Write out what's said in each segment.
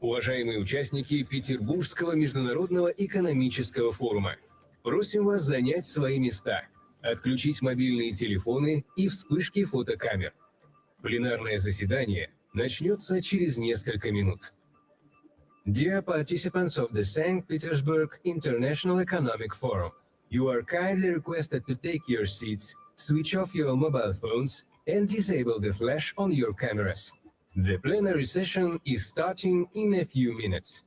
Уважаемые участники Петербургского международного экономического форума, просим вас занять свои места, отключить мобильные телефоны и вспышки фотокамер. Пленарное заседание начнется через несколько минут. Dear participants of the St. Petersburg International Economic Forum, you are kindly requested to take your seats, switch off your mobile phones, and disable the flash on your cameras. The plenary session is starting in a few minutes.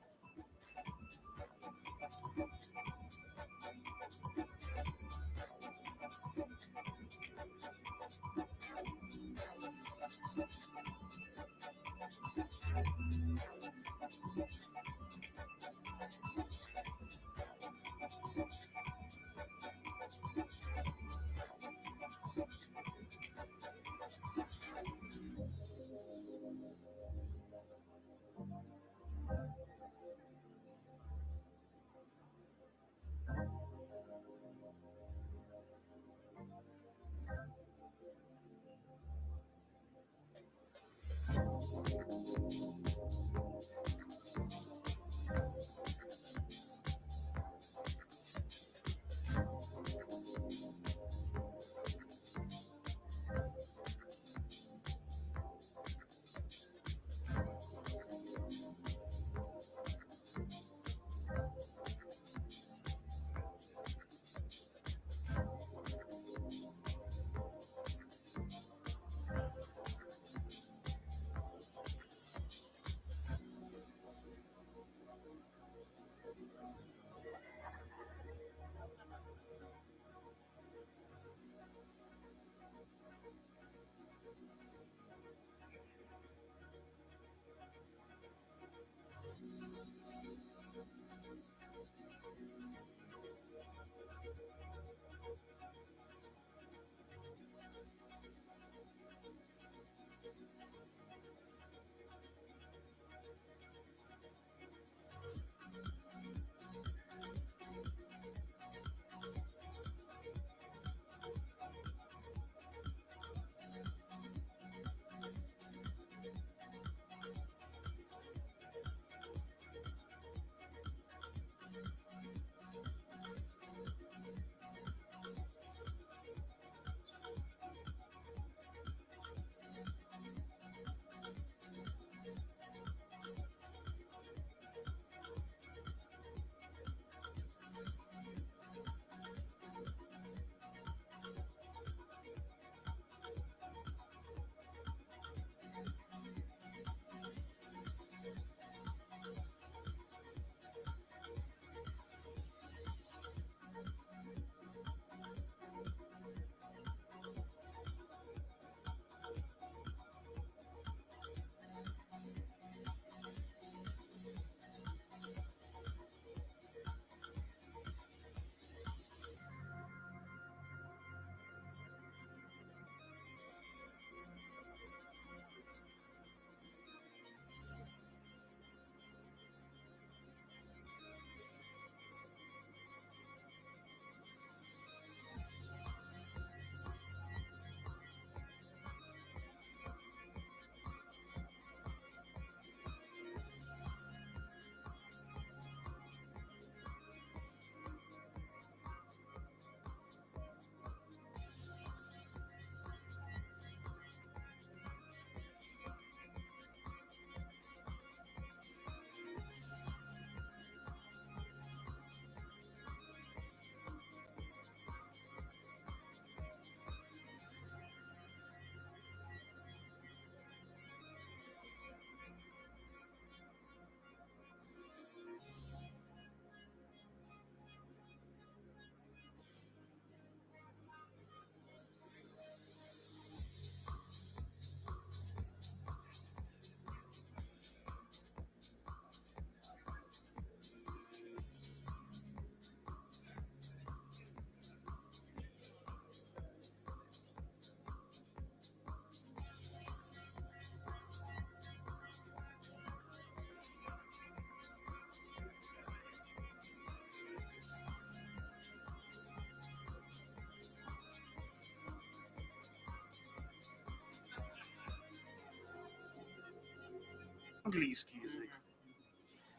Английский язык.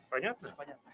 Понятно? Понятно.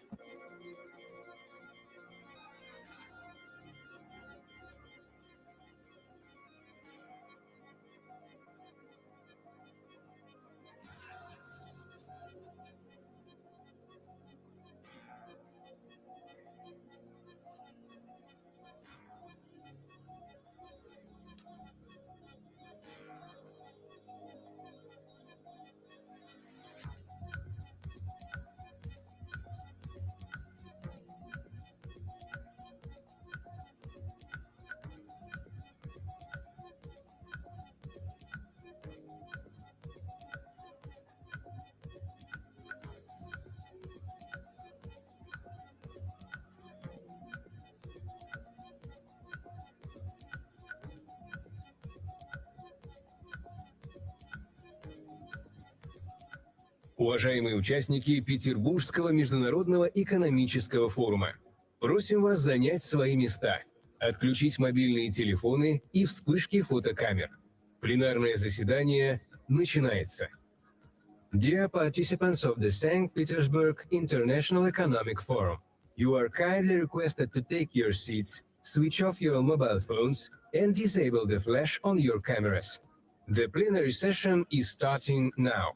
Уважаемые участники Петербургского международного экономического форума, просим вас занять свои места, отключить мобильные телефоны и вспышки фотокамер. Пленарное заседание начинается. Dear participants of the St. Petersburg International Economic Forum, you are kindly requested to take your seats, switch off your mobile phones, and disable the flash on your cameras. The plenary session is starting now.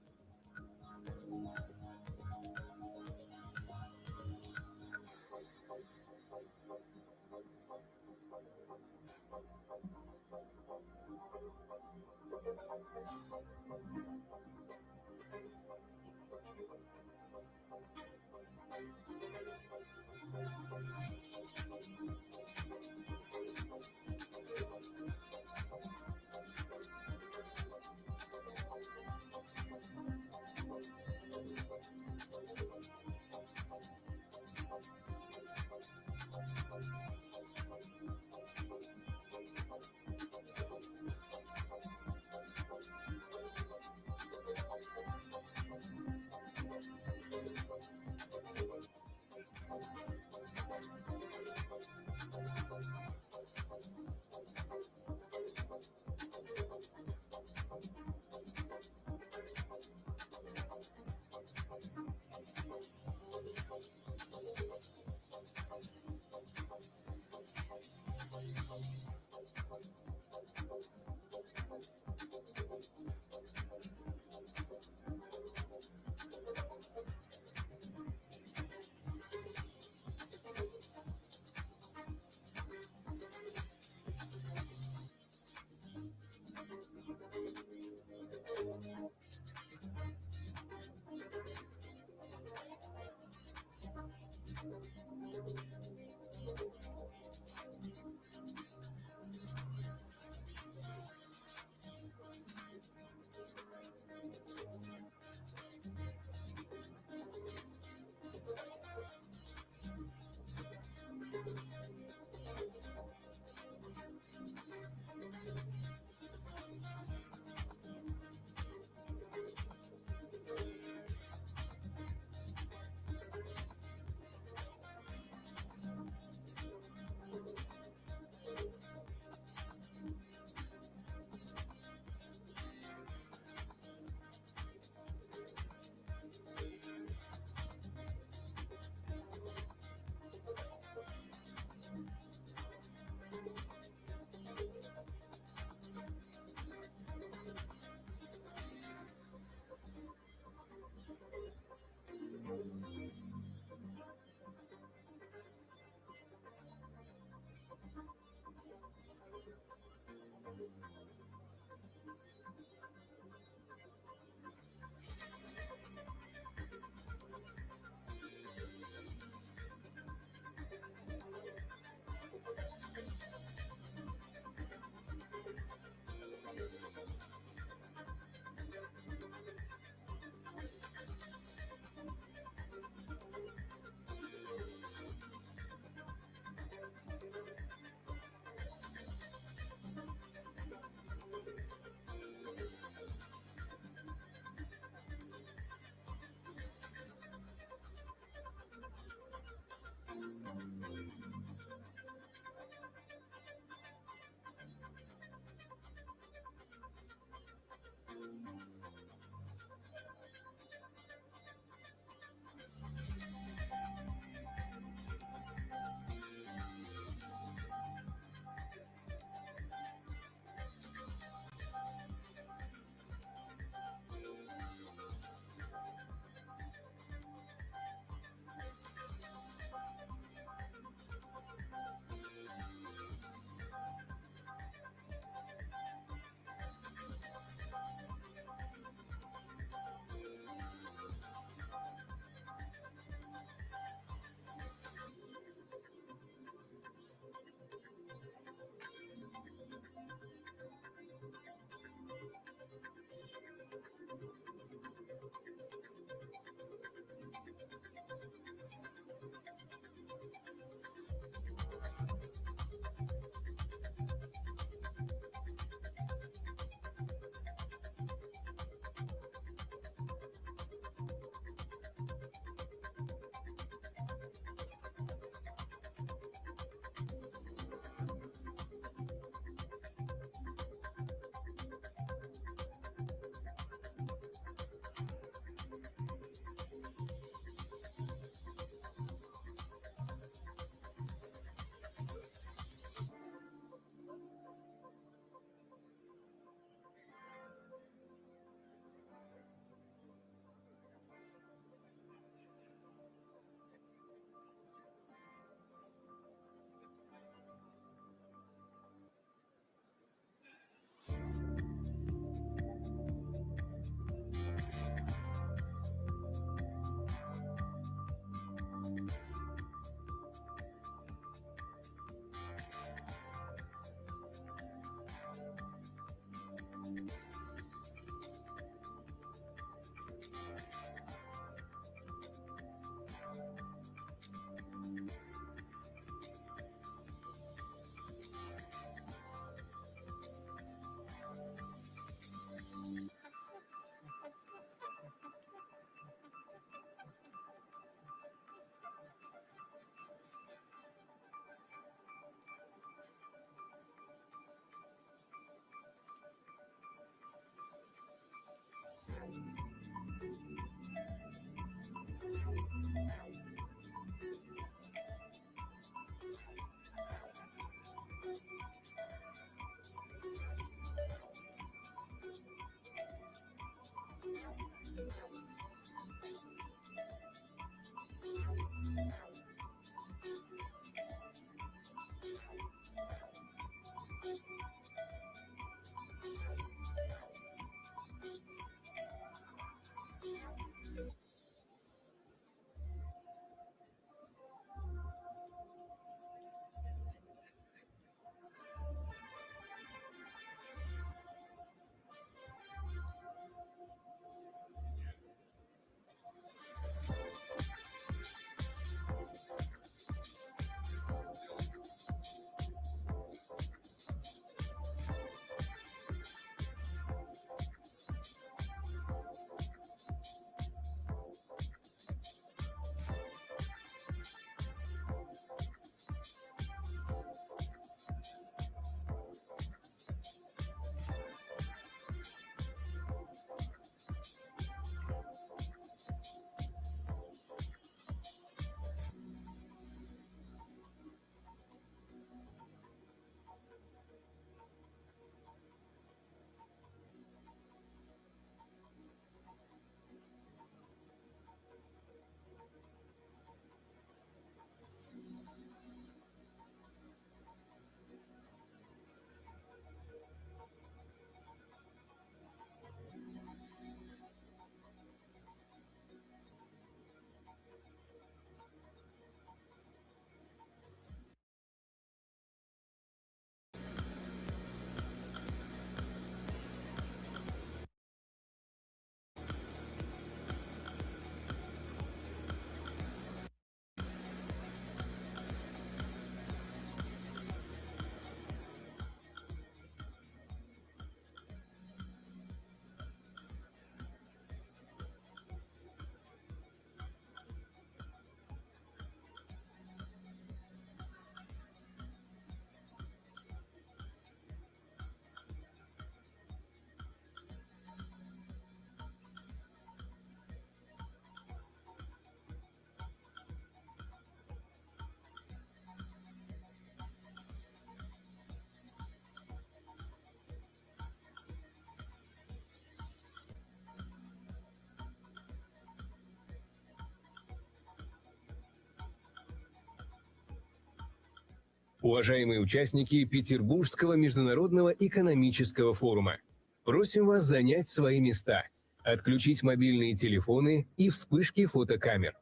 Уважаемые участники Петербургского международного экономического форума, просим вас занять свои места, отключить мобильные телефоны и вспышки фотокамер.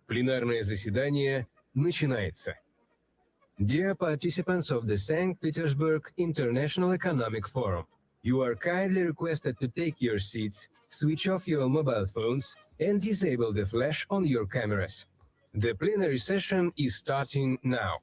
Пленарное заседание начинается. Dear participants of the St. Petersburg International Economic Forum, you are kindly requested to take your seats, switch off your mobile phones, and disable the flash on your cameras. The plenary session is starting now.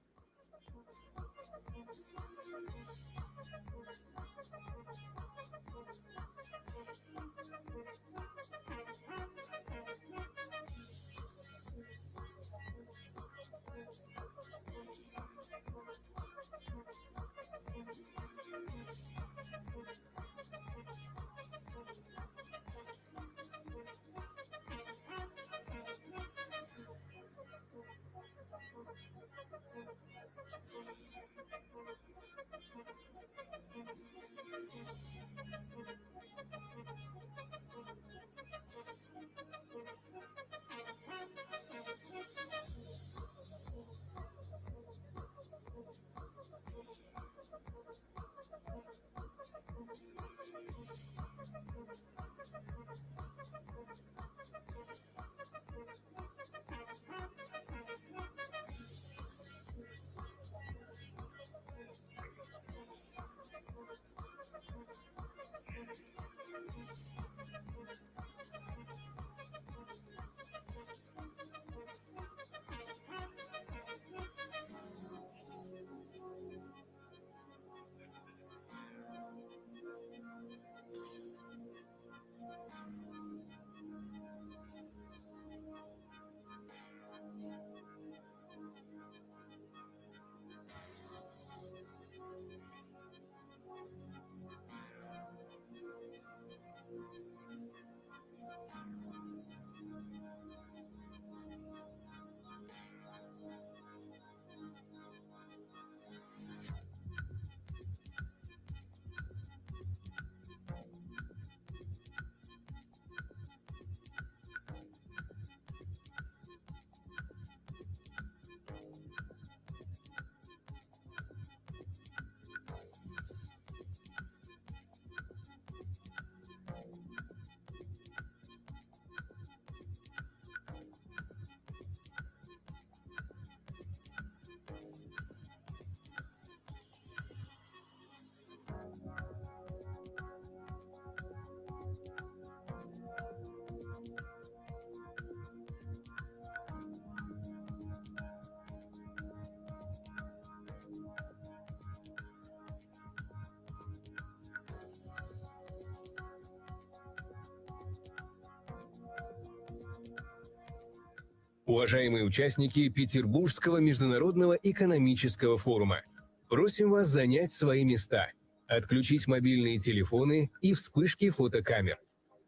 Уважаемые участники Петербургского международного экономического форума, просим вас занять свои места, отключить мобильные телефоны и вспышки фотокамер.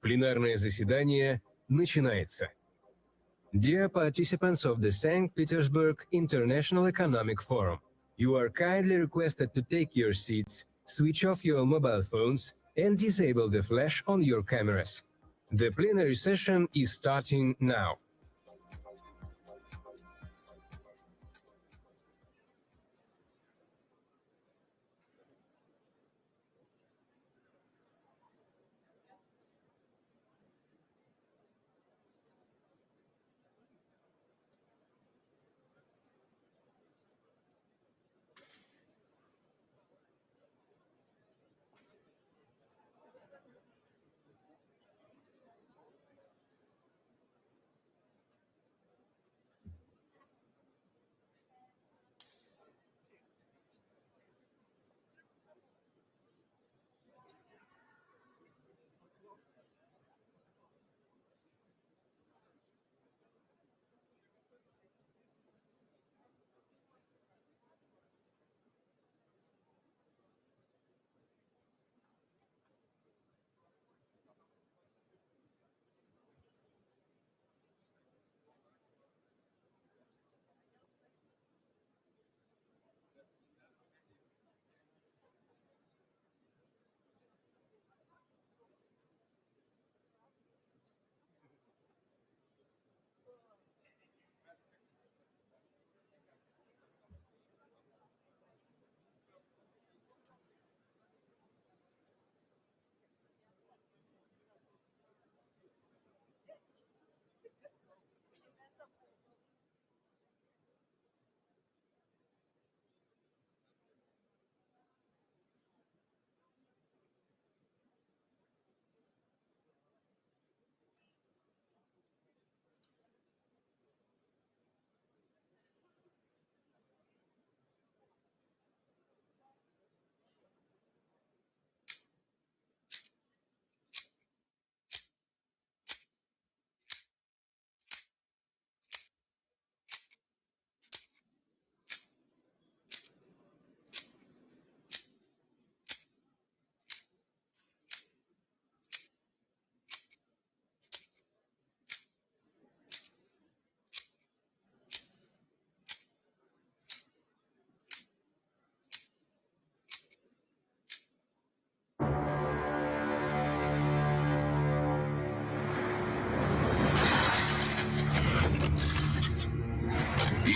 Пленарное заседание начинается. Dear participants of the St. Petersburg International Economic Forum, you are kindly requested to take your seats, switch off your mobile phones, and disable the flash on your cameras. The plenary session is starting now.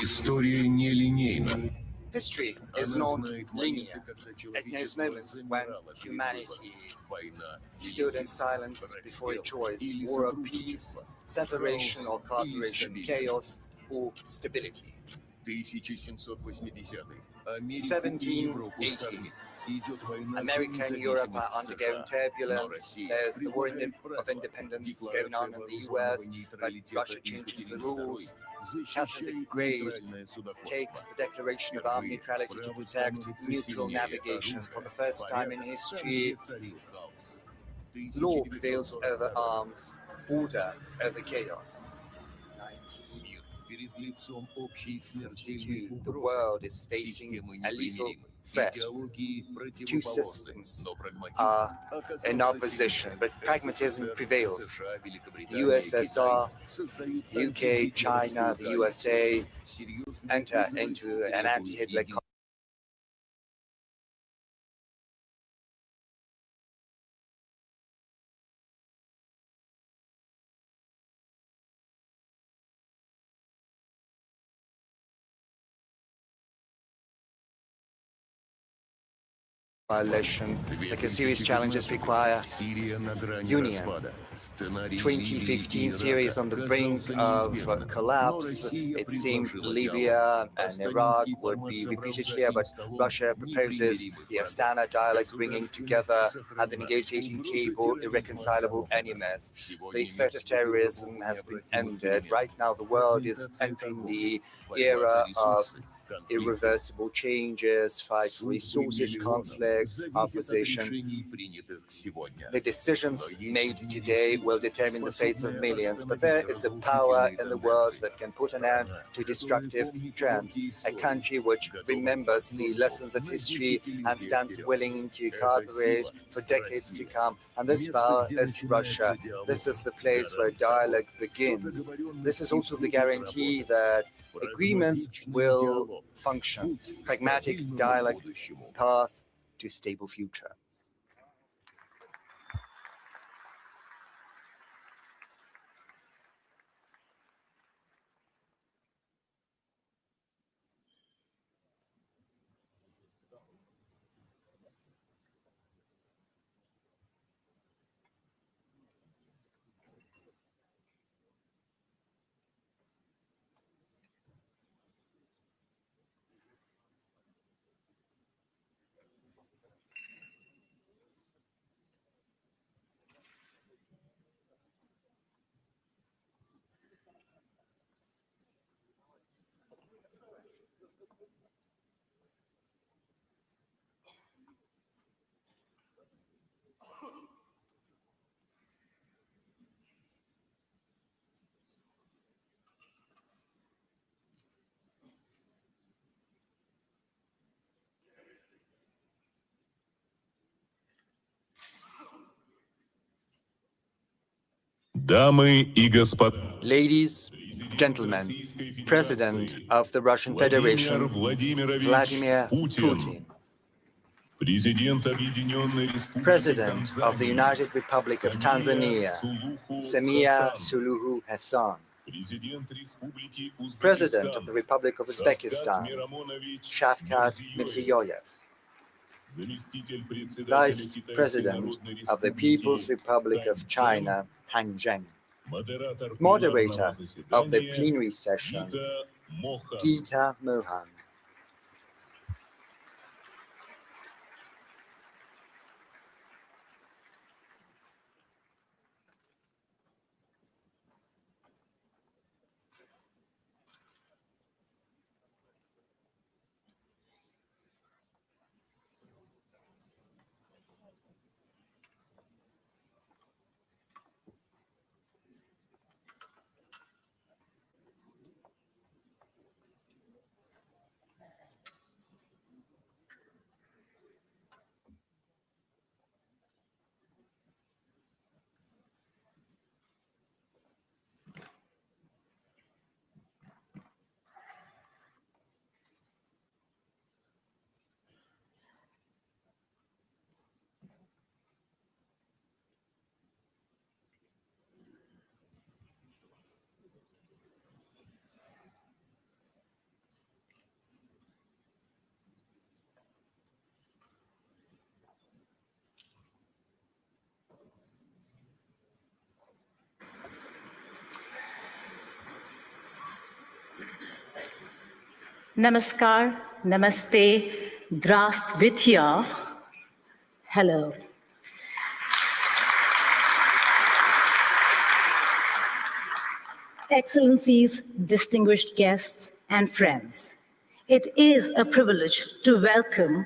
История нелинейна. History is not linear. It knows moments when humanity stood in silence before a choice, war or peace, separation or cooperation, chaos or stability. 1780. America and Europe are undergoing turbulence. There's the War of Independence going on in the US, but Russia changes the rules. Catherine the Great takes the declaration of armed neutrality to protect neutral navigation. For the first time in history, law prevails over arms, order over chaos. 1952, the world is facing a lethal threat. Two systems are in opposition, but pragmatism prevails. The USSR, UK, China, the USA enter into an anti-Hitler coalition, like a serious challenges require union. 2015 Syria is on the brink of collapse. It seemed Libya and Iraq would be repeated here, but Russia proposes the Astana dialogue, bringing together at the negotiating table irreconcilable enemies. The threat of terrorism has been ended. Right now, the world is entering the era of irreversible changes, fight for resources, conflict, opposition. The decisions made today will determine the fates of millions, but there is a power in the world that can put an end to destructive trends. A country which remembers the lessons of history and stands willing to cooperate for decades to come. And this power is Russia. This is the place where dialogue begins. This is also the guarantee that agreements will function. Pragmatic dialogue, path to stable future. Ladies, gentlemen, President of the Russian Federation, Vladimir Putin. President of the United Republic of Tanzania, Samia Suluhu Hassan. President of the Republic of Uzbekistan, Shavkat Mirziyoyev. Vice President of the People's Republic of China, Zheng. Moderator of the plenary session, Geeta, Mohan. Namaskar, Namaste, Здравствуйте. Hello. Excellencies, distinguished guests, and friends, it is a privilege to welcome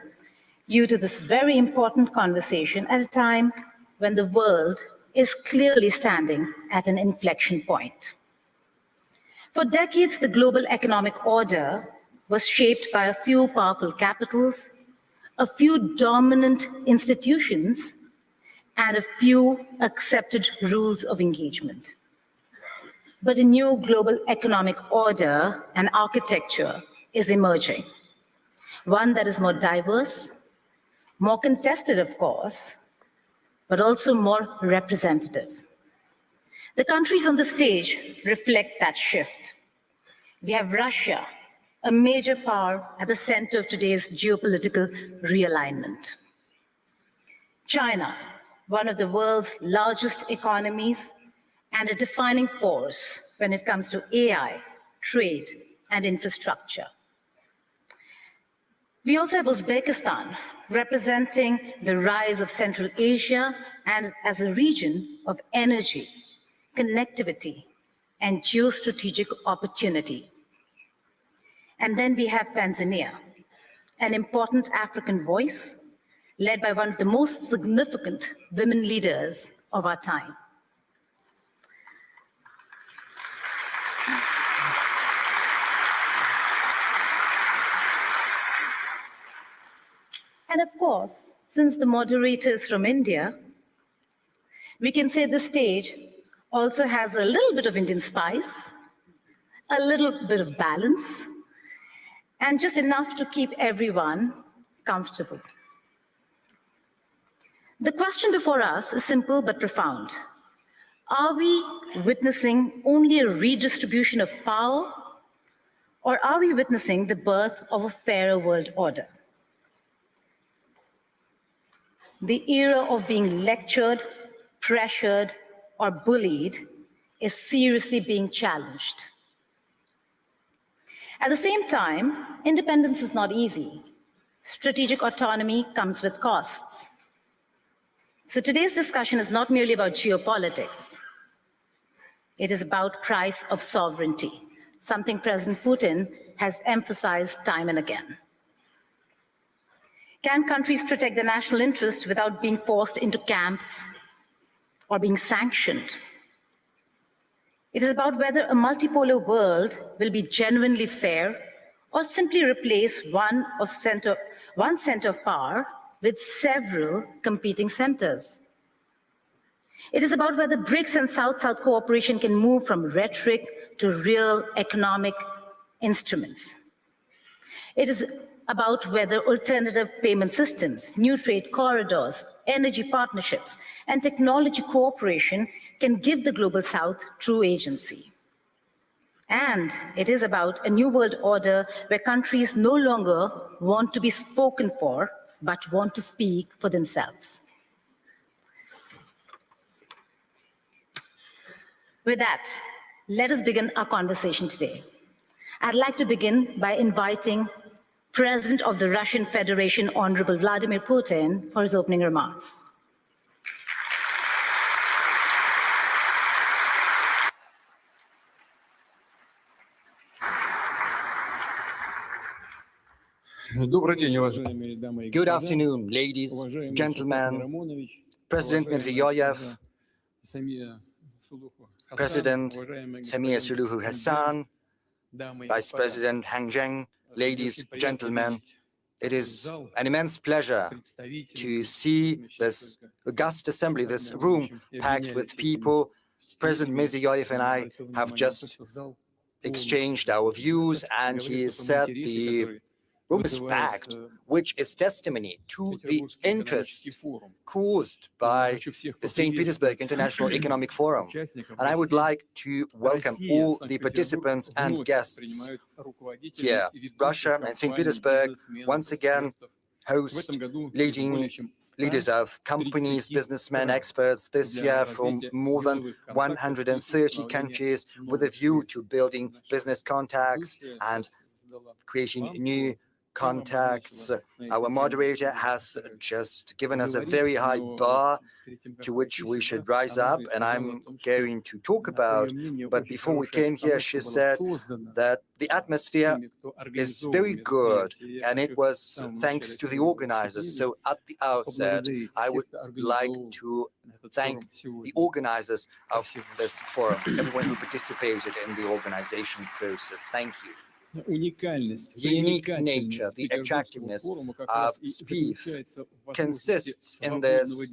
you to this very important conversation at a time when the world is clearly standing at an inflection point. For decades, the global economic order was shaped by a few powerful capitals, a few dominant institutions, and a few accepted rules of engagement. But a new global economic order and architecture is emerging, one that is more diverse, more contested, of course, but also more representative. The countries on the stage reflect that shift. We have Russia, a major power at the center of today's geopolitical realignment. China, one of the world's largest economies and a defining force when it comes to AI, trade, and infrastructure. We also have Uzbekistan, representing the rise of Central Asia and as a region of energy, connectivity, and geostrategic opportunity. And then we have Tanzania, an important African voice led by one of the most significant women leaders of our time. And of course, since the moderator is from India, we can say the stage also has a little bit of Indian spice, a little bit of balance, and just enough to keep everyone comfortable. The question before us is simple but profound. Are we witnessing only a redistribution of power, or are we witnessing the birth of a fairer world order? The era of being lectured, pressured, or bullied is seriously being challenged. At the same time, independence is not easy. Strategic autonomy comes with costs. So today's discussion is not merely about geopolitics. It is about price of sovereignty, something President Putin has emphasized time and again. Can countries protect their national interests without being forced into camps or being sanctioned? It is about whether a multipolar world will be genuinely fair or simply replace one center of power with several competing centers. It is about whether BRICS and South-South cooperation can move from rhetoric to real economic instruments. It is about whether alternative payment systems, new trade corridors, energy partnerships, and technology cooperation can give the Global South true agency. And it is about a new world order where countries no longer want to be spoken for, but want to speak for themselves. With that, let us begin our conversation today. I'd like to begin by inviting President of the Russian Federation, Honorable Vladimir Putin, for his opening remarks. Good afternoon, ladies, gentlemen, President Mirziyoyev, President Samir Suluhu Hassan, Vice President Zheng, ladies, gentlemen, it is an immense pleasure to see this august assembly, this room packed with people. President Mirziyoyev and I have just exchanged our views, and he said the room is packed, which is testimony to the interest caused by the St. Petersburg International Economic Forum. And I would like to welcome all the participants and guests here. Russia and St. Petersburg once again host leading leaders of companies, businessmen, experts this year from more than 130 countries with a view to building business contacts and creating new contacts. Our moderator has just given us a very high bar to which we should rise up, and I'm going to talk about. But before we came here, she said that the atmosphere is very good, and it was thanks to the organizers. So at the outset, I would like to thank the organizers of this forum, everyone who participated in the organization process. Thank you. The unique nature, the attractiveness of SPIEF consists in this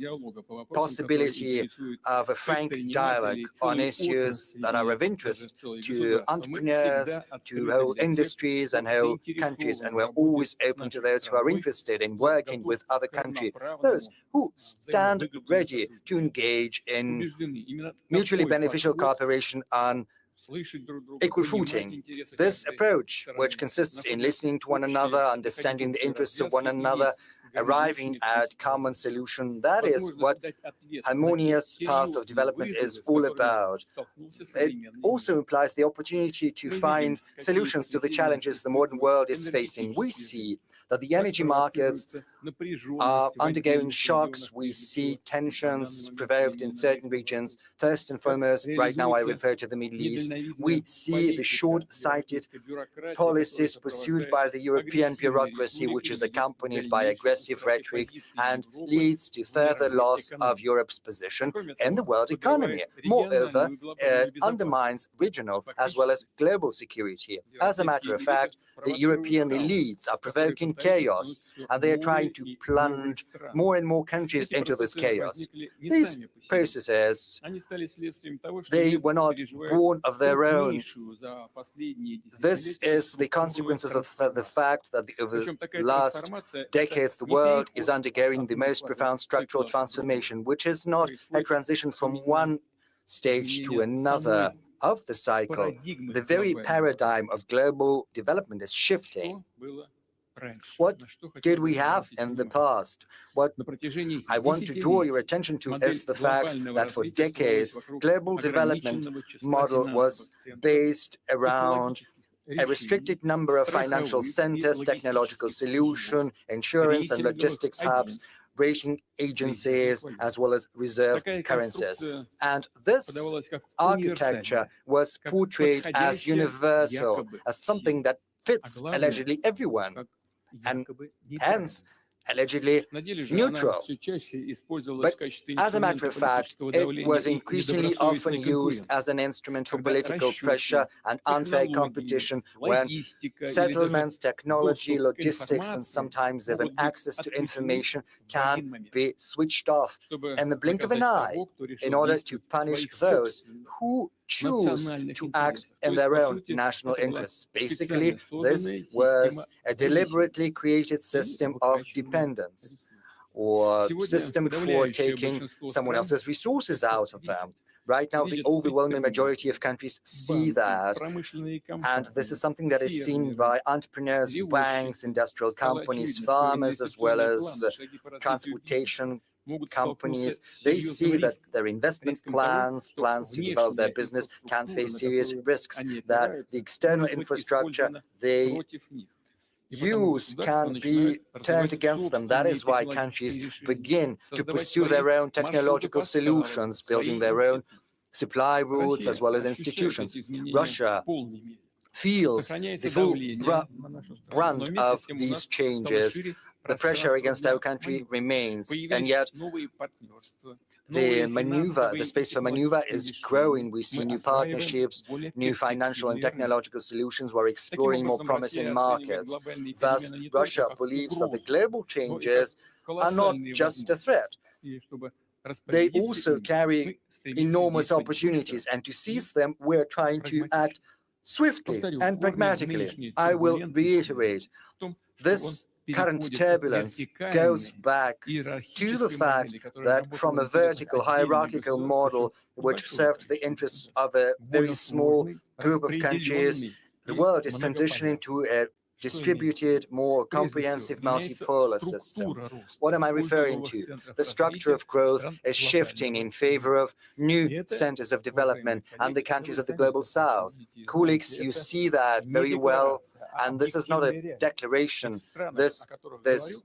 possibility of a frank dialogue on issues that are of interest to entrepreneurs, to whole industries and whole countries, and we're always open to those who are interested in working with other countries, those who stand ready to engage in mutually beneficial cooperation on equal footing. This approach, which consists in listening to one another, understanding the interests of one another, arriving at common solution, that is what harmonious path of development is all about. It also implies the opportunity to find solutions to the challenges the modern world is facing. We see that the energy markets are undergoing shocks. We see tensions prevalent in certain regions. First and foremost, right now I refer to the Middle East. We see the short-sighted policies pursued by the European bureaucracy, which is accompanied by aggressive rhetoric and leads to further loss of Europe's position in the world economy. Moreover, it undermines regional as well as global security. As a matter of fact, the European elites are provoking chaos, and they are trying to plunge more and more countries into this chaos. These processes, they were not born of their own. This is the consequences of the fact that over the last decades, the world is undergoing the most profound structural transformation, which is not a transition from one stage to another of the cycle. The very paradigm of global development is shifting. What did we have in the past? What I want to draw your attention to is the fact that for decades, global development model was based around a restricted number of financial centers, technological solution, insurance and logistics hubs, rating agencies, as well as reserve currencies. And this architecture was portrayed as universal, as something that fits allegedly everyone, and hence allegedly neutral. But as a matter of fact, it was increasingly often used as an instrument for political pressure and unfair competition when settlements, technology, logistics, and sometimes even access to information can be switched off in the blink of an eye in order to punish those who choose to act in their own national interests. Basically, this was a deliberately created system of dependence, or system for taking someone else's resources out of them. Right now, the overwhelming majority of countries see that, and this is something that is seen by entrepreneurs, banks, industrial companies, farmers, as well as transportation companies. They see that their investment plans to develop their business can face serious risks, that the external infrastructure they use can be turned against them. That is why countries begin to pursue their own technological solutions, building their own supply routes as well as institutions. Russia feels the full brunt of these changes. The pressure against our country remains, and yet the space for maneuver is growing. We see new partnerships, new financial and technological solutions. We're exploring more promising markets. Thus, Russia believes that the global changes are not just a threat. They also carry enormous opportunities, and to seize them, we're trying to act swiftly and pragmatically. I will reiterate, this current turbulence goes back to the fact that from a vertical hierarchical model which served the interests of a very small group of countries, the world is transitioning to a distributed, more comprehensive multipolar system. What am I referring to? The structure of growth is shifting in favor of new centers of development and the countries of the global south. Colleagues, you see that very well, and this is not a declaration. This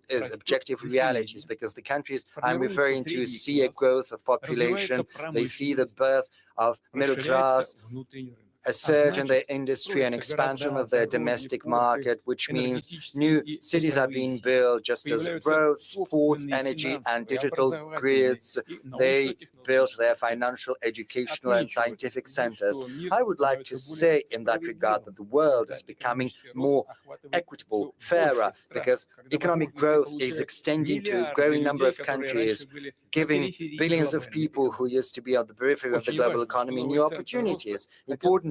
is objective realities, because the countries I'm referring to see a growth of population, they see the birth of middle class, a surge in their industry and expansion of their domestic market, which means new cities are being built, just as roads, ports, energy, and digital grids. They built their financial, educational, and scientific centers. I would like to say in that regard that the world is becoming more equitable, fairer, because economic growth is extending to a growing number of countries, giving billions of people who used to be on the periphery of the global economy new opportunities. Importantly,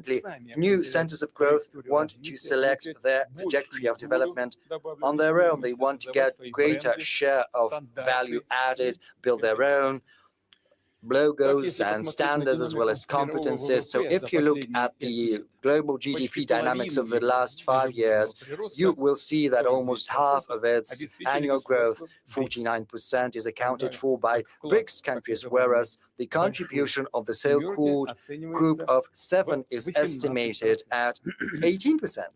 new centers of growth want to select their trajectory of development on their own. They want to get greater share of value added, build their own logos and standards as well as competencies. So if you look at the global GDP dynamics of the last 5 years, you will see that almost half of its annual growth, 49%, is accounted for by BRICS countries, whereas the contribution of the so-called Group of Seven is estimated at 18%.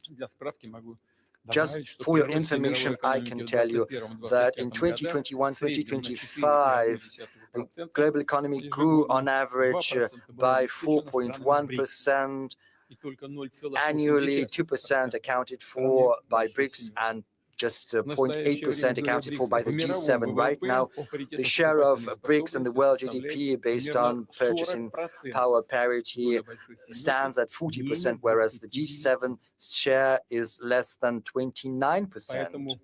Just for your information, I can tell you that in 2021-2025, the global economy grew on average by 4.1%. Annually, 2% accounted for by BRICS and just 0.8% accounted for by the G7. Right now, the share of BRICS in the world GDP based on purchasing power parity stands at 40%, whereas the G7 share is less than 29%.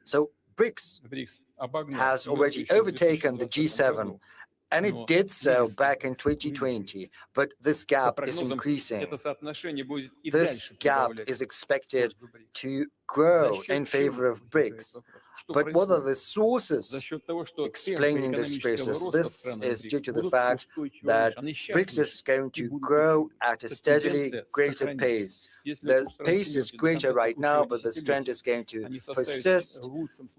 So BRICS has already overtaken the G7. And it did so back in 2020, but this gap is increasing. This gap is expected to grow in favor of BRICS. But what are the sources explaining this process? This is due to the fact that BRICS is going to grow at a steadily greater pace. The pace is greater right now, but the trend is going to persist.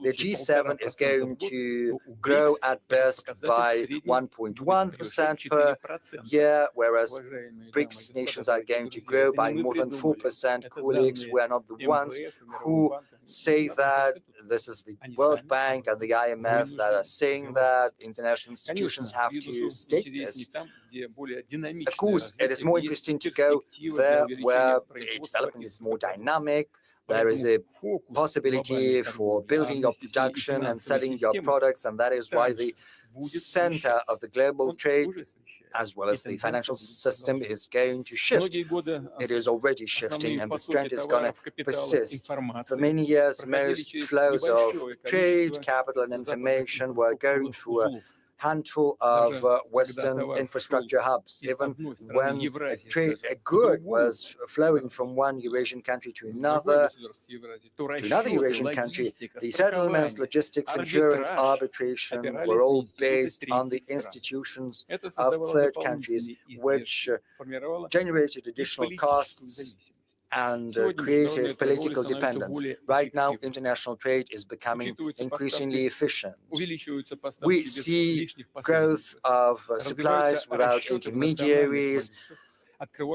The G7 is going to grow at best by 1.1% per year, whereas BRICS nations are going to grow by more than 4%. Colleagues, we are not the ones who say that. This is the World Bank and the IMF that are saying that. International institutions have to state this. Of course, it is more interesting to go there where development is more dynamic. There is a possibility for building your production and selling your products, and that is why the center of the global trade, as well as the financial system, is going to shift. It is already shifting, and this trend is going to persist. For many years, most flows of trade, capital, and information were going through a handful of Western infrastructure hubs. Even when a good was flowing from one Eurasian country to another Eurasian country, the settlements, logistics, insurance, arbitration were all based on the institutions of third countries, which generated additional costs and created political dependence. Right now, international trade is becoming increasingly efficient. We see growth of supplies without intermediaries.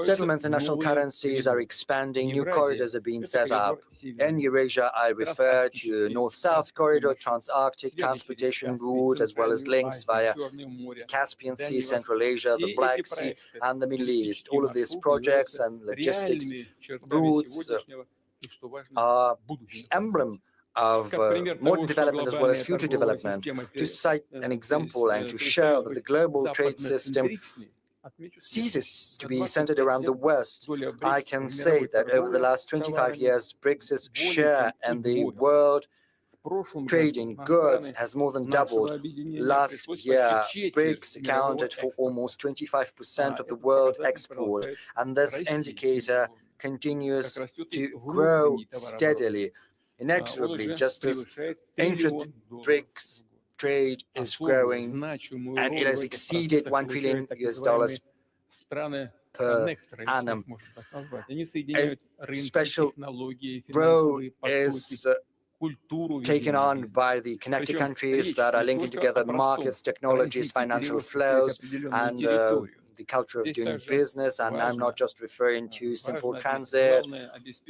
Settlements in national currencies are expanding, new corridors are being set up. In Eurasia, I refer to North-South corridor, Trans-Arctic transportation route, as well as links via the Caspian Sea, Central Asia, the Black Sea, and the Middle East. All of these projects and logistics routes are the emblem of modern development as well as future development. To cite an example and to show that the global trade system ceases to be centered around the West, I can say that over the last 25 years, BRICS' share in the world trade in goods has more than doubled. Last year, BRICS accounted for almost 25% of the world export, and this indicator continues to grow steadily, inexorably, just as intra-BRICS trade is growing, and it has exceeded $1 trillion. per annum. A special role is taken on by the connected countries that are linking together markets, technologies, financial flows, and the culture of doing business. And I'm not just referring to simple transit,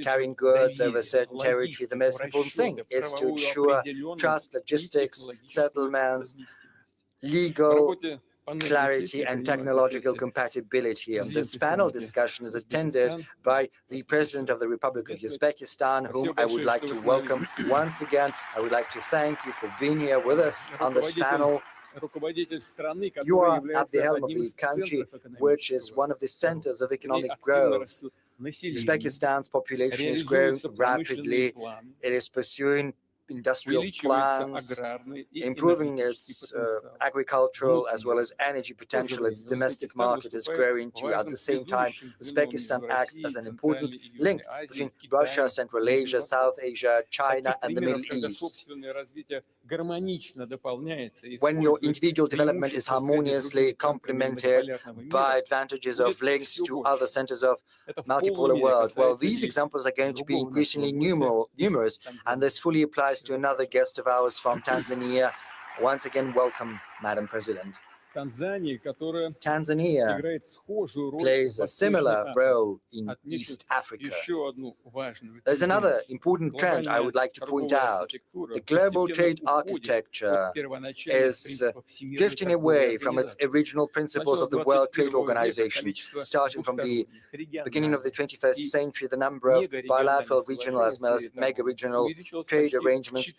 carrying goods over a certain territory. The most important thing is to ensure trust, logistics, settlements, legal clarity and technological compatibility. And this panel discussion is attended by the President of the Republic of Uzbekistan, whom I would like to welcome once again. I would like to thank you for being here with us on this panel. You are at the helm of the country, which is one of the centers of economic growth. Uzbekistan's population is growing rapidly. It is pursuing industrial plans, improving its agricultural as well as energy potential. Its domestic market is growing too. At the same time, Uzbekistan acts as an important link between Russia, Central Asia, South Asia, China, and the Middle East. When your individual development is harmoniously complemented by advantages of links to other centers of multipolar world, well, these examples are going to be increasingly numerous, and this fully applies to another guest of ours from Tanzania. Once again, welcome, Madam President. Tanzania plays a similar role in East Africa. There's another important trend I would like to point out. The global trade architecture is drifting away from its original principles of the World Trade Organization. Starting from the beginning of the 21st century, the number of bilateral, regional, as well as mega-regional trade arrangements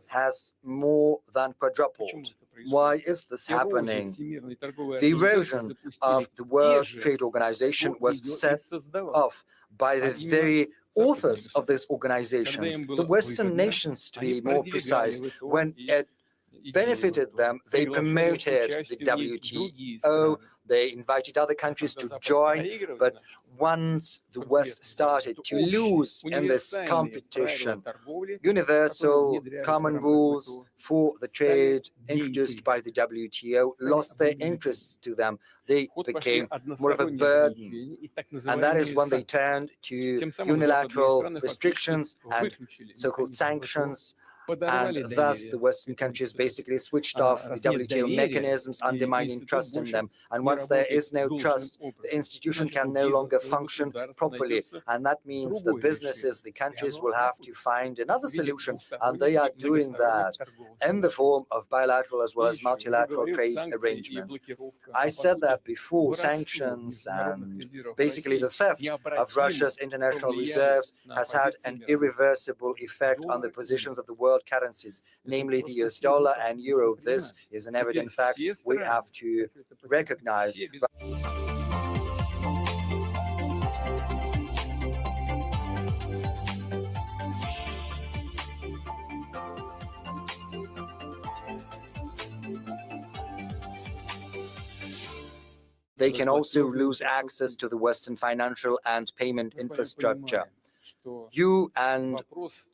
has more than quadrupled. Why is this happening? The erosion of the World Trade Organization was set off by the very authors of these organizations, the Western nations to be more precise. When it benefited them, they promoted the WTO, they invited other countries to join, but once the West started to lose in this competition, universal common rules for the trade introduced by the WTO lost their interests to them. They became more of a burden, and that is when they turned to unilateral restrictions and so-called sanctions. And thus the Western countries basically switched off the WTO mechanisms, undermining trust in them. And once there is no trust, the institution can no longer function properly. And that means the businesses, the countries will have to find another solution. And they are doing that in the form of bilateral as well as multilateral trade arrangements. I said that before, sanctions and basically the theft of Russia's international reserves has had an irreversible effect on the positions of the world currencies, namely the US dollar and euro. This is an evident fact we have to recognize. They can also lose access to the Western financial and payment infrastructure. You and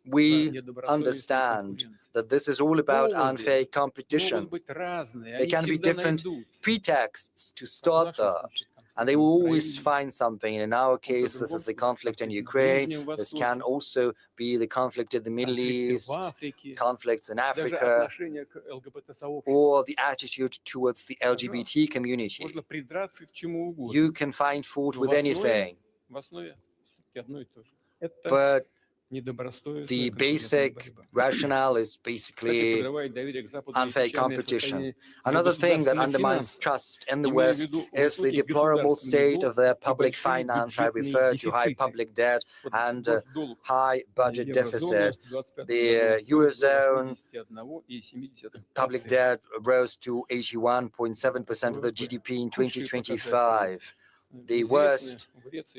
we understand that this is all about unfair competition. There can be different pretexts to start that, and they will always find something. In our case, this is the conflict in Ukraine. This can also be the conflict in the Middle East, conflicts in Africa, or the attitude towards the LGBT community. You can find fault with anything. But the basic rationale is basically unfair competition. Another thing that undermines trust in the West is the deplorable state of their public finance. I refer to high public debt and high budget deficit. The Eurozone public debt rose to 81.7% of the GDP in 2025. The worst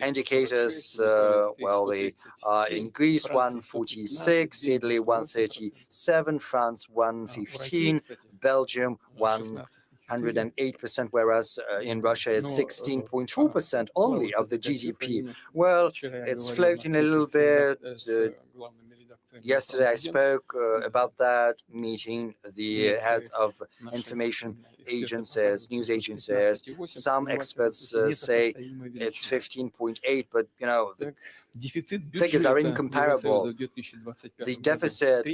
indicators, well, they are in Greece 146, Italy 137, France 115, Belgium 108%, whereas in Russia it's 16.4% only of the GDP. Well, it's floating a little bit. Yesterday I spoke about that, meeting the heads of information agencies, news agencies. Some experts say it's 15.8, but the figures are incomparable. The deficit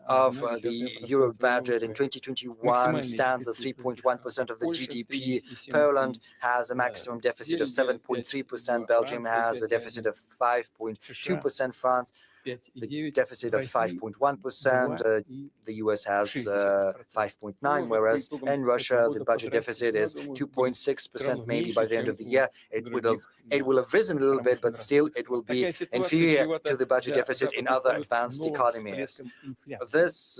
of the Euro budget in 2021 stands at 3.1% of the GDP. Poland has a maximum deficit of 7.3%. Belgium has a deficit of 5.2%. France, the deficit of 5.1%. The US has 5.9%, whereas in Russia the budget deficit is 2.6%. Maybe by the end of the year it will have risen a little bit, but still it will be inferior to the budget deficit in other advanced economies. This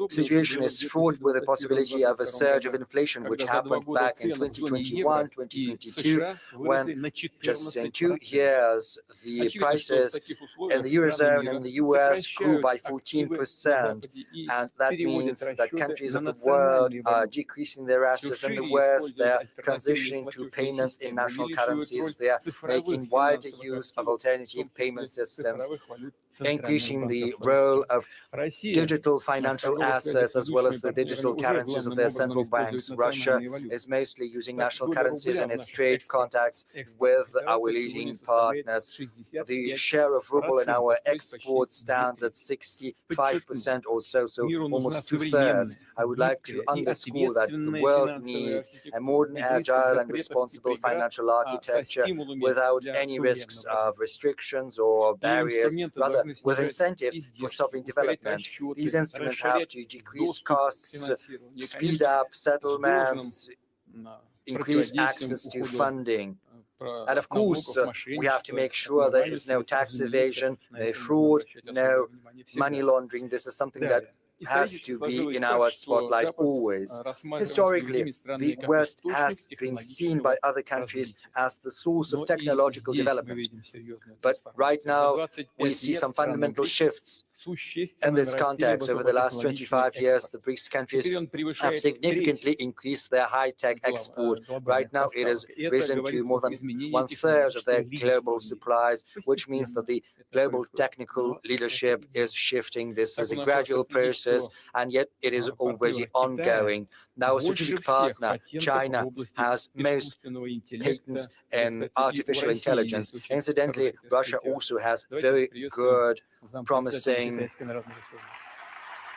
situation is fraught with the possibility of a surge of inflation, which happened back in 2021, 2022, when just in 2 years the prices in the Eurozone and the US grew by 14%. And that means that countries of the world are decreasing their assets. In the West, they're transitioning to payments in national currencies. They're making wider use of alternative payment systems, increasing the role of digital financial assets as well as the digital currencies of their central banks. Russia is mostly using national currencies in its trade contacts with our leading partners. The share of ruble in our exports stands at 65% or so, so almost 2/3. I would like to underscore that the world needs a modern, agile and responsible financial architecture without any risks of restrictions or barriers, rather with incentives for sovereign development. These instruments have to decrease costs, speed up settlements, increase access to funding. And of course, we have to make sure there is no tax evasion, no fraud, no money laundering. This is something that has to be in our spotlight always. Historically, the West has been seen by other countries as the source of technological development. But right now, we see some fundamental shifts. In this context, over the last 25 years, the BRICS countries have significantly increased their high-tech export. Right now, it has risen to more than 1/3 of their global supplies, which means that the global technical leadership is shifting. This is a gradual process, and yet it is already ongoing. Our strategic partner, China, has most patents in artificial intelligence. Incidentally, Russia also has very good, promising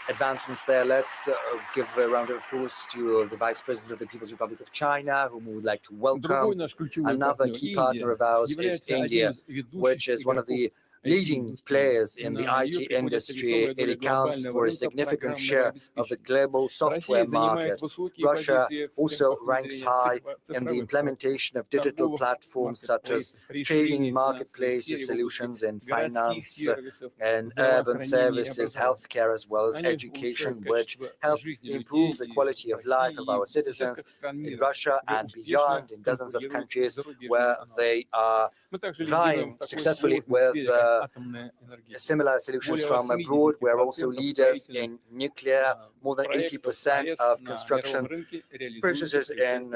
advancements there. Let's give a round of applause to the Vice President of the People's Republic of China, whom we would like to welcome. Another key partner of ours is India, which is one of the leading players in the IT industry. It accounts for a significant share of the global software market. Russia also ranks high in the implementation of digital platforms such as trading, marketplaces, solutions in finance and urban services, healthcare, as well as education, which help improve the quality of life of our citizens in Russia and beyond, in dozens of countries where they are vying successfully with similar solutions from abroad. We are also leaders in nuclear. More than 80% of construction processes in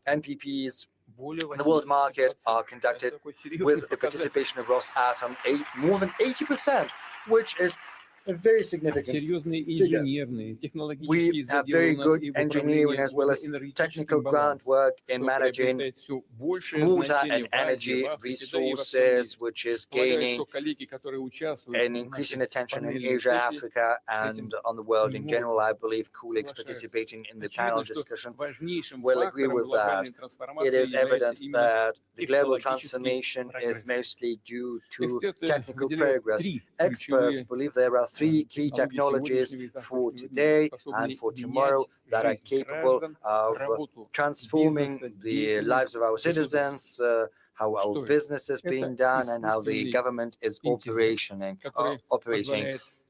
NPPs in the world market are conducted with the participation of Rosatom. More than 80%, which is a very significant figure. We have very good engineering as well as technical groundwork in managing water and energy resources, which is gaining an increasing attention in Asia, Africa, and on the world in general. I believe colleagues participating in the panel discussion will agree with that. It is evident that the global transformation is mostly due to technical progress. Experts believe there are 3 key technologies for today and for tomorrow that are capable of transforming the lives of our citizens, how our business is being done, and how the government is operating.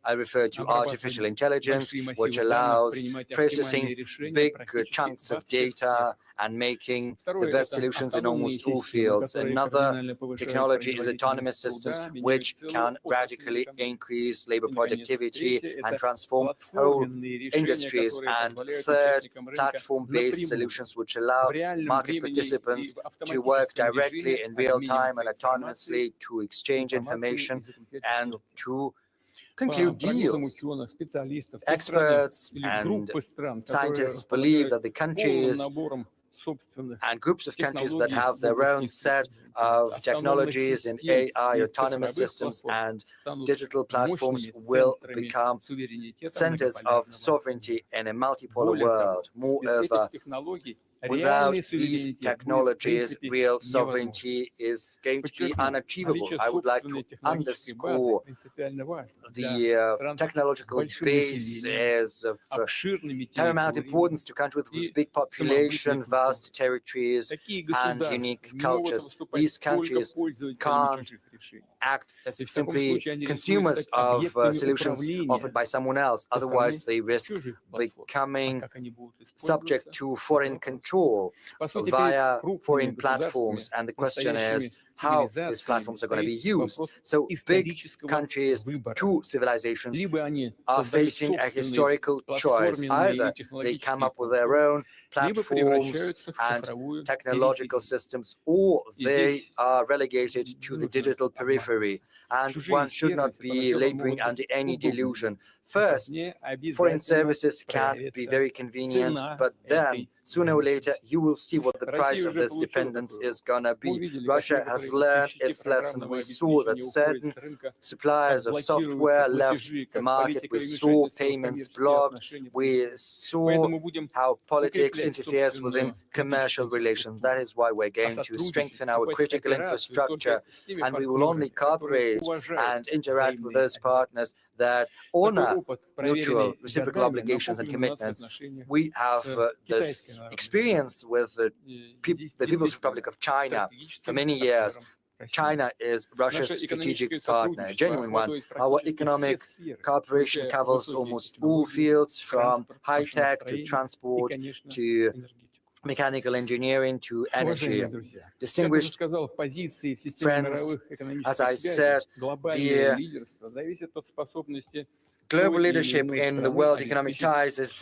I refer to artificial intelligence, which allows processing big chunks of data and making the best solutions in almost all fields. Another technology is autonomous systems, which can radically increase labor productivity and transform whole industries. And third, platform-based solutions, which allow market participants to work directly in real time and autonomously to exchange information and to conclude deals. Experts and scientists believe that the countries and groups of countries that have their own set of technologies in AI, autonomous systems, and digital platforms will become centers of sovereignty in a multipolar world. Moreover, without these technologies, real sovereignty is going to be unachievable. I would like to underscore the technological base is of paramount importance to countries with big population, vast territories, and unique cultures. These countries can't act as simply consumers of solutions offered by someone else. Otherwise, they risk becoming subject to foreign control via foreign platforms. And the question is how these platforms are going to be used. So big countries, true civilizations, are facing a historical choice. Either they come up with their own platforms and technological systems, or they are relegated to the digital periphery. And one should not be laboring under any delusion. First, foreign services can be very convenient, but then sooner or later you will see what the price of this dependence is gonna be. Russia has learned its lesson. We saw that certain suppliers of software left the market. We saw payments blocked. We saw how politics interferes within commercial relations. That is why we're going to strengthen our critical infrastructure, and we will only cooperate and interact with those partners that honor mutual reciprocal obligations and commitments. We have this experience with the People's Republic of China for many years. China is Russia's strategic partner, a genuine one. Our economic cooperation covers almost all fields, from high-tech to transport to mechanical engineering to energy. Distinguished friends, as I said, the global leadership in the world economic ties is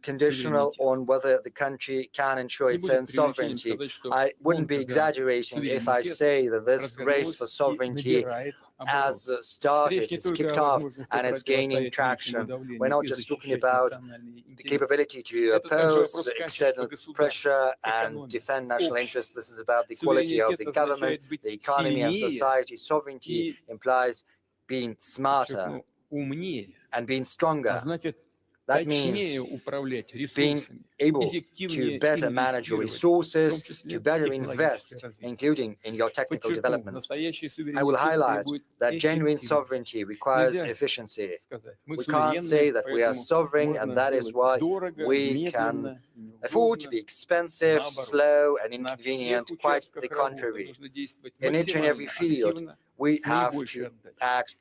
conditional on whether the country can ensure its own sovereignty. I wouldn't be exaggerating if I say that this race for sovereignty has started, it's kicked off, and it's gaining traction. We're not just talking about the capability to oppose external pressure and defend national interests. This is about the quality of the government, the economy, and society. Sovereignty implies being smarter and being stronger. That means being able to better manage your resources, to better invest, including in your technical development. I will highlight that genuine sovereignty requires efficiency. We can't say that we are sovereign, and that is why we can afford to be expensive, slow, and inconvenient. Quite the contrary. In each and every field, we have to act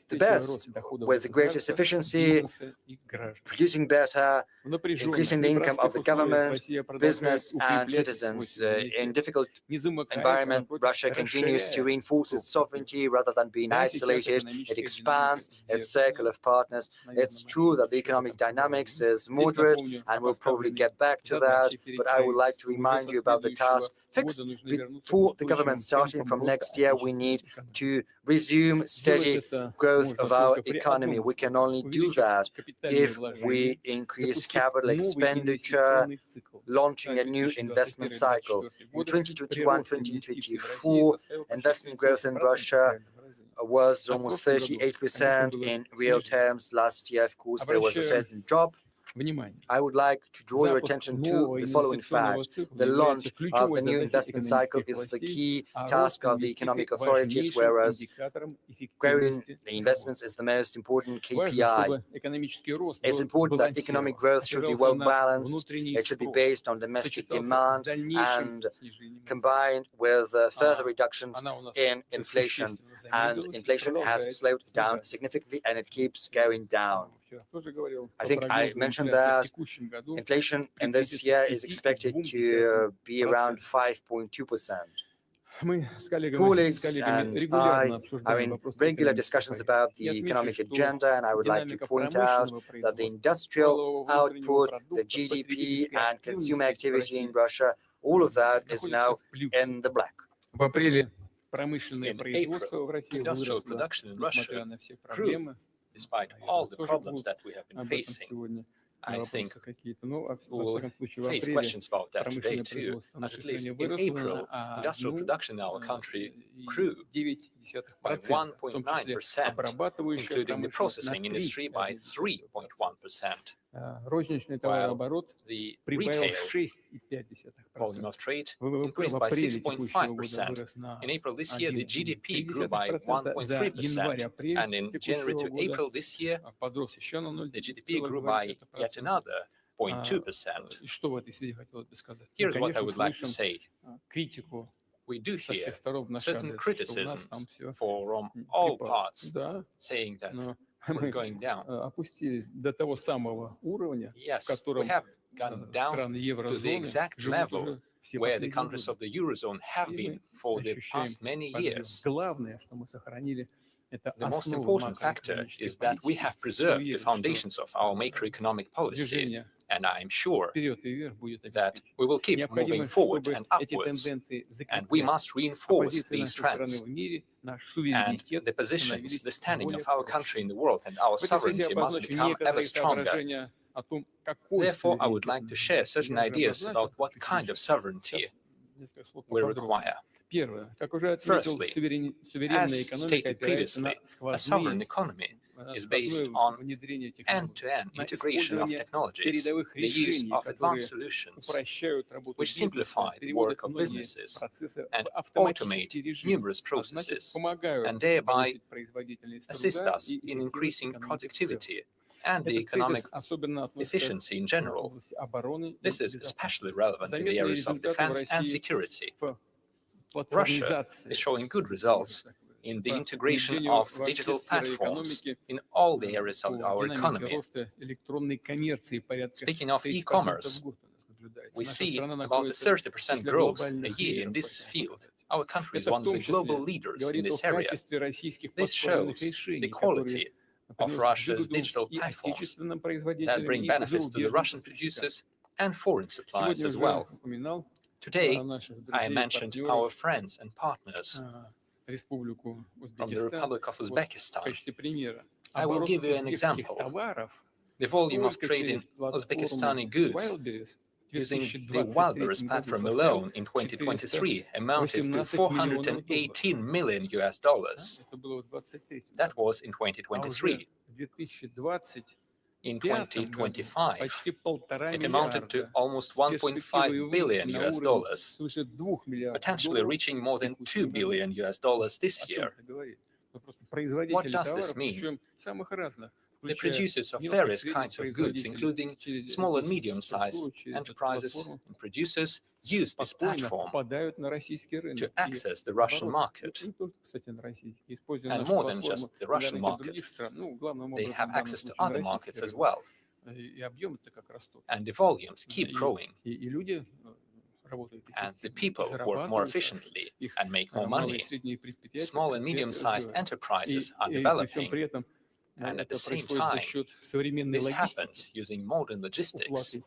the best, with the greatest efficiency, producing better, increasing the income of the government, business, and citizens. In difficult environment, Russia continues to reinforce its sovereignty rather than being isolated. It expands its circle of partners. It's true that the economic dynamics is moderate, and we'll probably get back to that, but I would like to remind you about the task fixed before the government starting from next year. We need to resume steady growth of our economy. We can only do that if we increase capital expenditure, launching a new investment cycle. In 2021-2024, investment growth in Russia was almost 38% in real terms. Last year, of course, there was a certain drop. I would like to draw your attention to the following fact. The launch of the new investment cycle is the key task of the economic authorities, whereas growing the investments is the most important KPI. It's important that economic growth should be well balanced. It should be based on domestic demand and combined with further reductions in inflation. And inflation has slowed down significantly, and it keeps going down. I think I mentioned that inflation in this year is expected to be around 5.2%. Colleagues and I are in regular discussions about the economic agenda, and I would like to point out that the industrial output, the GDP, and consumer activity in Russia, all of that is now in the black. промышленное In производство в April, России industrial выросло, production in несмотря Russia на все grew, проблемы. despite Я all думаю, the тоже problems будут that we have been об этом facing. сегодня I think вопросы какие-то. Ну, во we'll всяком случае, в face апреле questions about that today промышленное too. производство в But нашей at least стране in выросло April, на industrial production in our country grew by 1,9%, в том числе 1.9%, обрабатывающая including the промышленность на processing industry by 3,1%. 3.1%, Розничный while товарооборот the прибавил retail volume 6,5%. of trade ВВП increased в by апреле текущего года 6.5%. вырос на In April this year, the GDP grew by 1,3%, за 1.3%, январь-апрель and in January текущего to года April this year, подрос еще на the GDP grew by yet 0,2%. another 0.2%. И что в этой связи хотелось бы сказать? Here's what I Конечно, would like to слышим say. критику We do со hear всех сторон в наш certain адрес, что у нас там criticisms все from all припало. parts, Да, saying that но we're мы going down. опустились до того самого уровня, в Yes, we котором have gone down страны to the еврозоны exact живут level уже все where the последние countries годы. of the Eurozone have И been мы for the ощущаем past many подъем. years. Главное, что мы сохранили, это The most основы important factor макроэкономической is that we политики. have preserved the Уверен, что foundations of our macroeconomic policy, движение and I am sure вперед и вверх будет that обеспечено. we will keep Необходимо, moving forward чтобы and эти upwards, тенденции and we закрепляли. must reinforce Позиция these нашей страны trends. в мире, наш And суверенитет the positions, становились the standing более of our прочными. country in the world and our В этой связи я sovereignty must обозначу become ever некоторые stronger. соображения о том, какой Therefore, I would суверенитет like to нам share нужен. certain Я уже ideas обозначил about what чуть kind выше. of sovereignty Сейчас несколько слов we поподробнее. require. Первое. Как уже отметил, Firstly, суверенная as экономика stated опирается на previously, a sovereign сквозные economy is based on внедрение технологий, end-to-end на integration of использование technologies, передовых the use решений, of advanced которые solutions, упрощают работу which бизнеса, simplify the переводят work of многие businesses процессы and в автоматический automate режим, numerous а значит, processes, помогают and thereby повысить производительность assist труда us и in эффективность increasing экономики в целом. productivity and the Этот тезис economic особенно относится efficiency in к general. области обороны и This is безопасности. especially relevant in the Заметные areas of результаты в defense and России security. в Russia платформизации, is showing good если results можно так выразиться, in the по integration внедрению of во все digital сферы platforms экономики in all the areas of по our динамике economy. роста электронной коммерции порядка Speaking of 30% e-commerce, в год у нас наблюдается. we Наша see страна about a находится 30% в числе growth a глобальных year in лидеров this по этому field. показателю. Our country is Это one в of том the global числе leaders in говорит о this area. качестве российских This платформенных shows the решений, quality которые of приносят Russia's выгоду digital и platforms отечественным that производителям, bring и benefits to the зарубежным Russian поставщикам. producers and foreign suppliers Сегодня as уже well. упоминал Today, наших I друзей и mentioned our партнеров, friends and partners Республику from the Узбекистан. Republic of Вот в Uzbekistan. качестве примера. I will Оборот give you an узбекских example. товаров The volume of только trade через in платформу Uzbekistani goods Wildberries в using the 2023 Wildberries году platform составил alone in 2023 amounted to 18 миллионов долларов. $418 million. Это было в 2023 That году. was in А уже 2023. в 2025 In году 2025, почти 1,5 it amounted to миллиарда, almost с перспективой $1.5 выйти billion, на уровень свыше 2 миллиардов potentially долларов reaching в more than $2 текущем году. billion this О чем year. это говорит? Ну, просто What производители does this товаров, mean? причем самых разных, The включая producers of мелких, various средних kinds of goods, производителей, including через small and эту medium-sized структуру, через эту enterprises платформу, and producers, use this спокойно platform попадают на российский рынок. to И access the Russian наоборот, market. не только, кстати, на российский, используя And нашу more than платформу just the на Russian рынке market. других стран, ну, главным They образом, have в данном access to случае, на other российский markets as рынок. well. И объемы-то как растут. And the volumes keep growing. И люди работают And the эффективнее, people work more зарабатывают, efficiently их and make more малые и money. средние предприятия Small and medium-sized enterprises are developing, при этом and at это the same происходит за time, счет современной this логистики, happens using modern logistics, уплаты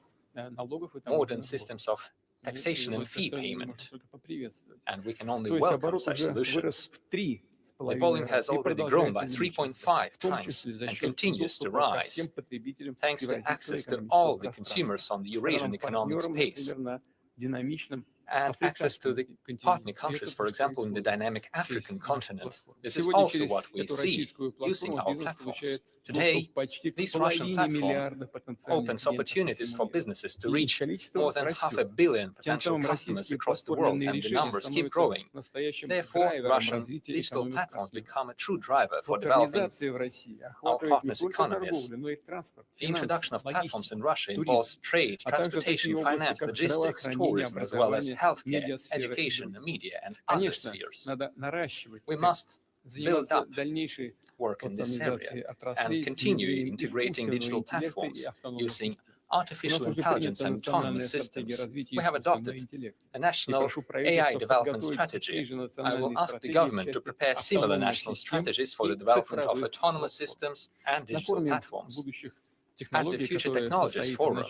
налогов и тому modern подобное. systems of taxation and fee Это payment, можно только поприветствовать. and we can only То есть welcome оборот such уже вырос solutions. в 3,5 The volume has раза и already grown продолжает by увеличиваться, 3.5 в том times числе за and счет continues to доступа ко rise, всем потребителям thanks to Евразийского access to экономического all the пространства, consumers on the Eurasian economic странам-партнерам, space, например, на динамичном and access to the африканском partner континенте. countries, Это for example, in the происходит dynamic через African нашу continent. платформу. This is Сегодня also через what we эту see российскую using платформу our бизнес platforms. получает Today, доступ почти к this Russian половине platform миллиарда потенциальных opens клиентов по opportunities всему for миру. businesses to И reach количество more than растет. 500 million Тем potential самым customers российские across the world, платформенные and the решения numbers keep становятся growing. настоящим Therefore, драйвером Russian развития digital экономик platforms партнеров. become a true driver for developing. Платформизация в России охватывает не partners' только economies. торговлю, но и транспорт, The introduction of финансы, platforms in логистику, Russia туризм, involves trade, а также такие transportation, области, finance, как logistics, здравоохранение, tourism, as well as образование, healthcare, медиасфера и education, другие. media, and other Конечно, spheres. надо наращивать, We must build заниматься up дальнейшей work in this платформизацией area отраслей and с continue внедрением integrating искусственного digital интеллекта и platforms автономных using систем. У artificial нас уже intelligence принята and национальная autonomous стратегия systems. развития We have искусственного adopted интеллекта. a И national прошу AI правительство development подготовить strategy. такие же I will национальные ask the стратегии в government to части prepare similar автономных national систем strategies for the и development of цифровых autonomous платформ. systems and На digital форуме platforms. будущих At the Future Technologies Forum,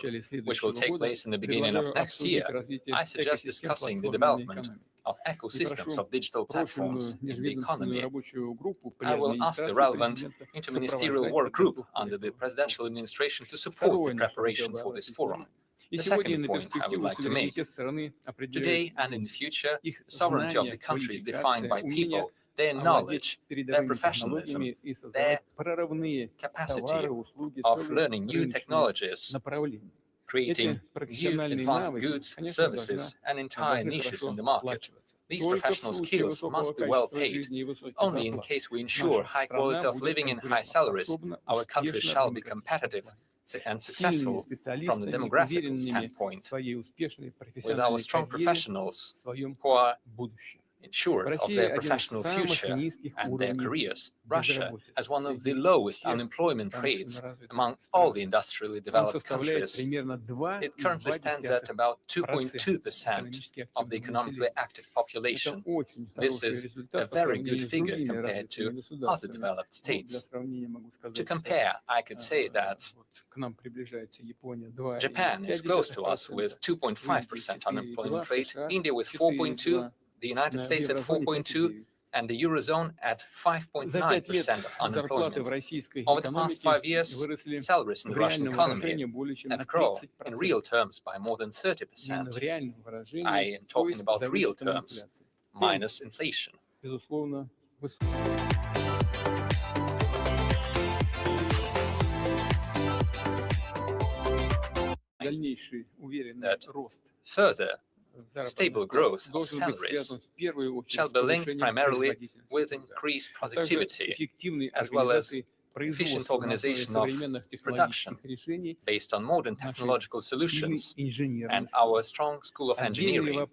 which will take place in the beginning of next year, I suggest discussing the development of ecosystems of digital platforms in the economy. I will ask the relevant interministerial work group under the presidential administration to support the preparation for this forum. The second point I would like to make: today and in the future, the sovereignty of the country is defined by people, their knowledge, their professionalism, their capacity of learning new technologies, creating new advanced goods, services, and entire niches in the market. These professional skills must be well paid. Only in case we ensure high quality of living and high salaries, our country shall be competitive and successful from the demographic standpoint. With our strong professionals who are ensured of their professional future and their careers, Russia has one of the lowest unemployment rates among all the industrially developed countries. It currently stands at about 2.2% of the economically active population. This is a very good figure compared to other developed states. To compare, I could say that Japan is close to us with 2.5% unemployment rate, India with 4.2%, the United States at 4.2%, and the Eurozone at 5.9% of unemployment. Over the past 5 years, salaries in the Russian economy have grown in real terms by more than 30%. I am talking about real terms, minus inflation. That further stable growth of salaries shall be linked primarily with increased productivity, as well as efficient organization of production based on modern technological solutions and our strong school of engineering.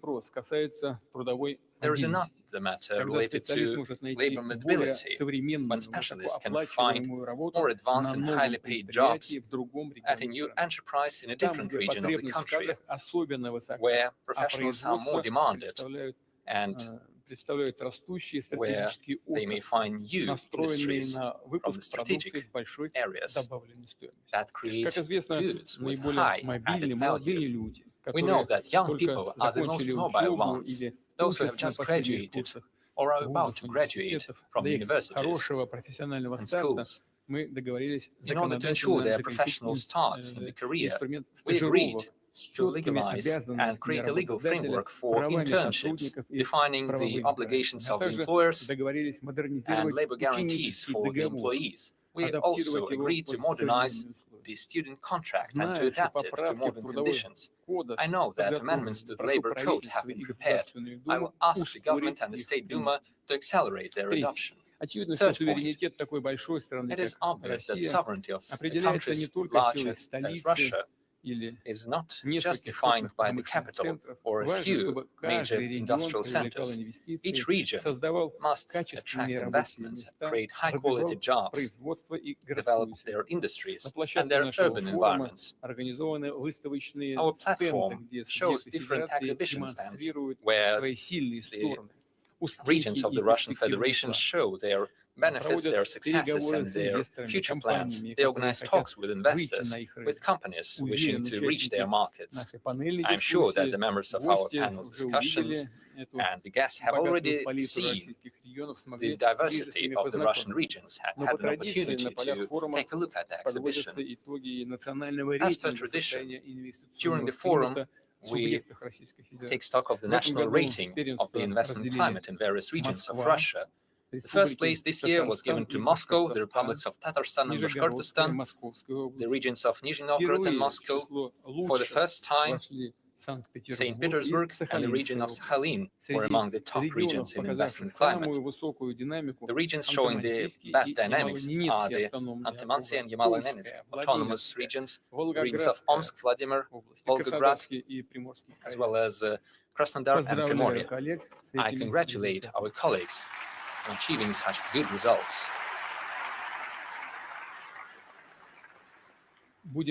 There is another matter related to labor mobility, when specialists can find more advanced and highly paid jobs at a new enterprise in a different region of the country, where professionals are more demanded and where they may find new industries from the strategic areas that create goods with high added value. We know that young people are the most mobile ones, those who have just graduated or are about to graduate from universities and schools. In order to ensure their professional start in the career, we agreed to legalize and create a legal framework for internships, defining the obligations of the employers and labor guarantees for the employees. We also agreed to modernize the student contract and to adapt it to modern conditions. I know that amendments to the labor code have been prepared. I will ask the government and the State Duma to accelerate their adoption. Third point, it is obvious that sovereignty of a country as large as Russia is not just defined by the capital or a few major industrial centers. Each region must attract investments, create high-quality jobs, develop their industries and their urban environments. Our platform shows different exhibition stands where the regions of the Russian Federation show their benefits, their successes, and their future plans. They organize talks with investors, with companies wishing to reach their markets. I'm sure that the members of our panel's discussions and the guests have already seen the diversity of the Russian regions and had an opportunity to take a look at the exhibition. As per tradition, during the forum, we take stock of the national rating of the investment climate in various regions of Russia. The first place this year was given to Moscow, the republics of Tatarstan and Bashkortostan, the regions of Nizhny Novgorod and Moscow. For the first time, St. Petersburg and the region of Sakhalin were among the top regions in investment climate. The regions showing the best dynamics are the Antimansy and Yamalo-Nenetsk autonomous regions, the regions of Omsk, Vladimir, Volgograd, as well as Krasnodar and Primorye. I congratulate our colleagues on achieving such good results. We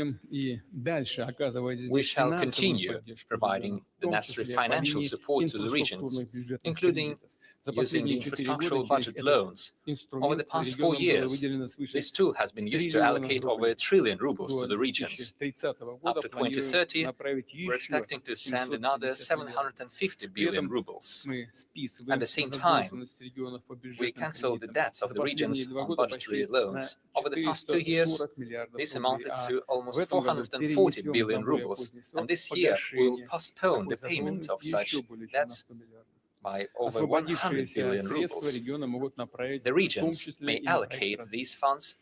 shall continue providing the necessary financial support to the regions, including using the infrastructural budget loans. Over the past 4 years, this tool has been used to allocate over 1 trillion rubles to the regions. Up to 2030, we're expecting to send another 750 billion rubles. At the same time, we cancel the debts of the regions on budgetary loans. Over the past 2 years, this amounted to almost 440 billion rubles, and this year we will postpone the payment of such debts by over 100 billion rubles. The regions may allocate these funds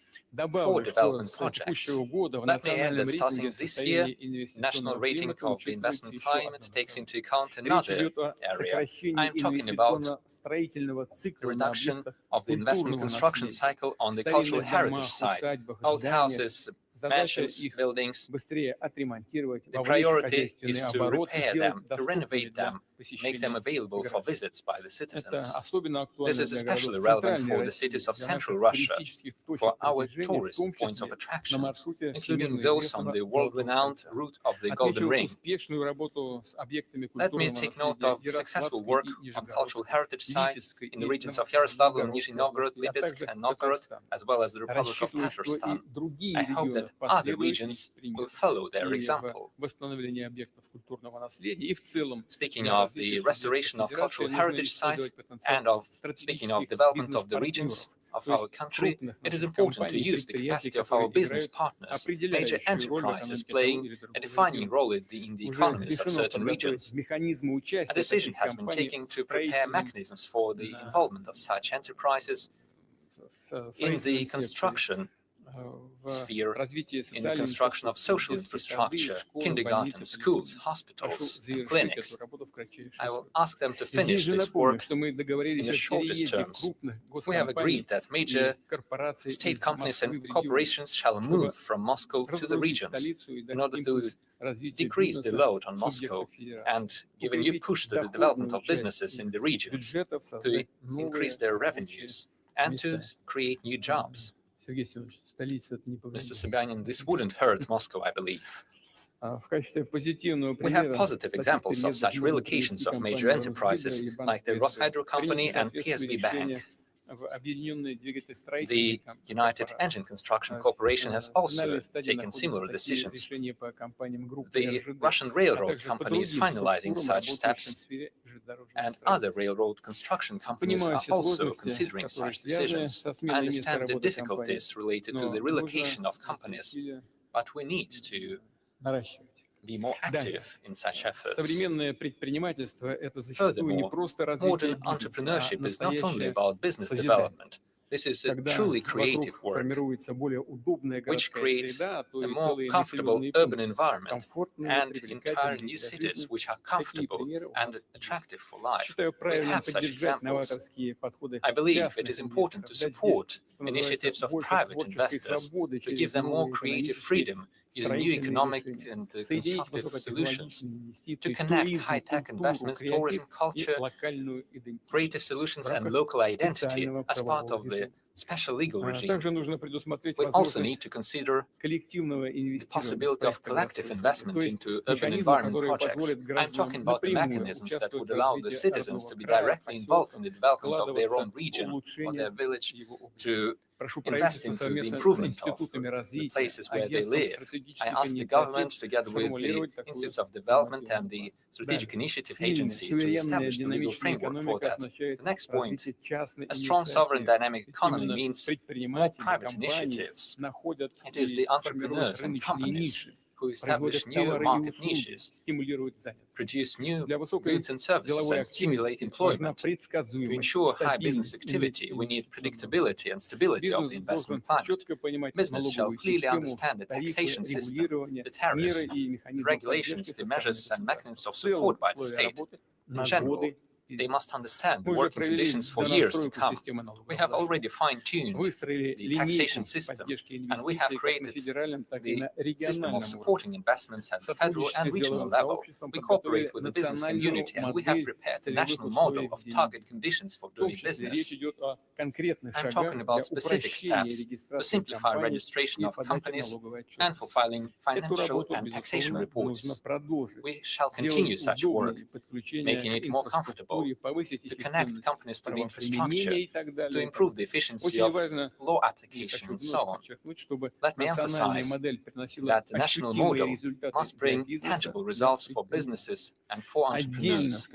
for development projects. Let me add that starting this year, the national rating of the investment climate takes into account another area. I'm talking about the reduction of the investment construction cycle on the cultural heritage side. Old houses, mansions, buildings, the priority is to repair them, to renovate them, make them available for visits by the citizens. This is especially relevant for the cities of central Russia, for our tourist points of attraction, including those on the world-renowned route of the Golden Ring. Let me take note of successful work on cultural heritage sites in the regions of Yaroslavl, Nizhny Novgorod, Lipetsk, and Novgorod, as well as the Republic of Tatarstan. I hope that other regions will follow their example. Speaking of the restoration of cultural heritage sites and speaking of development of the regions of our country, it is important to use the capacity of our business partners, major enterprises playing a defining role in the economies of certain regions. A decision has been taken to prepare mechanisms for the involvement of such enterprises in the construction sphere, in the construction of social infrastructure, kindergartens, schools, hospitals, and clinics. I will ask them to finish this work in the shortest terms. We have agreed that major state companies and corporations shall move from Moscow to the regions in order to decrease the load on Moscow and give a new push to the development of businesses in the regions, to increase their revenues and to create new jobs. Mr. Sobyanin, this wouldn't hurt Moscow, I believe. We have positive examples of such relocations of major enterprises, like the Roshydro Company and PSB Bank. The United Engine Construction Corporation has also taken similar decisions. The Russian Railroad Company is finalizing such steps, and other railroad construction companies are also considering such decisions. I understand the difficulties related to the relocation of companies, but we need to be more active in such efforts. Furthermore, modern entrepreneurship is not only about business development. This is a truly creative work, which creates a more comfortable urban environment and entire new cities which are comfortable and attractive for life. We have such examples. I believe it is important to support initiatives of private investors, to give them more creative freedom, using new economic and constructive solutions, to connect high-tech investments, tourism, culture, creative solutions, and local identity as part of the special legal regime. We also need to consider the possibility of collective investment into urban environment projects. I'm talking about the mechanisms that would allow the citizens to be directly involved in the development of their own region or their village, to invest into the improvement of the places where they live. I asked the government, together with the Institutes of Development and the Strategic Initiative Agency, to establish the legal framework for that. The next point, a strong sovereign dynamic economy means more private initiatives. It is the entrepreneurs and companies who establish new market niches, produce new goods and services, and stimulate employment. To ensure high business activity, we need predictability and stability of the investment climate. Business shall clearly understand the taxation system, the tariffs, the regulations, the measures and mechanisms of support by the state. In general, they must understand the working conditions for years to come. We have already fine-tuned the taxation system, and we have created the system of supporting investments at the federal and regional level. We cooperate with the business community, and we have prepared a national model of target conditions for doing business. I'm talking about specific steps to simplify registration of companies and for filing financial and taxation reports. We shall continue such work, making it more comfortable law, to connect companies to the infrastructure, to improve the efficiency of law application, and so on. Let me emphasize that the national model must bring tangible results for businesses and for entrepreneurs.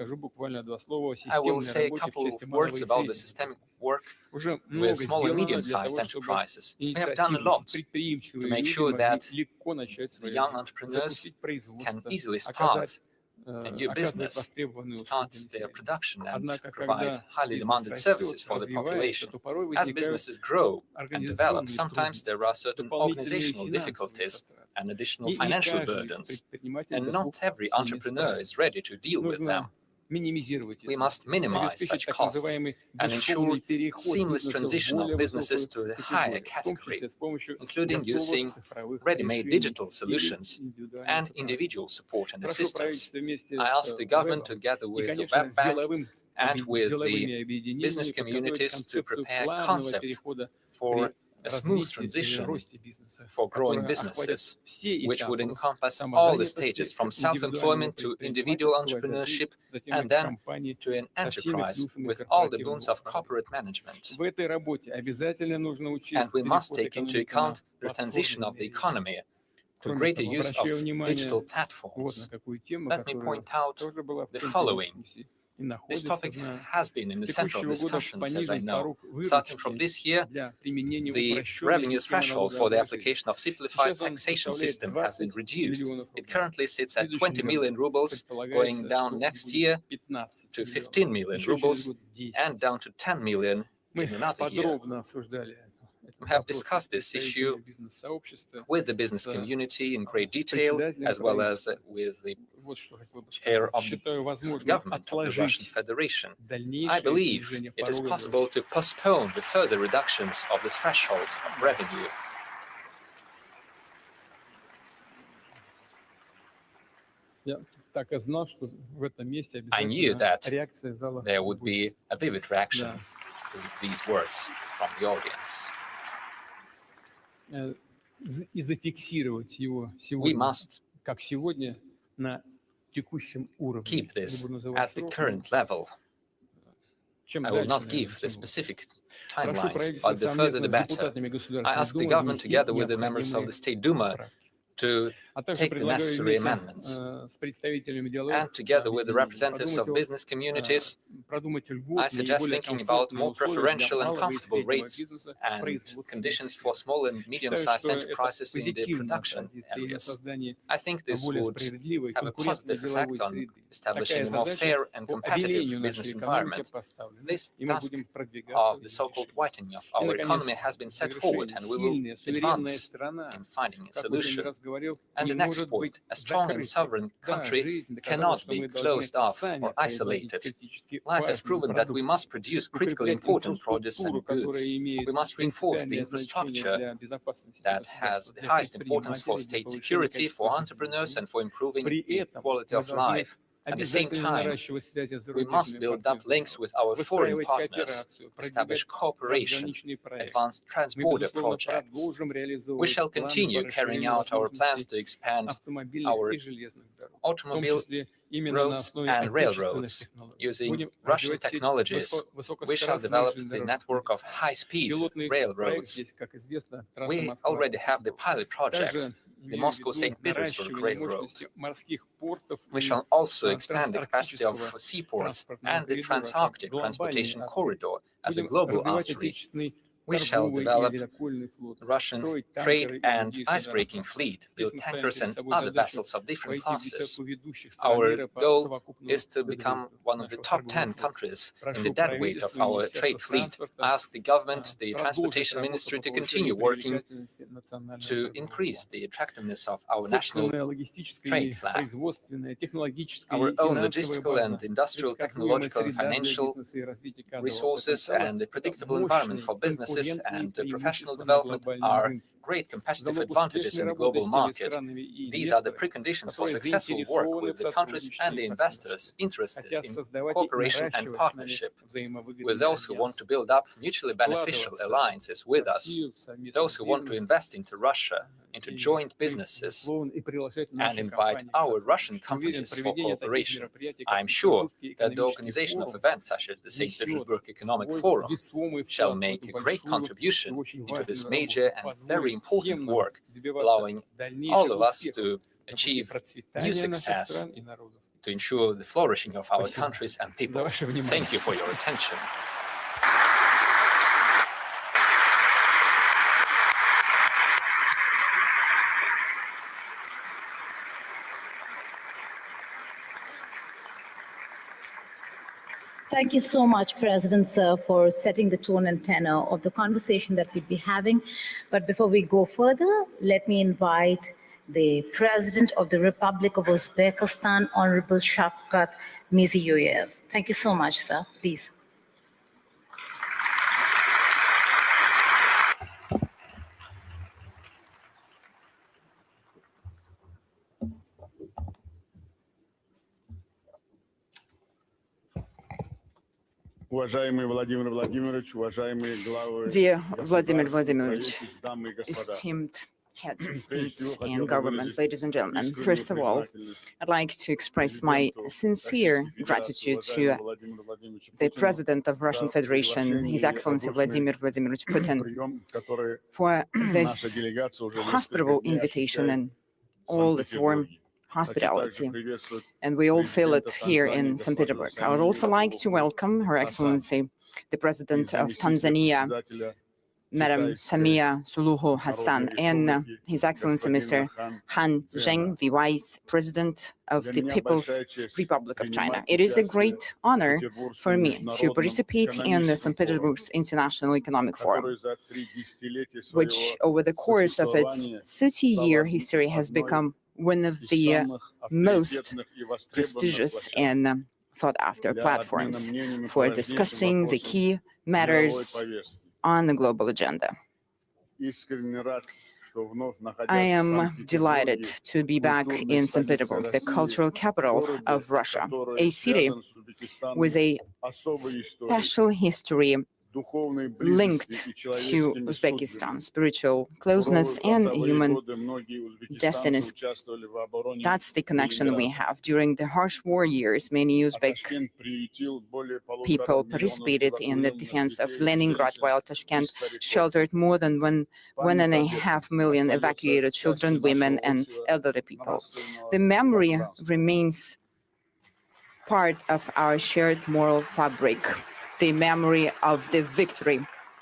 I will say a couple of words about the systemic work with small and medium-sized enterprises. We have done a lot to make sure that the young entrepreneurs can easily start a new business, start their production, and provide highly demanded services for the population. As businesses grow and develop, sometimes there are certain organizational difficulties and additional financial burdens, and not every entrepreneur is ready to deal with them. We must minimize such costs and ensure seamless transition of businesses to the higher category, including using ready-made digital solutions and individual support and assistance. I ask the government, together with the Web Bank and with the business communities, to prepare a concept for a smooth transition for growing businesses, which would encompass all the stages from self-employment to individual entrepreneurship and then to an enterprise with all the boons of corporate management. And we must take into account the transition of the economy to greater use of digital platforms. Let me point out the following. This topic has been in the center of discussions, as I know. Starting from this year, the revenue threshold for the application of simplified taxation system has been reduced. It currently sits at 20 million rubles, going down next year to 15 million rubles and down to 10 million in another year. We have discussed this issue with the business community in great detail, as well as with the chair of the government of the Russian Federation. I believe it is possible to postpone the further reductions of the threshold of revenue. I knew that there would be a vivid reaction to these words from the audience. We must keep this at the current level. I will not give the specific timelines, but the further the better. I ask the government, together with the members of the State Duma, to take the necessary amendments. And together with the representatives of business communities, I suggest thinking about more preferential and comfortable rates and conditions for small and medium-sized enterprises in the production areas. I think this would have a positive effect on establishing a more fair and competitive business environment. This task of the so-called whitening of our economy has been set forward, and we will advance in finding a solution. And the next point, a strong and sovereign country cannot be closed off or isolated. Life has proven that we must produce critically important produce and goods. We must reinforce the infrastructure that has the highest importance for state security, for entrepreneurs, and for improving the quality of life. At the same time, we must build up links with our foreign partners, establish cooperation, advance trans-border projects. We shall continue carrying out our plans to expand our automobile roads and railroads. Using Russian technologies, we shall develop the network of high-speed railroads. We already have the pilot project, the Moscow-St. Petersburg Railroad. We shall also expand the capacity of seaports and the Trans-Arctic Transportation Corridor as a global artery. We shall develop Russian trade and icebreaking fleet, build tankers and other vessels of different classes. Our goal is to become one of the top 10 countries in the deadweight of our trade fleet. I ask the government, the transportation ministry, to continue working to increase the attractiveness of our national trade flag. Our own logistical and industrial, technological and financial resources and a predictable environment for business and professional development are great competitive advantages in the global market. These are the preconditions for successful work with the countries and the investors interested in cooperation and partnership, with those who want to build up mutually beneficial alliances with us, those who want to invest into Russia, into joint businesses, and invite our Russian companies for cooperation. I am sure that the organization of events such as the St. Petersburg Economic Forum shall make a great contribution into this major and very important work, allowing all of us to achieve new success, to ensure the flourishing of our countries and people. Thank you for your attention. Thank you so much, President Sir, for setting the tone and tenor of the conversation that we'll be having. But before we go further, let me invite the President of the Republic of Uzbekistan, Honorable Shavkat Mirziyoyev. Thank you so much, sir. Please. Dear Vladimir Vladimirovich, esteemed heads of state and government, ladies and gentlemen, first of all, I'd like to express my sincere gratitude to the President of Russian Federation, His Excellency Vladimir Vladimirovich Putin, for this hospitable invitation and all this warm hospitality, and we all feel it here in St. Petersburg. I would also like to welcome Her Excellency, the President of Tanzania, Madam Samia Suluhu Hassan, and His Excellency Mr. Zheng, the Vice President of the People's Republic of China. It is a great honor for me to participate in the St. Petersburg's International Economic Forum, which over the course of its 30-year history has become one of the most prestigious and sought-after platforms for discussing the key matters on the global agenda. I am delighted to be back in St. Petersburg, the cultural capital of Russia, a city with a special history linked to Uzbekistan, spiritual closeness and human destinies. That's the connection we have. During the harsh war years, many Uzbek people participated in the defense of Leningrad, while Tashkent sheltered more than 1.5 million evacuated children, women, and elderly people. The memory remains part of our shared moral fabric, the memory of the victory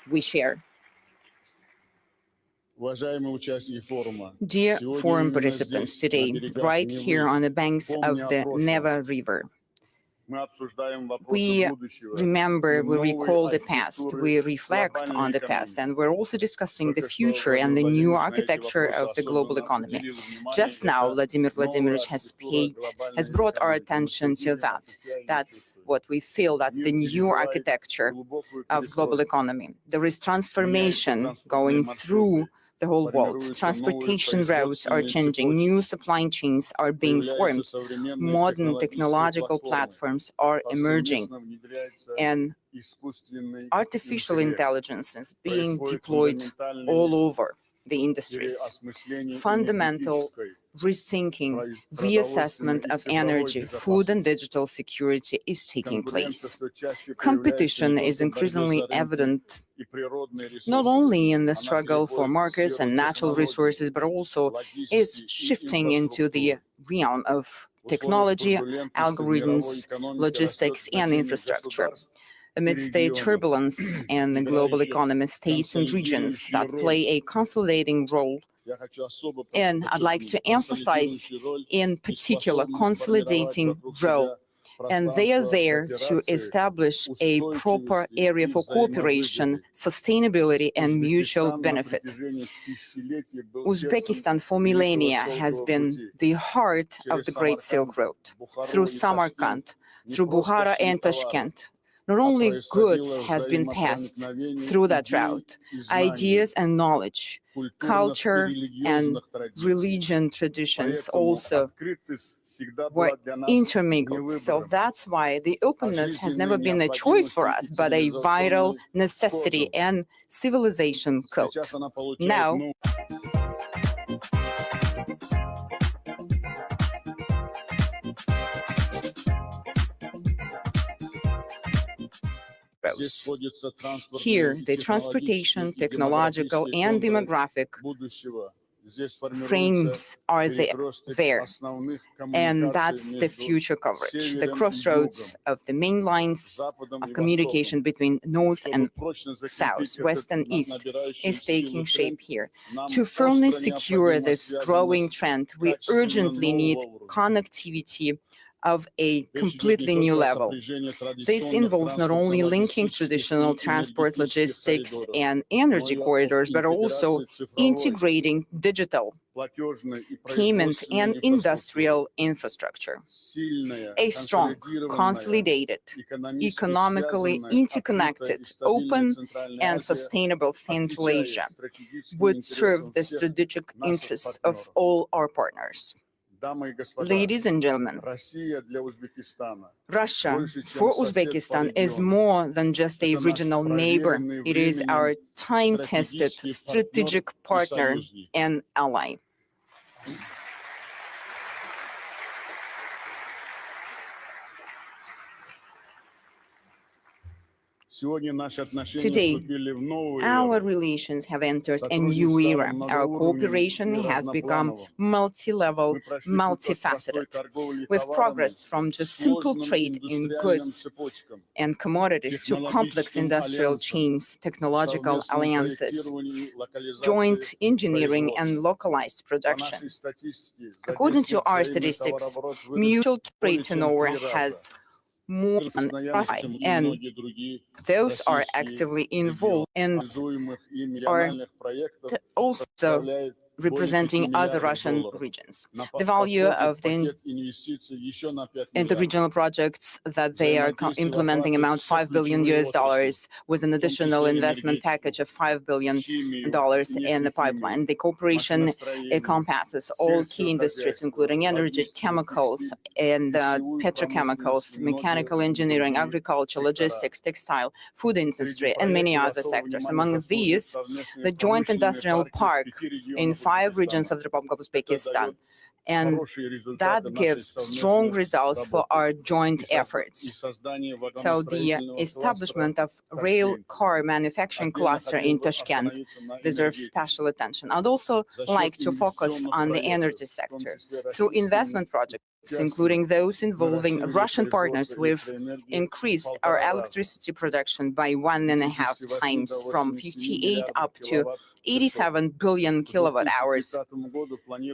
we share. Dear forum participants, today, right here on the banks of the Neva River, we remember, we recall the past, we reflect on the past, and we're also discussing the future and the new architecture of the global economy. Just now, Vladimir Vladimirovich has brought our attention to that. That's what we feel, that's the new architecture of global economy. There is transformation going through the whole world. Transportation routes are changing, new supply chains are being formed, modern technological platforms are emerging, and artificial intelligence is being deployed all over the industries. Fundamental rethinking, reassessment of energy, food and digital security is taking place. Competition is increasingly evident not only in the struggle for markets and natural resources, but also is shifting into the realm of technology, algorithms, logistics, and infrastructure. Amidst the turbulence in the global economy, states and regions that play a consolidating role, and I'd like to emphasize in particular consolidating role, and they are there to establish a proper area for cooperation, sustainability, and mutual benefit. Uzbekistan for millennia has been the heart of the Great Silk Road. Through Samarkand, through Bukhara and Tashkent, Not only goods has been passed through that route, ideas and knowledge, culture and religion traditions also were intermingled. So that's why the openness has never been a choice for us, but a vital necessity and civilization code. Now, here, the transportation, technological, and demographic frames are there, and that's the future coverage. The crossroads of the main lines of communication between North and South, West and East is taking shape here. To firmly secure this growing trend, we urgently need connectivity of a completely new level. This involves not only linking traditional transport, logistics, and energy corridors, but also integrating digital payment and industrial infrastructure. A strong, consolidated, economically interconnected, open, and sustainable Central Asia would serve the strategic interests of all our partners. Ladies and gentlemen, Russia for Uzbekistan is more than just a regional neighbor. It is our time-tested strategic partner and ally. Today, our relations have entered a new era. Our cooperation has become multi-level, multifaceted. We've progressed from just simple trade in goods and commodities to complex industrial chains, technological alliances, joint engineering, and localized production. According to our statistics, mutual trade turnover has more than and those are actively involved and are also representing other Russian regions. The value of the interregional projects that they are implementing amount $5 billion with an additional investment package of $5 billion in the pipeline. The cooperation encompasses all key industries, including energy, chemicals, and petrochemicals, mechanical engineering, agriculture, logistics, textile, food industry, and many other sectors. Among these, the joint industrial park in 5 regions of the Republic of Uzbekistan, and that gives strong results for our joint efforts. So the establishment of rail car manufacturing cluster in Tashkent deserves special attention. I'd also like to focus on the energy sector. Through investment projects, including those involving Russian partners, we've increased our electricity production by 1.5 times, from 58 up to 87 billion kilowatt hours.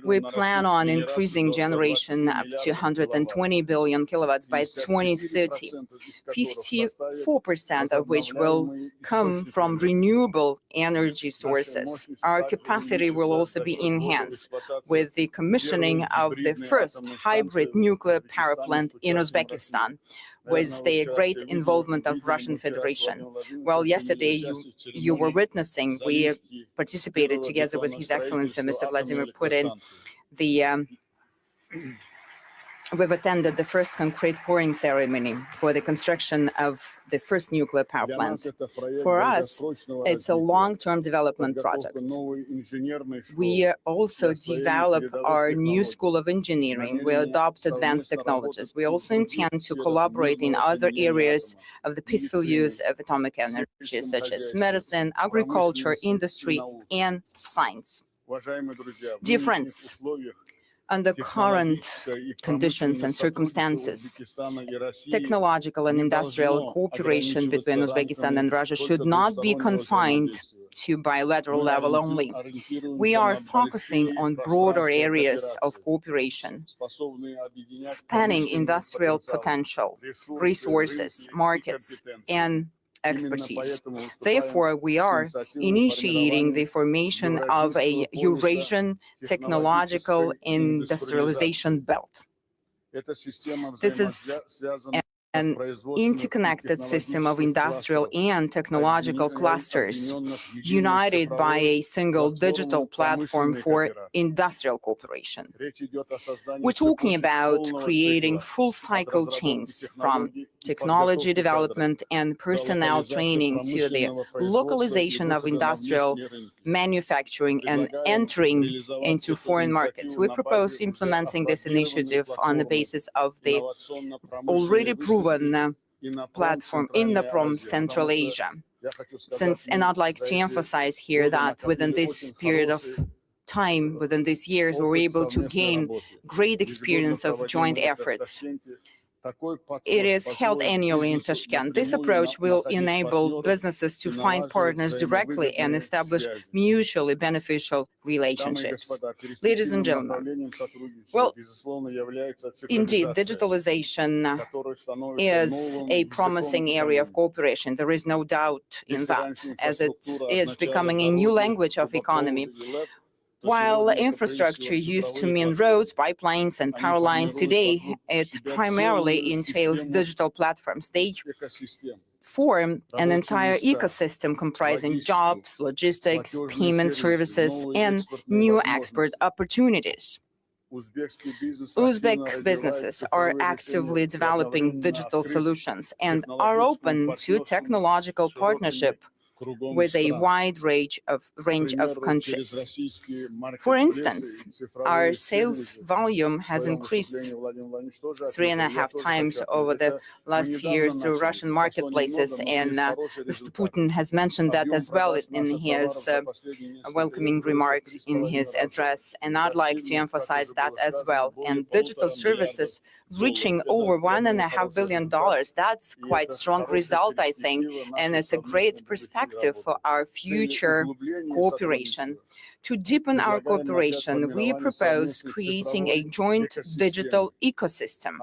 We plan on increasing generation up to 120 billion kilowatts by 2030, 54% of which will come from renewable energy sources. Our capacity will also be enhanced with the commissioning of the first hybrid nuclear power plant in Uzbekistan, with the great involvement of Russian Federation. Well, yesterday you were witnessing, we participated together with His Excellency Mr. Vladimir Putin. We've attended the first concrete pouring ceremony for the construction of the first nuclear power plant. For us, it's a long-term development project. We also develop our new School of Engineering. We adopt advanced technologies. We also intend to collaborate in other areas of the peaceful use of atomic energy, such as medicine, agriculture, industry, and science. Dear friends, under current conditions and circumstances, technological and industrial cooperation between Uzbekistan and Russia should not be confined to bilateral level only. We are focusing on broader areas of cooperation, spanning industrial potential, resources, markets, and expertise. Therefore, we are initiating the formation of a Eurasian technological industrialization belt. This is an interconnected system of industrial and technological clusters united by a single digital platform for industrial cooperation. We're talking about creating full cycle chains from technology development and personnel training to the localization of industrial manufacturing and entering into foreign markets. We propose implementing this initiative on the basis of the already proven platform INNOPROM Central Asia. And I'd like to emphasize here that within this period of time, within these years, we were able to gain great experience of joint efforts. It is held annually in Tashkent. This approach will enable businesses to find partners directly and establish mutually beneficial relationships. Ladies and gentlemen, well, indeed, digitalization is a promising area of cooperation. There is no doubt in that, as it is becoming a new language of economy. While infrastructure used to mean roads, pipelines, and power lines, today it primarily entails digital platforms. They form an entire ecosystem comprising jobs, logistics, payment services, and new export opportunities. Uzbek businesses are actively developing digital solutions and are open to technological partnership with a wide range of countries. For instance, our sales volume has increased 3.5 times over the last few years through Russian marketplaces, and Mr. Putin has mentioned that as well in his welcoming remarks in his address, and I'd like to emphasize that as well. And digital services reaching over $1.5 billion, that's quite strong result, I think, and it's a great perspective for our future cooperation. To deepen our cooperation, we propose creating a joint digital ecosystem.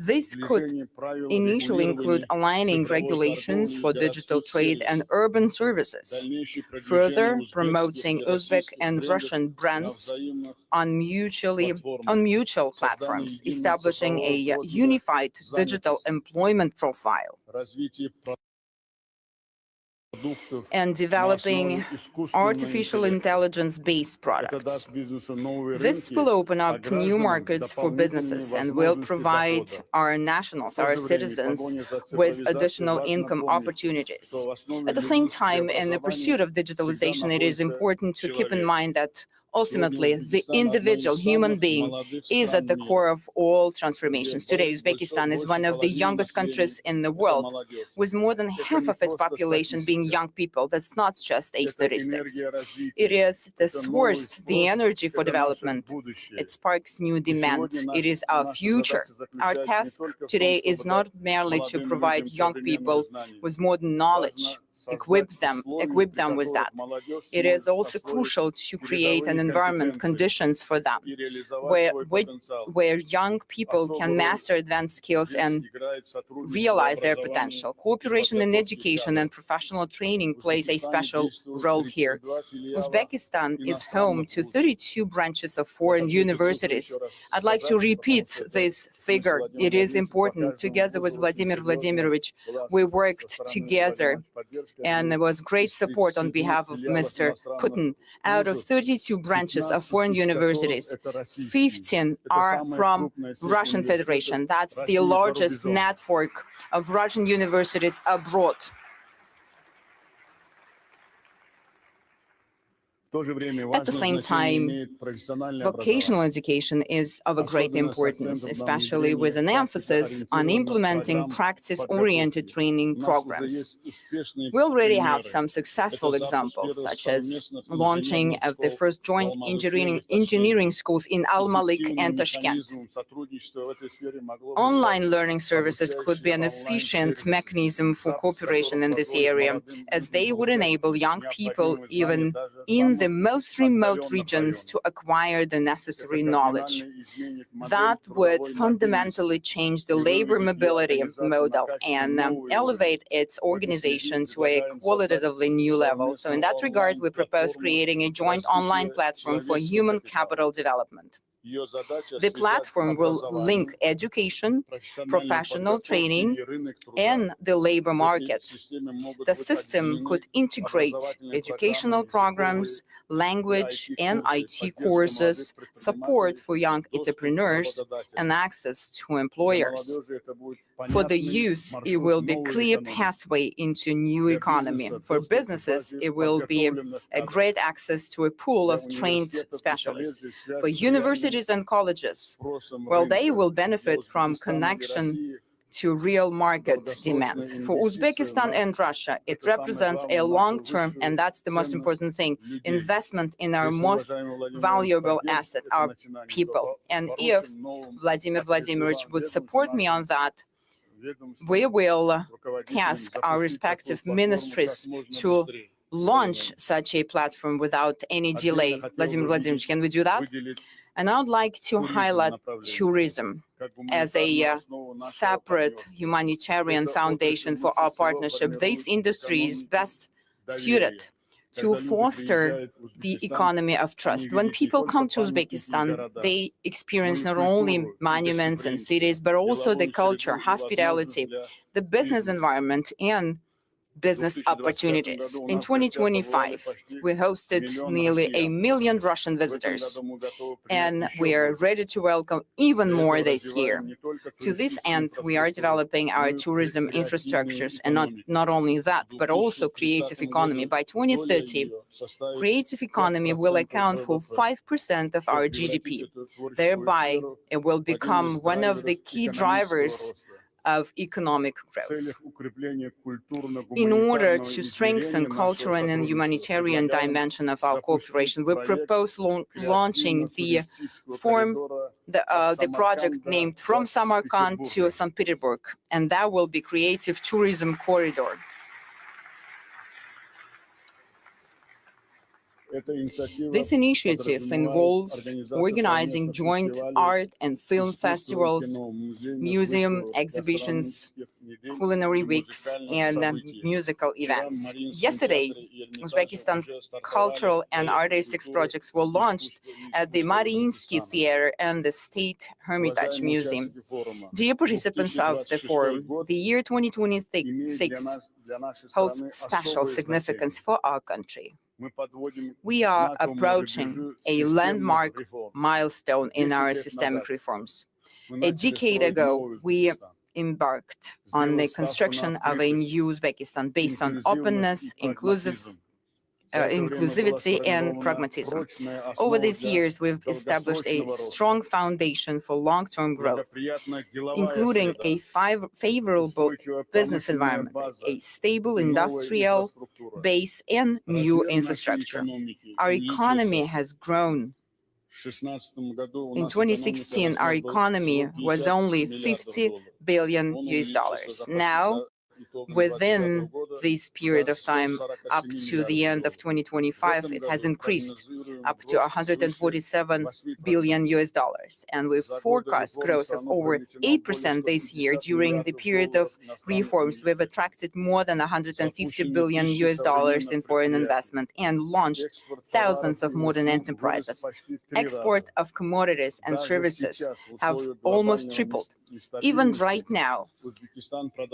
This could initially include aligning regulations for digital trade and urban services, further promoting Uzbek and Russian brands on mutual platforms, establishing a unified digital employment profile, and developing artificial intelligence-based products. This will open up new markets for businesses and will provide our nationals, our citizens, with additional income opportunities. At the same time, in the pursuit of digitalization, it is important to keep in mind that ultimately, the individual human being is at the core of all transformations. Today, Uzbekistan is one of the youngest countries in the world, with more than half of its population being young people. That's not just a statistic. It is the source, the energy for development. It sparks new demand. It is our future. Our task today is not merely to provide young people with modern knowledge, equip them with that. It is also crucial to create an environment, conditions for them, where young people can master advanced skills and realize their potential. Cooperation in education and professional training plays a special role here. Uzbekistan is home to 32 branches of foreign universities. I'd like to repeat this figure. It is important. Together with Vladimir Vladimirovich, we worked together, and there was great support on behalf of Mr. Putin. Out of 32 branches of foreign universities, 15 are from Russian Federation. That's the largest network of Russian universities abroad. At the same time, vocational education is of a great importance, especially with an emphasis on implementing practice-oriented training programs. We already have some successful examples, such as launching of the first joint engineering schools in Al-Malik and Tashkent. Online learning services could be an efficient mechanism for cooperation in this area, as they would enable young people, even in the most remote regions, to acquire the necessary knowledge. That would fundamentally change the labor mobility model and elevate its organization to a qualitatively new level. So in that regard, we propose creating a joint online platform for human capital development. The platform will link education, professional training, and the labor market. The system could integrate educational programs, language and IT courses, support for young entrepreneurs, and access to employers. For the youth, it will be a clear pathway into a new economy. For businesses, it will be a great access to a pool of trained specialists. For universities and colleges, well, they will benefit from connection to real market demand. For Uzbekistan and Russia, it represents a long-term, and that's the most important thing, investment in our most valuable asset, our people. And if Vladimir Vladimirovich would support me on that, we will task our respective ministries to launch such a platform without any delay. Vladimir Vladimirovich, can we do that? And I would like to highlight tourism as a separate humanitarian foundation for our partnership. This industry is best suited to foster the economy of trust. When people come to Uzbekistan, they experience not only monuments and cities, but also the culture, hospitality, the business environment, and business opportunities. In 2025, we hosted nearly 1 million Russian visitors, and we are ready to welcome even more this year. To this end, we are developing our tourism infrastructures, and not only that, but also creative economy. By 2030, creative economy will account for 5% of our GDP. Thereby, it will become one of the key drivers of economic growth. In order to strengthen cultural and humanitarian dimension of our cooperation, we propose launching the project named From Samarkand to St. Petersburg, and that will be Creative Tourism Corridor. This initiative involves organizing joint art and film festivals, museum exhibitions, culinary weeks, and musical events. Yesterday, Uzbekistan cultural and artistic projects were launched at the Mariinsky Theater and the State Hermitage Museum. Dear participants of the forum, the year 2026 holds special significance for our country. We are approaching a landmark milestone in our systemic reforms. A decade ago, we embarked on the construction of a new Uzbekistan based on openness, inclusivity, and pragmatism. Over these years, we've established a strong foundation for long-term growth, including a favorable business environment, a stable industrial base, and new infrastructure. Our economy has grown. In 2016, our economy was only $50 billion. Now, within this period of time, up to the end of 2025, it has increased up to $147 billion. And with forecast growth of over 8% this year. During the period of reforms, we've attracted more than $150 billion in foreign investment and launched thousands of modern enterprises. Export of commodities and services have almost tripled. Even right now,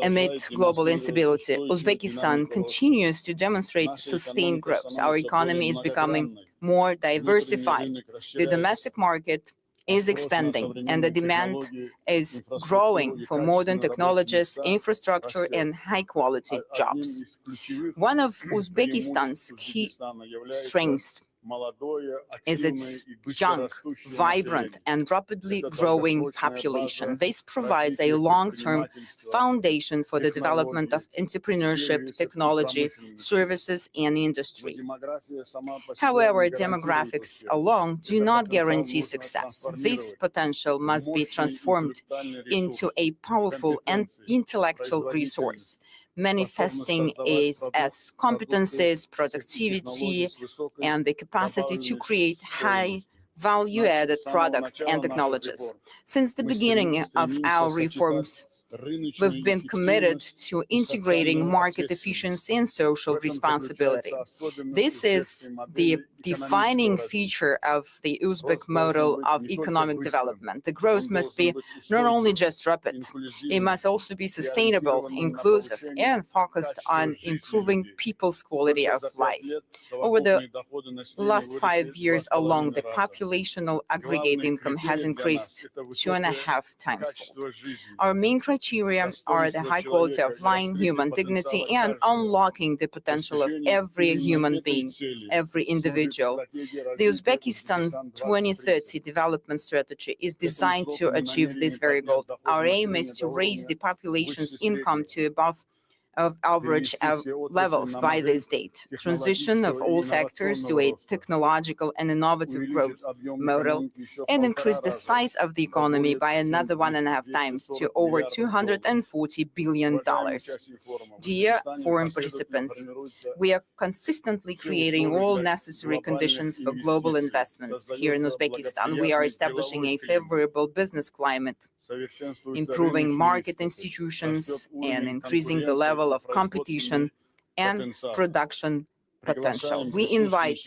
amid global instability, Uzbekistan continues to demonstrate sustained growth. Our economy is becoming more diversified. The domestic market is expanding, and the demand is growing for modern technologies, infrastructure, and high-quality jobs. One of Uzbekistan's key strengths is its young, vibrant, and rapidly growing population. This provides a long-term foundation for the development of entrepreneurship, technology, services, and industry. However, demographics alone do not guarantee success. This potential must be transformed into a powerful and intellectual resource, manifesting as competencies, productivity, and the capacity to create high value-added products and technologies. Since the beginning of our reforms, we've been committed to integrating market efficiency and social responsibility. This is the defining feature of the Uzbek model of economic development. The growth must be not only just rapid, it must also be sustainable, inclusive, and focused on improving people's quality of life. Over the last 5 years alone, the populational aggregate income has increased 2.5 times. Our main criteria are the high quality of life, human dignity, and unlocking the potential of every human being, every individual. The Uzbekistan 2030 development strategy is designed to achieve this very goal. Our aim is to raise the population's income to above average levels by this date, transition of all sectors to a technological and innovative growth model, and increase the size of the economy by another 1.5 times to over $240 billion. Dear foreign participants, we are consistently creating all necessary conditions for global investments. Here in Uzbekistan, we are establishing a favorable business climate, improving market institutions, and increasing the level of competition and production potential. We invite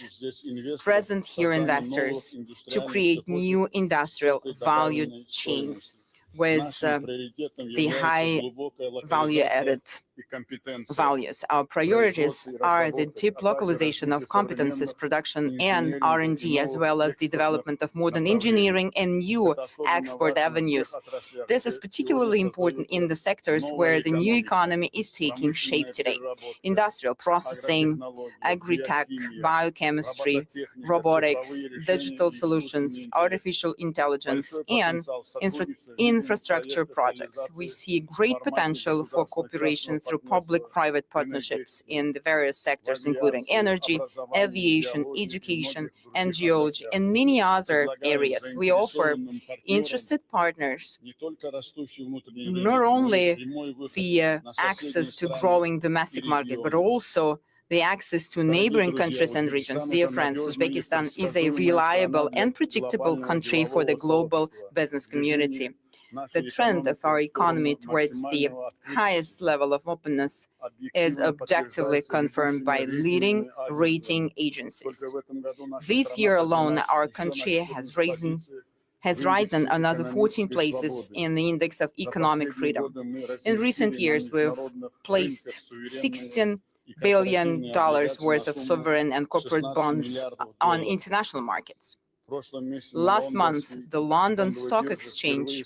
present here investors to create new industrial value chains with the high value-added values. Our priorities are the deep localization of competences, production, and R&D, as well as the development of modern engineering and new export avenues. This is particularly important in the sectors where the new economy is taking shape today: industrial processing, agri-tech, biochemistry, robotics, digital solutions, artificial intelligence, and infrastructure projects. We see great potential for cooperation through public-private partnerships in the various sectors, including energy, aviation, education, and geology, and many other areas. We offer interested partners not only the access to growing domestic market, but also the access to neighboring countries and regions. Dear friends, Uzbekistan is a reliable and predictable country for the global business community. The trend of our economy towards the highest level of openness is objectively confirmed by leading rating agencies. This year alone, our country has risen another 14 places in the index of economic freedom. In recent years, we've placed $16 billion worth of sovereign and corporate bonds on international markets. Last month, the London Stock Exchange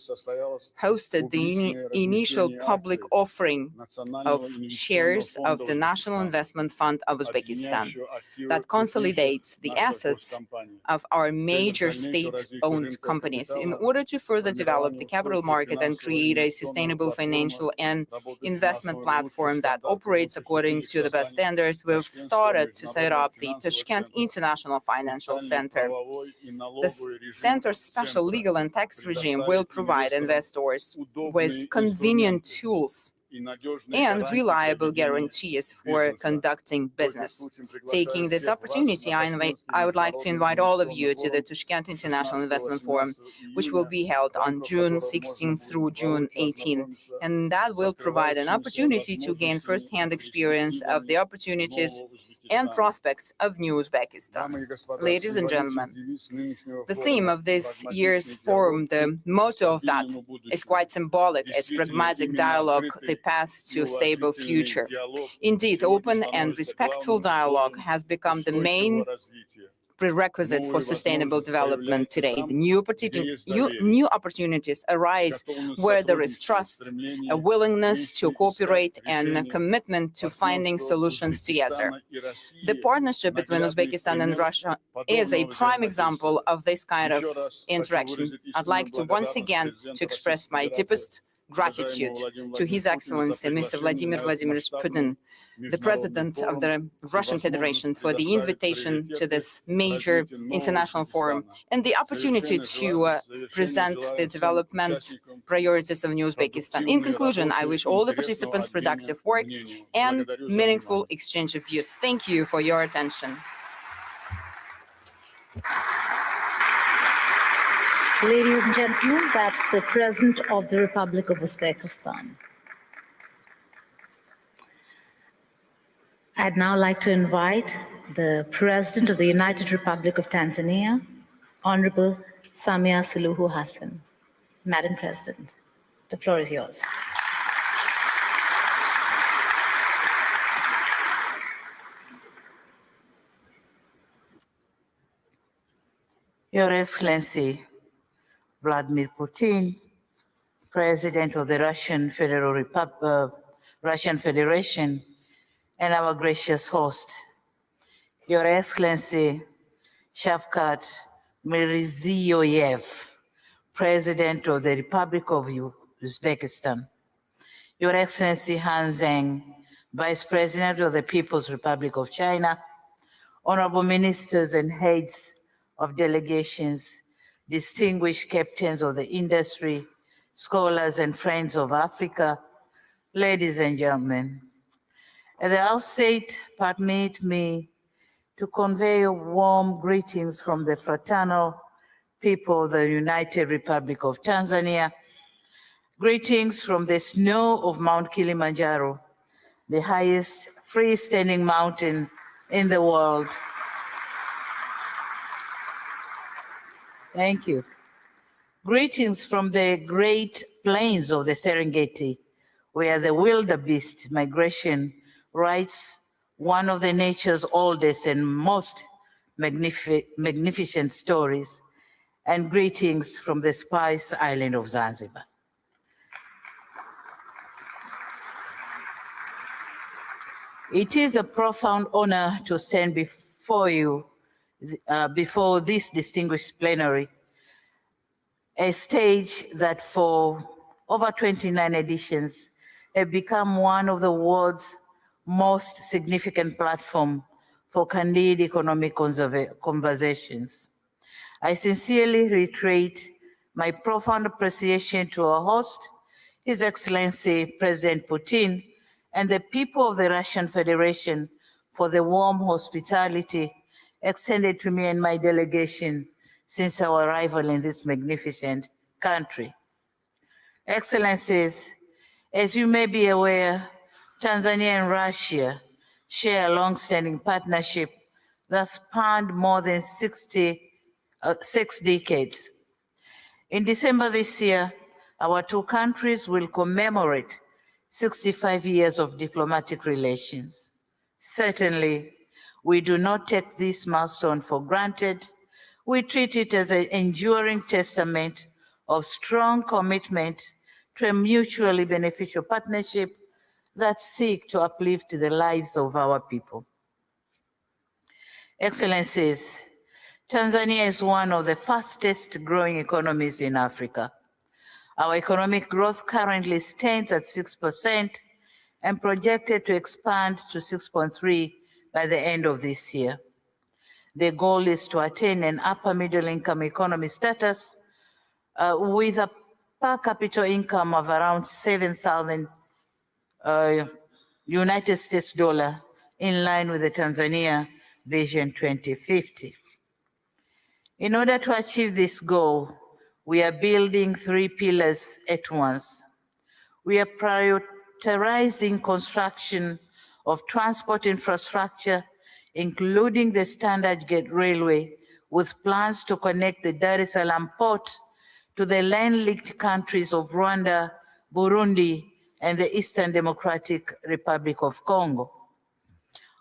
hosted the initial public offering of shares of the National Investment Fund of Uzbekistan that consolidates the assets of our major state-owned companies. In order to further develop the capital market and create a sustainable financial and investment platform that operates according to the best standards, we've started to set up the Tashkent International Financial Center. The center's special legal and tax regime will provide investors with convenient tools and reliable guarantees for conducting business. Taking this opportunity, I would like to invite all of you to the Tashkent International Investment Forum, which will be held on June 16 through June 18, and that will provide an opportunity to gain first-hand experience of the opportunities and prospects of new Uzbekistan. Ladies and gentlemen, the theme of this year's forum, the motto of that, is quite symbolic. It's pragmatic dialogue, the path to a stable future. Indeed, open and respectful dialogue has become the main prerequisite for sustainable development today. The new opportunities arise where there is trust, a willingness to cooperate, and a commitment to finding solutions together. The partnership between Uzbekistan and Russia is a prime example of this kind of interaction. I'd like to once again express my deepest gratitude to His Excellency, Mr. Vladimir Vladimirovich Putin, the President of the Russian Federation, for the invitation to this major international forum and the opportunity to present the development priorities of New Uzbekistan. In conclusion, I wish all the participants productive work and meaningful exchange of views. Thank you for your attention. Ladies and gentlemen, that's the President of the Republic of Uzbekistan. I'd now like to invite the President of the United Republic of Tanzania, Honorable Samia Suluhu Hassan. Madam President, the floor is yours. Your Excellency, Vladimir Putin, President of the Russian Federation, and our gracious host, Your Excellency, Shavkat Mirziyoyev, President of the Republic of Uzbekistan, Your Excellency Zheng, Vice President of the People's Republic of China, honorable ministers and heads of delegations, distinguished captains of the industry, scholars and friends of Africa, ladies and gentlemen. At the outset, permit me to convey warm greetings from the fraternal people of the United Republic of Tanzania. Greetings from the snow of Mount Kilimanjaro, the highest freestanding mountain in the world. Thank you. Greetings from the great plains of the Serengeti, where the wildebeest migration writes one of the nature's oldest and most magnificent stories, and greetings from the Spice Island of Zanzibar. It is a profound honor to stand before you, before this distinguished plenary, a stage that for over 29 editions have become one of the world's most significant platform for candid economic conversations. I sincerely reiterate my profound appreciation to our host, His Excellency President Putin, and the people of the Russian Federation for the warm hospitality extended to me and my delegation since our arrival in this magnificent country. Excellencies, as you may be aware, Tanzania and Russia share a long-standing partnership that spanned more than 6 decades. In December this year, our two countries will commemorate 65 years of diplomatic relations. Certainly, we do not take this milestone for granted. We treat it as an enduring testament of strong commitment to a mutually beneficial partnership that seek to uplift the lives of our people. Excellencies, Tanzania is one of the fastest growing economies in Africa. Our economic growth currently stands at 6% and projected to expand to 6.3% by the end of this year. The goal is to attain an upper middle income economy status with a per capita income of around 7,000 United States dollar, in line with the Tanzania Vision 2050. In order to achieve this goal, we are building 3 pillars at once. We are prioritizing construction of transport infrastructure, including the Standard Gauge Railway, with plans to connect the Dar es Salaam port to the land-linked countries of Rwanda, Burundi, and the Eastern Democratic Republic of Congo.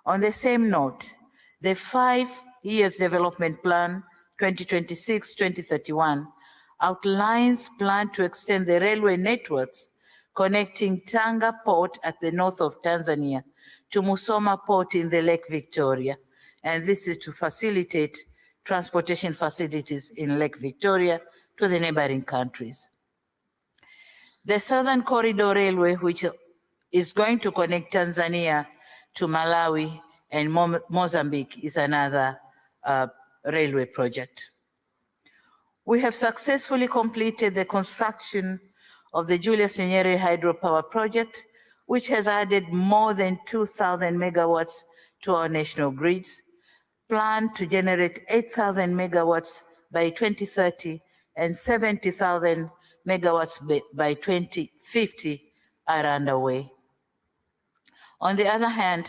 On the same note, the 5-year development plan 2026-2031 outlines plan to extend the railway networks connecting Tanga port at the north of Tanzania to Musoma port in the Lake Victoria. And this is to facilitate transportation facilities in Lake Victoria to the neighboring countries. The Southern Corridor Railway, which is going to connect Tanzania to Malawi and Mozambique, is another railway project. We have successfully completed the construction of the Julius Nyerere hydropower project, which has added more than 2,000 megawatts to our national grids, planned to generate 8,000 megawatts by 2030 and 70,000 megawatts by 2050 are underway. On the other hand,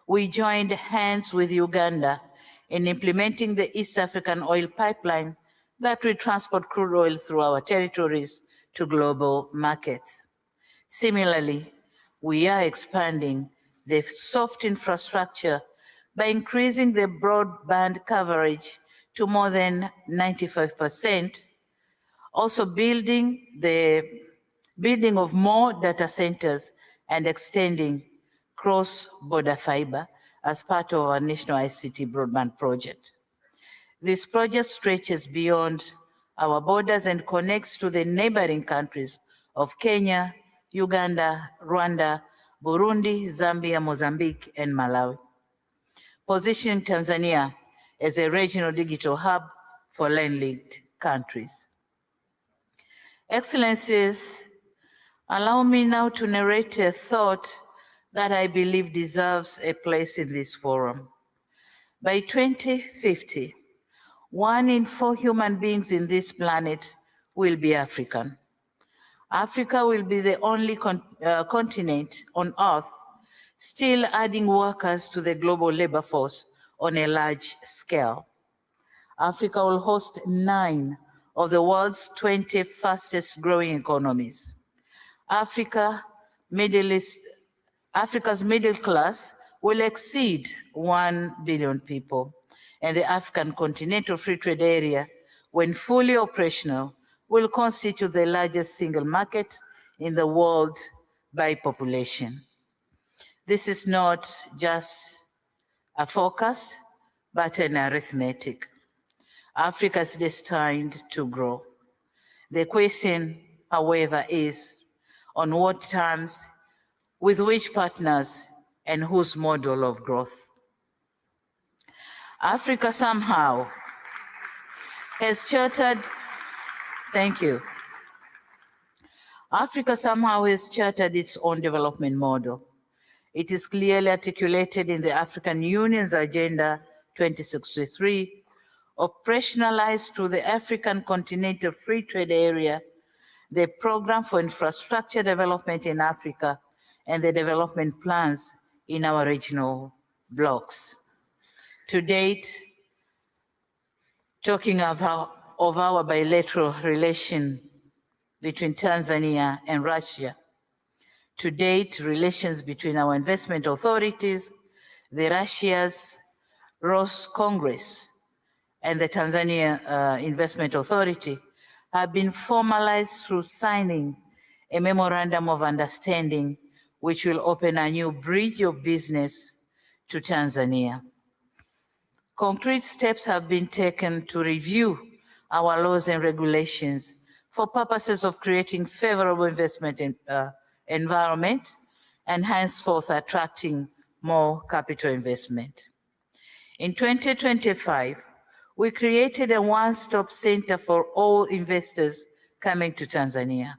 we joined hands with Uganda in implementing the East African oil pipeline that will transport crude oil through our territories to global markets. Similarly, we are expanding the soft infrastructure by increasing the broadband coverage to more than 95%, also building of more data centers and extending cross-border fiber as part of our national ICT broadband project. This project stretches beyond our borders and connects to the neighboring countries of Kenya, Uganda, Rwanda, Burundi, Zambia, Mozambique, and Malawi, positioning Tanzania as a regional digital hub for landlinked countries. Excellencies, allow me now to narrate a thought that I believe deserves a place in this forum. By 2050, 1 in 4 human beings in this planet will be African. Africa will be the only continent on Earth still adding workers to the global labor force on a large scale. Africa will host 9 of the world's 20 fastest growing economies. Africa's middle class will exceed 1 billion people, and the African Continental Free Trade Area, when fully operational, will constitute the largest single market in the world by population. This is not just a forecast, but an arithmetic. Africa is destined to grow. The question, however, is on what terms, with which partners, and whose model of growth. Africa somehow has chartered, thank you. Africa somehow has chartered its own development model. It is clearly articulated in the African Union's Agenda 2063, operationalized through the African Continental Free Trade Area, the Program for Infrastructure Development in Africa, and the development plans in our regional blocks. To date, talking of our bilateral relation between Tanzania and Russia, to date, relations between our investment authorities, the Russia's Roscongress, and the Tanzania Investment Authority have been formalized through signing a memorandum of understanding which will open a new bridge of business to Tanzania. Concrete steps have been taken to review our laws and regulations for purposes of creating favorable investment environment and henceforth attracting more capital investment. In 2025, we created a one-stop center for all investors coming to Tanzania.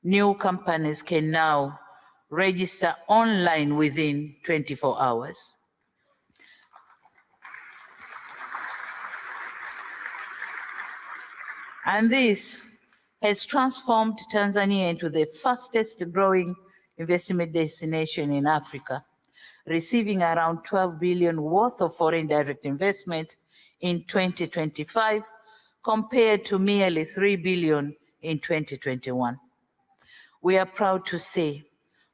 New companies can now register online within 24 hours. And this has transformed Tanzania into the fastest growing investment destination in Africa, receiving around 12 billion worth of foreign direct investment in 2025, compared to merely 3 billion in 2021. We are proud to say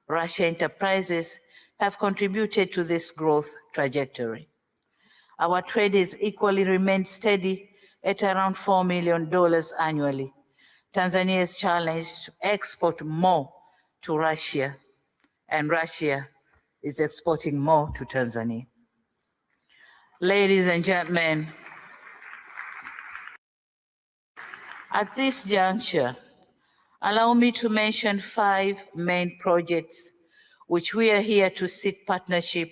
Russia enterprises have contributed to this growth trajectory. Our trade has equally remained steady at around $4 million annually. Tanzania is challenged to export more to Russia, and Russia is exporting more to Tanzania. Ladies and gentlemen, at this juncture, allow me to mention 5 main projects which we are here to seek partnership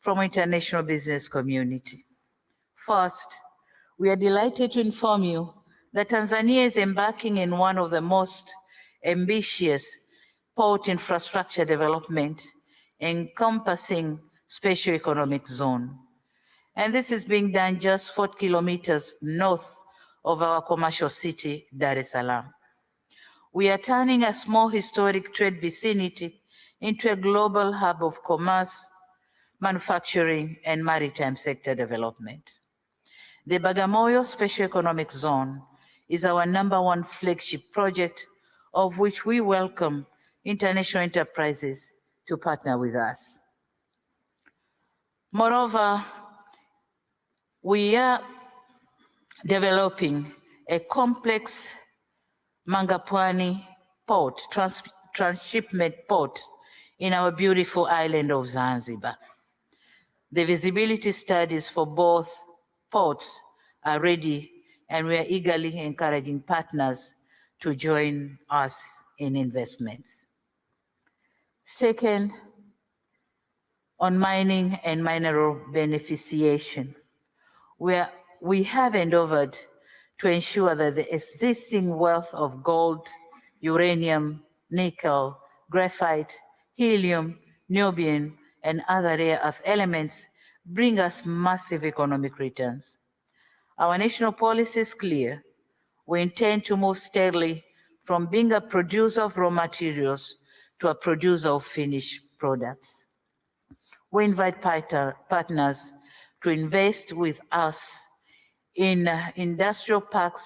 from international business community. First, we are delighted to inform you that Tanzania is embarking in one of the most ambitious port infrastructure development encompassing special economic zone. And this is being done just 4 kilometers north of our commercial city, Dar es Salaam. We are turning a small historic trade vicinity into a global hub of commerce, manufacturing, and maritime sector development. The Bagamoyo Special Economic Zone is our #1 flagship project, of which we welcome international enterprises to partner with us. Moreover, we are developing a complex Mangapwani port, transshipment port in our beautiful island of Zanzibar. The visibility studies for both ports are ready, and we are eagerly encouraging partners to join us in investments. Second, on mining and mineral beneficiation, we have endeavored to ensure that the existing wealth of gold, uranium, nickel, graphite, helium, niobium, and other rare earth elements bring us massive economic returns. Our national policy is clear. We intend to move steadily from being a producer of raw materials to a producer of finished products. We invite partners to invest with us in industrial parks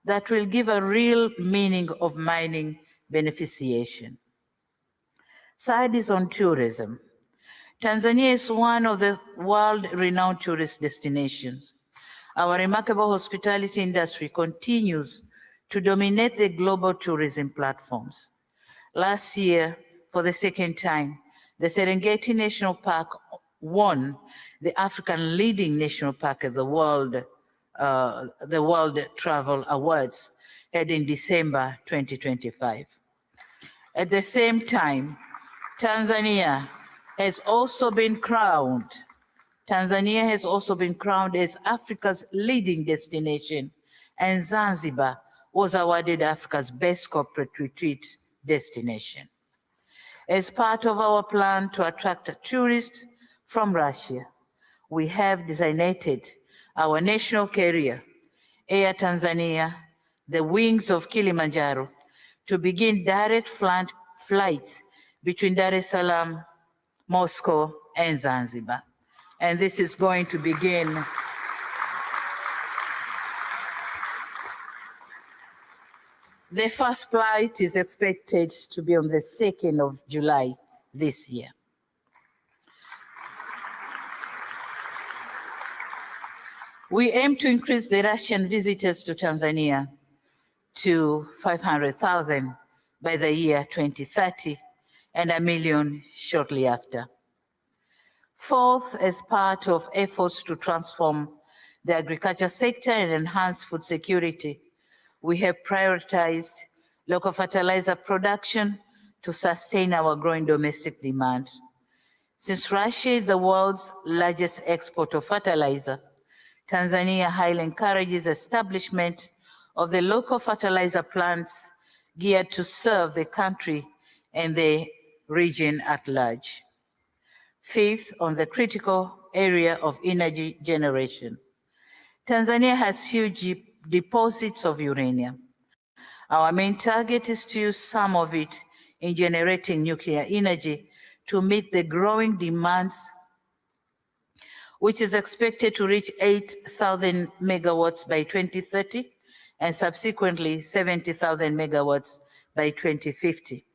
that will give a real meaning of mining beneficiation. Third is on tourism. Tanzania is one of the world-renowned tourist destinations. Our remarkable hospitality industry continues to dominate the global tourism platforms. Last year, for the second time, the Serengeti National Park won the African Leading National Park at the World Travel Awards held in December 2025. At the same time, Tanzania has also been crowned as Africa's leading destination, and Zanzibar was awarded Africa's best corporate retreat destination. As part of our plan to attract tourists from Russia, we have designated our national carrier, Air Tanzania, the wings of Kilimanjaro, to begin direct flights between Dar es Salaam, Moscow, and Zanzibar. And this is going to begin the first flight is expected to be on the 2nd of July this year. We aim to increase the Russian visitors to Tanzania to 500,000 by the year 2030 and 1 million shortly after. Fourth, as part of efforts to transform the agriculture sector and enhance food security, we have prioritized local fertilizer production to sustain our growing domestic demand. Since Russia is the world's largest exporter of fertilizer, Tanzania highly encourages establishment of the local fertilizer plants geared to serve the country and the region at large. Fifth, on the critical area of energy generation, Tanzania has huge deposits of uranium. Our main target is to use some of it in generating nuclear energy to meet the growing demands, which is expected to reach 8,000 megawatts by 2030 and subsequently 70,000 megawatts by 2050.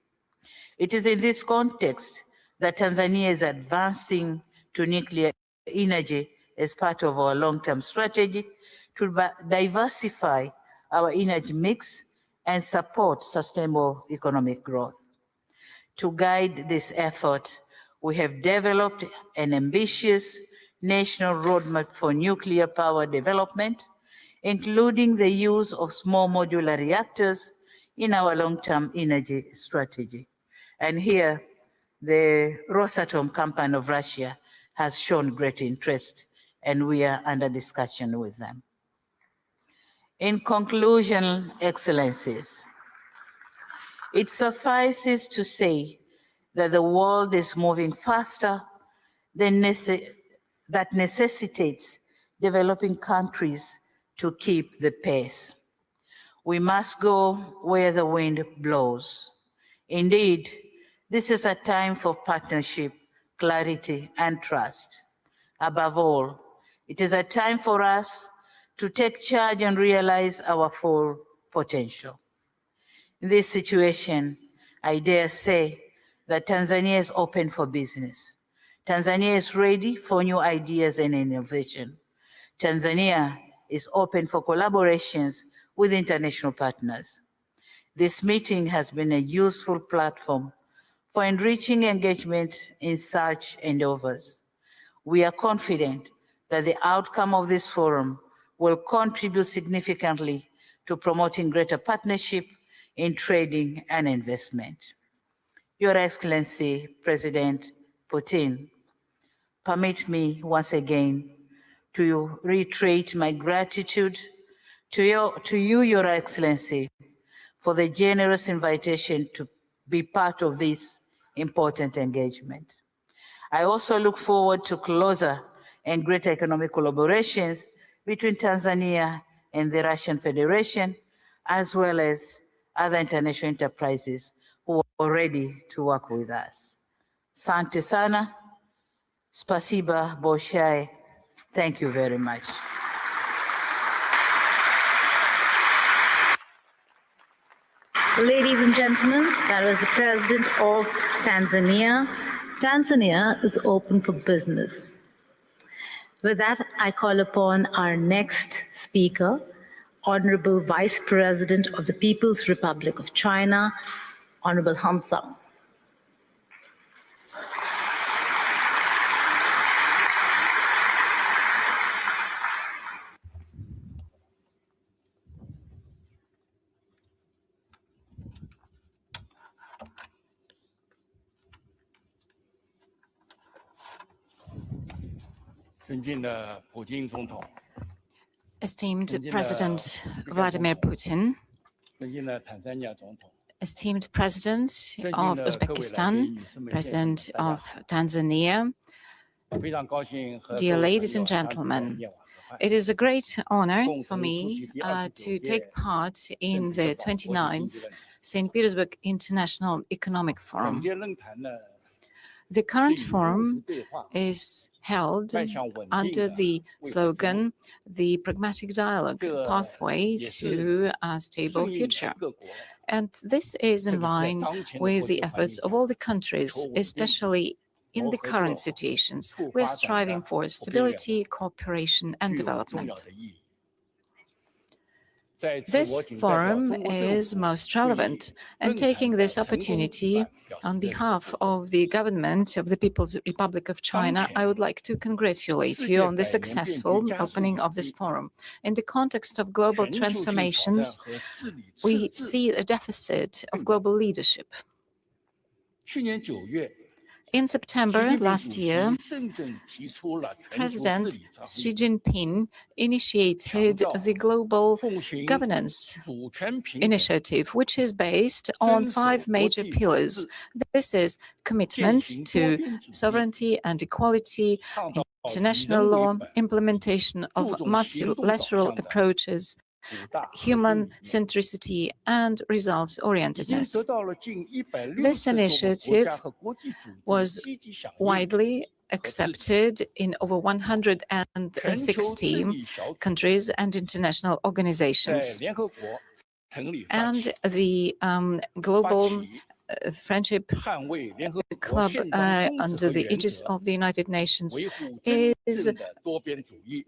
It is in this context that Tanzania is advancing to nuclear energy as part of our long-term strategy to diversify our energy mix and support sustainable economic growth. To guide this effort, we have developed an ambitious national roadmap for nuclear power development, including the use of small modular reactors in our long-term energy strategy. And here, the Rosatom company of Russia has shown great interest, and we are under discussion with them. In conclusion, Excellencies, it suffices to say that the world is moving faster than that necessitates developing countries to keep the pace. We must go where the wind blows. Indeed, this is a time for partnership, clarity, and trust. Above all, it is a time for us to take charge and realize our full potential. In this situation, I dare say that Tanzania is open for business. Tanzania is ready for new ideas and innovation. Tanzania is open for collaborations with international partners. This meeting has been a useful platform for enriching engagement in such endeavors. We are confident that the outcome of this forum will contribute significantly to promoting greater partnership in trading and investment. Your Excellency, President Putin, permit me once again to reiterate my gratitude to you, Your Excellency, for the generous invitation to be part of this important engagement. I also look forward to closer and greater economic collaborations between Tanzania and the Russian Federation, as well as other international enterprises who are ready to work with us. Asante sana, spasiba bolshoi. Thank you very much. Ladies and gentlemen, that was the President of Tanzania. Tanzania is open for business. With that, I call upon our next speaker, Honorable Vice President of the People's Republic of China, Honorable Han Zheng. 尊敬的普京总统， Esteemed President Vladimir Putin, 尊敬的坦桑尼亚总统， esteemed President of Uzbekistan, President of Tanzania, 非常高兴和 dear ladies and gentlemen, it is a great honor for me to take part in the 29th St. Petersburg International Economic Forum. The current forum is held under the slogan, the pragmatic dialogue pathway to a stable future. And this is in line with the efforts of all the countries, especially in the current situations. We're striving for stability, cooperation, and development. This forum is most relevant, and taking this opportunity on behalf of the government of the People's Republic of China, I would like to congratulate you on the successful opening of this forum. In the context of global transformations, we see a deficit of global leadership. In September last year, President Xi Jinping initiated the Global Governance Initiative, which is based on 5 major pillars. This is commitment to sovereignty and equality, international law, implementation of multilateral approaches, human centricity, and results-orientedness. This initiative was widely accepted in over 160 countries and international organizations. And the Global Friendship Club under the aegis of the United Nations is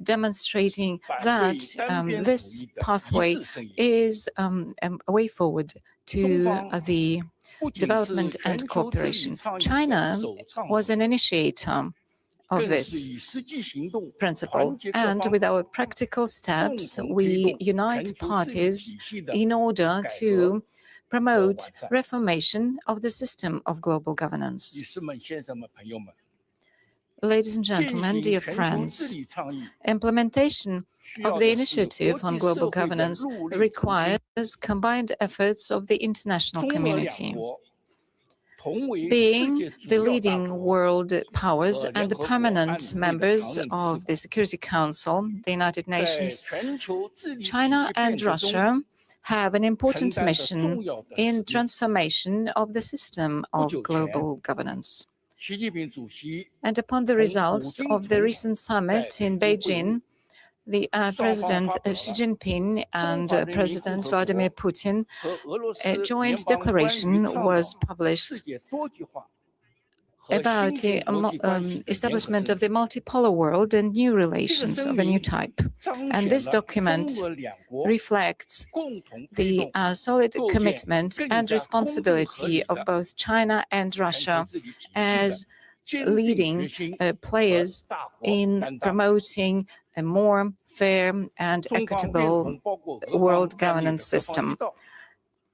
demonstrating that this pathway is a way forward to the development and cooperation. China was an initiator of this principle, and with our practical steps, we unite parties in order to promote reformation of the system of global governance. Ladies and gentlemen, dear friends, implementation of the initiative on global governance requires combined efforts of the international community. Being the leading world powers and the permanent members of the Security Council, the United Nations, China and Russia have an important mission in transformation of the system of global governance. And upon the results of the recent summit in Beijing, the President Xi Jinping and President Vladimir Putin, a joint declaration was published about the establishment of the multipolar world and new relations of a new type. And this document reflects the solid commitment and responsibility of both China and Russia as leading players in promoting a more fair and equitable world governance system.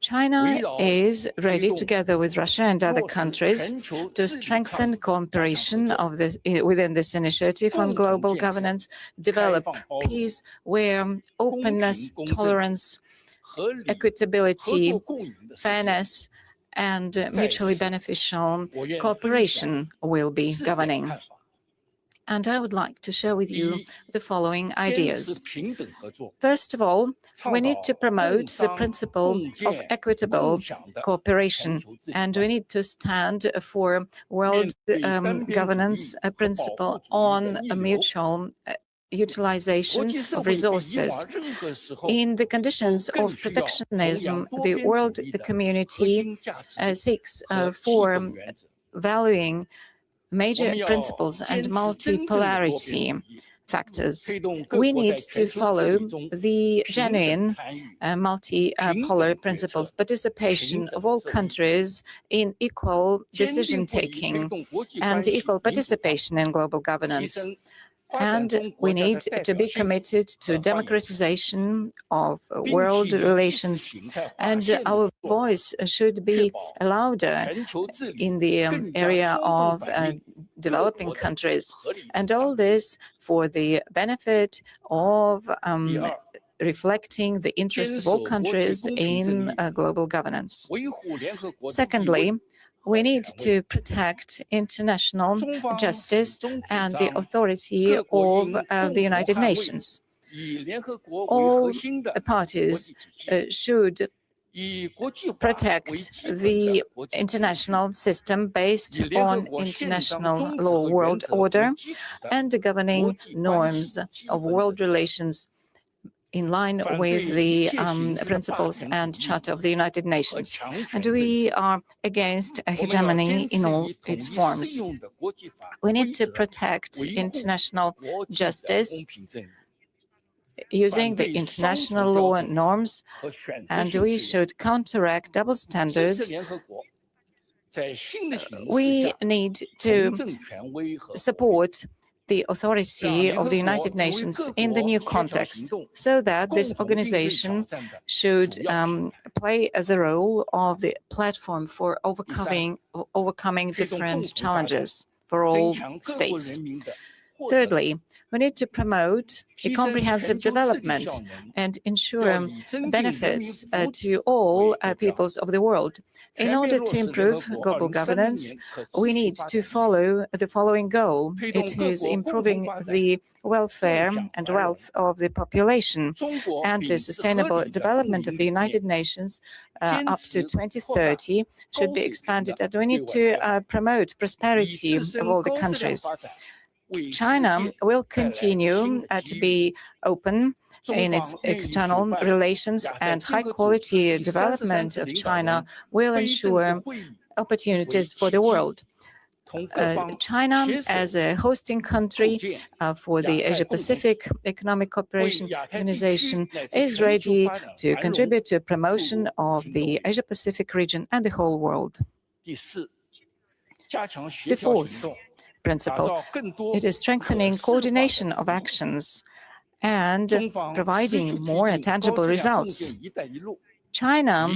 China is ready, together with Russia and other countries, to strengthen cooperation within this initiative on global governance, develop peace where openness, tolerance, equitability, fairness, and mutually beneficial cooperation will be governing. And I would like to share with you the following ideas. First of all, we need to promote the principle of equitable cooperation, and we need to stand for world governance principle on a mutual utilization of resources. In the conditions of protectionism, the world community seeks for valuing major principles and multipolarity factors. We need to follow the genuine multipolar principles, participation of all countries in equal decision-taking and equal participation in global governance. And we need to be committed to democratization of world relations, and our voice should be louder in the area of developing countries. And all this for the benefit of reflecting the interests of all countries in global governance. Secondly, we need to protect international justice and the authority of the United Nations. All parties should protect the international system based on international law, world order, and the governing norms of world relations in line with the principles and Charter of the United Nations. And we are against hegemony in all its forms. We need to protect international justice using the international law and norms, and we should counteract double standards. We need to support the authority of the United Nations in the new context, so that this organization should play the role of the platform for overcoming different challenges for all states. Thirdly, we need to promote a comprehensive development and ensure benefits to all peoples of the world. In order to improve global governance, we need to follow the following goal. It is improving the welfare and wealth of the population, and the sustainable development of the United Nations up to 2030 should be expanded, and we need to promote prosperity of all the countries. China will continue to be open in its external relations, and high-quality development of China will ensure opportunities for the world. China, as a hosting country for the Asia-Pacific Economic Cooperation Organization, is ready to contribute to promotion of the Asia-Pacific region and the whole world. The fourth principle, it is strengthening coordination of actions and providing more tangible results. China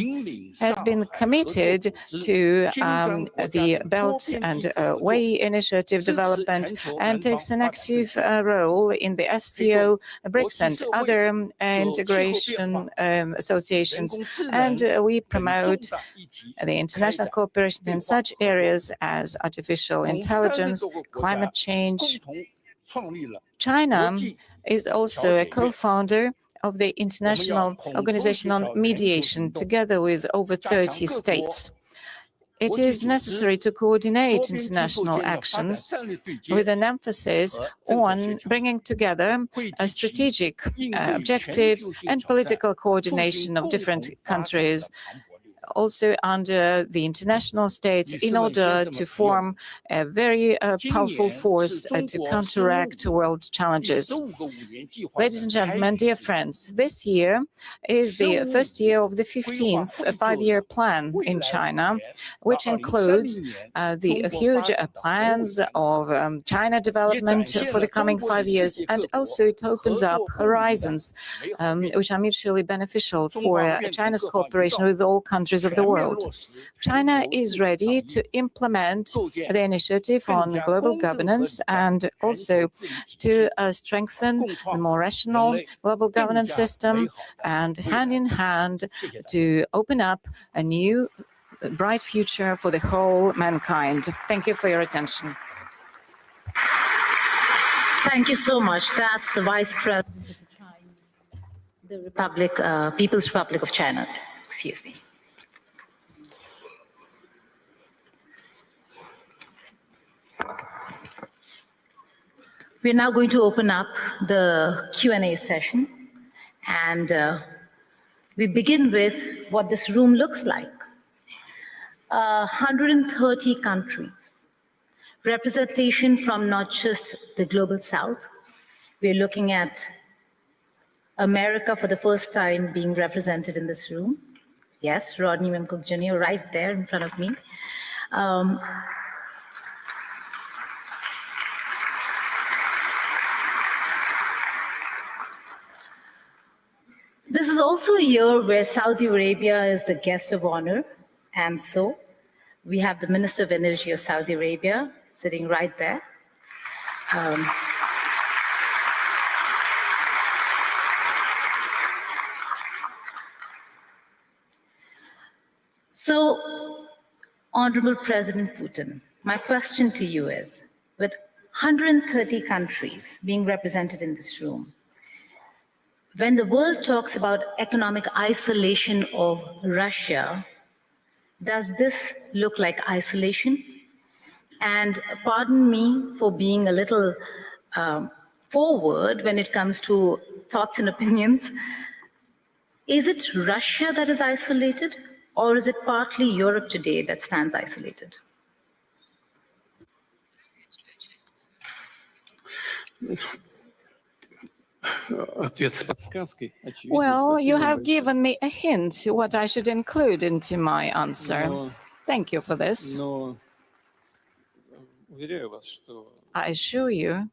has been committed to the Belt and Way Initiative development and takes an active role in the SCO, BRICS, and other integration associations. And we promote the international cooperation in such areas as artificial intelligence, climate change. China is also a co-founder of the International Organization on Mediation, together with over 30 states. it is necessary to coordinate international actions with an emphasis on bringing together strategic objectives and political coordination of different countries, also under the international state, in order to form a very powerful force to counteract world challenges. Ladies and gentlemen, dear friends, this year is the first year of the 15th five-year plan in China, which includes the huge plans of China development for the coming 5 years, and also it opens up horizons which are mutually beneficial for China's cooperation with all countries of the world. China is ready to implement the initiative on global governance and also to strengthen a more rational global governance system, and hand in hand to open up a new bright future for the whole mankind. Thank you for your attention. Thank you so much. That's the Vice President of the Chinese, People's Republic of China. Excuse me. We're now going to open up the Q&A session, and we begin with what this room looks like. 130 countries, representation from not just the global south. We're looking at America for the first time being represented in this room. Yes, Rodney Memcook Jr. right there in front of me. This is also a year where Saudi Arabia is the guest of honor, and so we have the Minister of Energy of Saudi Arabia sitting right there. So, Honorable President Putin, my question to you is, with 130 countries being represented in this room, when the world talks about economic isolation of Russia, does this look like isolation? And pardon me for being a little forward when it comes to thoughts and opinions. Is it Russia that is isolated, or is it partly Europe today that stands isolated? Well, you have given me a hint what I should include into my answer. Thank you for this. I assure you,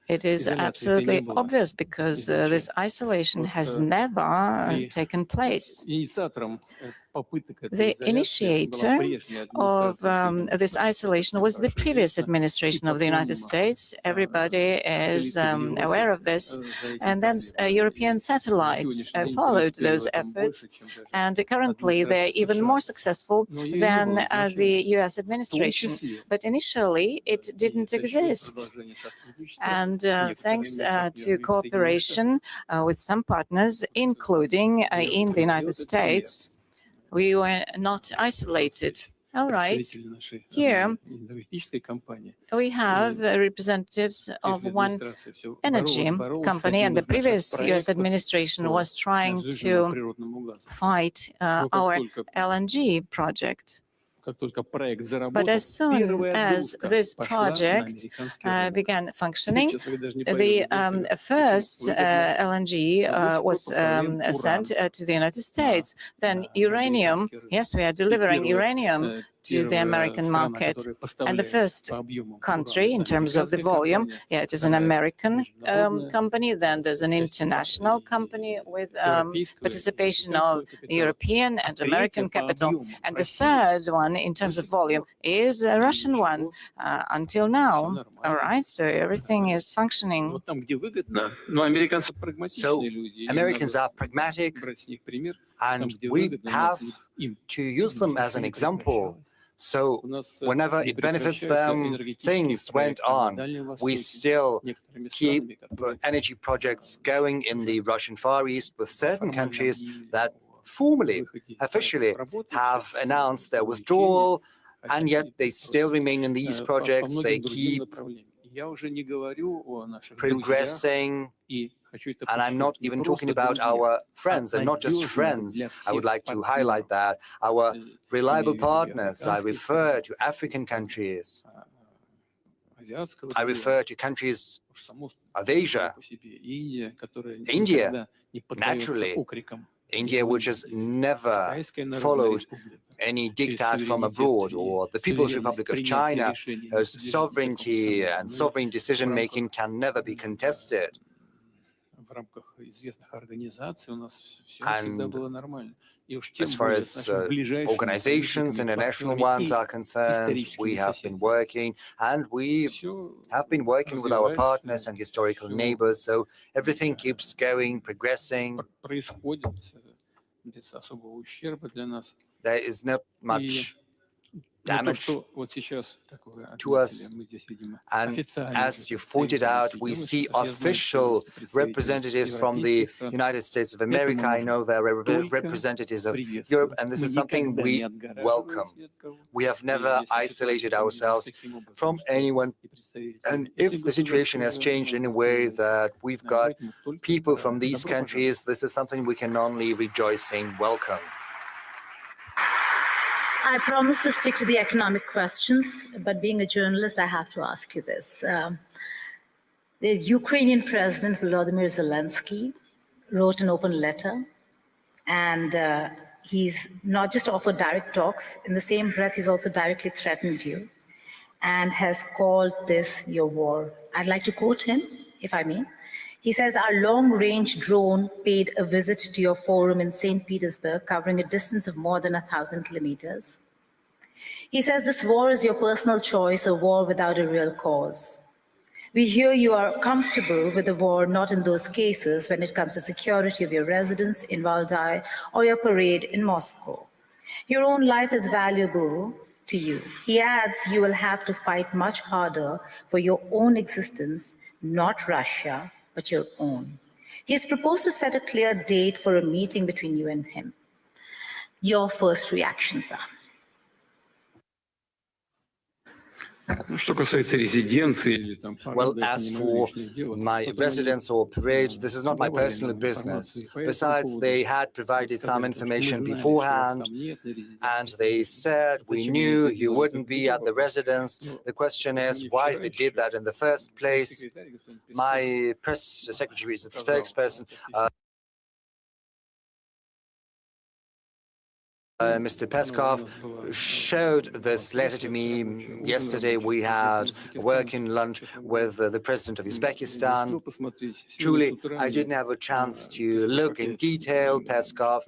it is absolutely obvious, because this isolation has never taken place. The initiator of this isolation was the previous administration of the United States. Everybody is aware of this. And then European satellites followed those efforts. And currently, they're even more successful than the US administration. But initially, it didn't exist. And thanks to cooperation with some partners, including in the United States, we were not isolated. All right. Here, we have representatives of one energy company, and the previous US administration was trying to fight our LNG project. But as soon as this project began functioning, the first LNG was sent to the United States. Then uranium, yes, we are delivering uranium to the American market. And the first country in terms of the volume, yeah, it is an American company. Then there's an international company with participation of the European and American capital. And the third one in terms of volume is a Russian one until now. All right, so everything is functioning. So Americans are pragmatic, and we have to use them as an example. So whenever it benefits them, things went on. We still keep energy projects going in the Russian Far East with certain countries that formally, officially have announced their withdrawal, and yet they still remain in these projects. They keep progressing. And I'm not even talking about our friends, and not just friends. I would like to highlight that. Our reliable partners, I refer to African countries. I refer to countries of Asia. India, naturally. India, which has never followed any diktat from abroad, or the People's Republic of China, whose sovereignty and sovereign decision-making can never be contested. And as far as organizations, international ones are concerned, we have been working, and we have been working with our partners and historical neighbors, so everything keeps going, progressing. There is not much damage to us. And as you've pointed out, we see official representatives from the United States of America. I know there are representatives of Europe, and this is something we welcome. We have never isolated ourselves from anyone. And if the situation has changed in a way that we've got people from these countries, this is something we can only rejoice in, welcome. I promise to stick to the economic questions, but being a journalist, I have to ask you this. The Ukrainian President Vladimir Zelensky wrote an open letter, and he's not just offered direct talks. In the same breath, he's also directly threatened you and has called this your war. I'd like to quote him, if I may. He says, our long-range drone paid a visit to your forum in St. Petersburg, covering a distance of more than 1,000 kilometers. He says, this war is your personal choice, a war without a real cause. We hear you are comfortable with the war, not in those cases when it comes to security of your residence in Valdai or your parade in Moscow. Your own life is valuable to you. He adds, you will have to fight much harder for your own existence, not Russia, but your own. He has proposed to set a clear date for a meeting between you and him. Your first reactions are? Well, as for my residence or parade, this is not my personal business. Besides, they had provided some information beforehand, and they said, we knew you wouldn't be at the residence. The question is why they did that in the first place. My press secretary is a spokesperson. Mr. Peskov showed this letter to me yesterday. We had a working lunch with the president of Uzbekistan. Truly, I didn't have a chance to look in detail. Peskov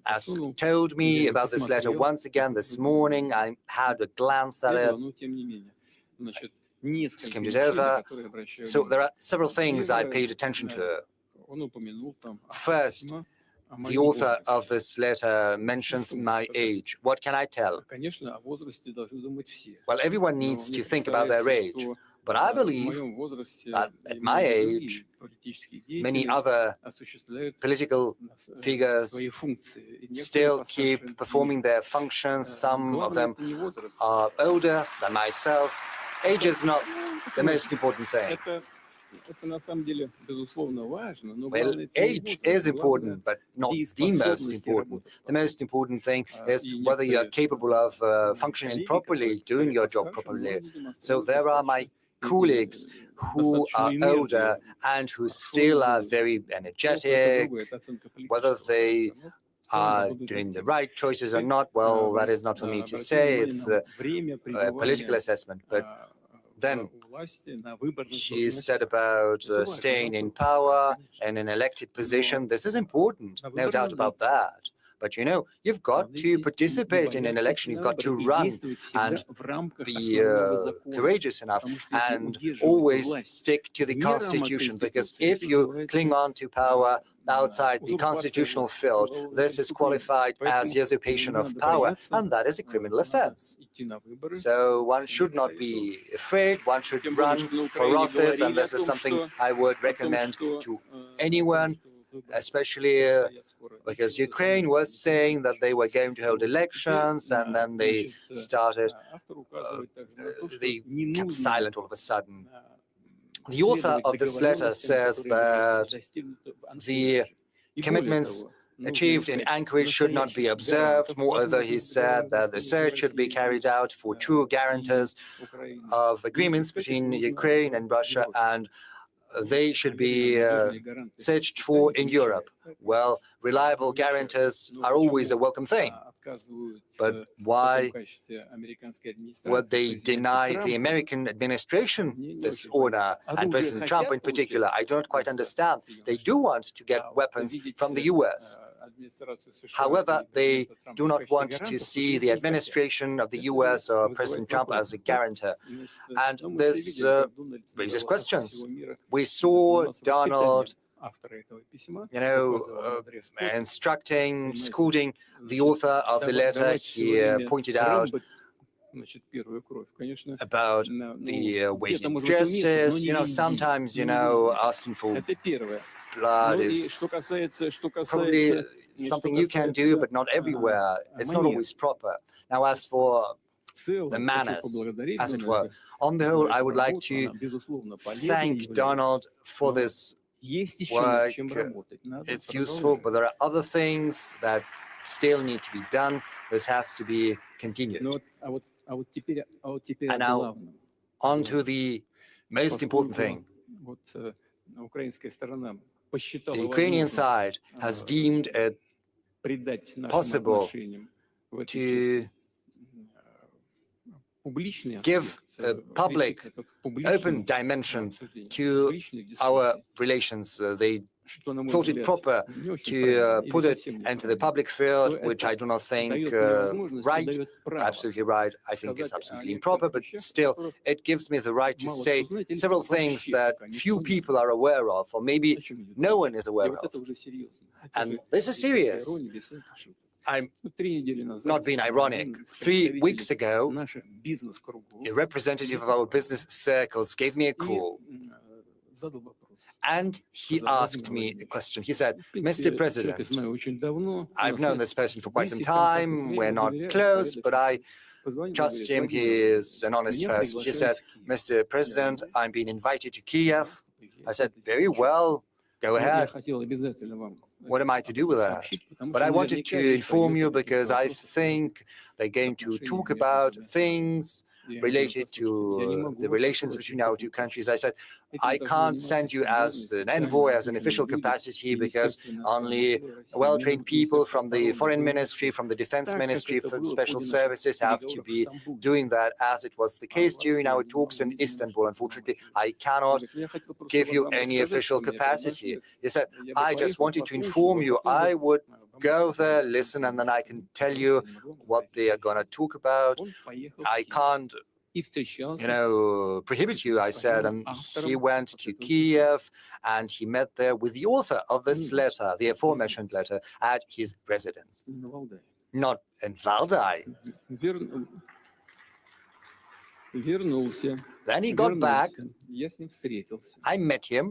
has told me about this letter once again this morning. I had a glance at it, skimmed it over. So there are several things I paid attention to. First, the author of this letter mentions my age. What can I tell? Well, everyone needs to think about their age. But I believe that at my age, many other political figures still keep performing their functions. Some of them are older than myself. Age is not the most important thing. Well, age is important, but not the most important. The most important thing is whether you are capable of functioning properly, doing your job properly. So there are my colleagues who are older and who still are very energetic. Whether they are doing the right choices or not, well, that is not for me to say. It's a political assessment. But then she said about staying in power and an elected position. This is important, no doubt about that. But you know, you've got to participate in an election. You've got to run and be courageous enough and always stick to the Constitution. Because if you cling on to power outside the constitutional field, this is qualified as usurpation of power, and that is a criminal offense. So one should not be afraid, one should run for office, and this is something I would recommend to anyone, especially because Ukraine was saying that they were going to hold elections, and then they started, they kept silent all of a sudden. The author of this letter says that the commitments achieved in Anchorage should not be observed. Moreover, he said that the search should be carried out for true guarantors of agreements between Ukraine and Russia, and they should be searched for in Europe. Well, reliable guarantors are always a welcome thing. But why would they deny the American administration this honor, and President Trump in particular? I don't quite understand. They do want to get weapons from the US. However, they do not want to see the administration of the US or President Trump as a guarantor. And this raises questions. We saw Donald, instructing, scolding the author of the letter. He pointed out about the way he dresses. Sometimes, asking for blood is probably something you can do, but not everywhere. It's not always proper. Now, as for the manners, as it were, on the whole, I would like to thank Donald for this work. It's useful, but there are other things that still need to be done. This has to be continued. And now, on to the most important thing. The Ukrainian side has deemed it possible to give a public, open dimension to our relations. They thought it proper to put it into the public field, which I do not think right, absolutely right. I think it's absolutely improper, but still, it gives me the right to say several things that few people are aware of, or maybe no one is aware of. And this is serious. I'm not being ironic. 3 weeks ago, a representative of our business circles gave me a call, and he asked me a question. He said, "Mr. President, I've known this person for quite some time. We're not close, but I trust him. He is an honest person." He said, "Mr. President, I'm being invited to Kiev." I said, "Very well, go ahead. What am I to do with that? But I wanted to inform you because I think they're going to talk about things related to the relations between our two countries." I said, "I can't send you as an envoy, as an official capacity, because only well-trained people from the Foreign Ministry, from the Defense Ministry, from Special Services have to be doing that, as it was the case during our talks in Istanbul. Unfortunately, I cannot give you any official capacity." He said, "I just wanted to inform you. I would go there, listen, and then I can tell you what they are going to talk about. I can't, prohibit you," I said. And he went to Kiev, and he met there with the author of this letter, the aforementioned letter, at his residence. Not in Valdai. Then he got back. I met him.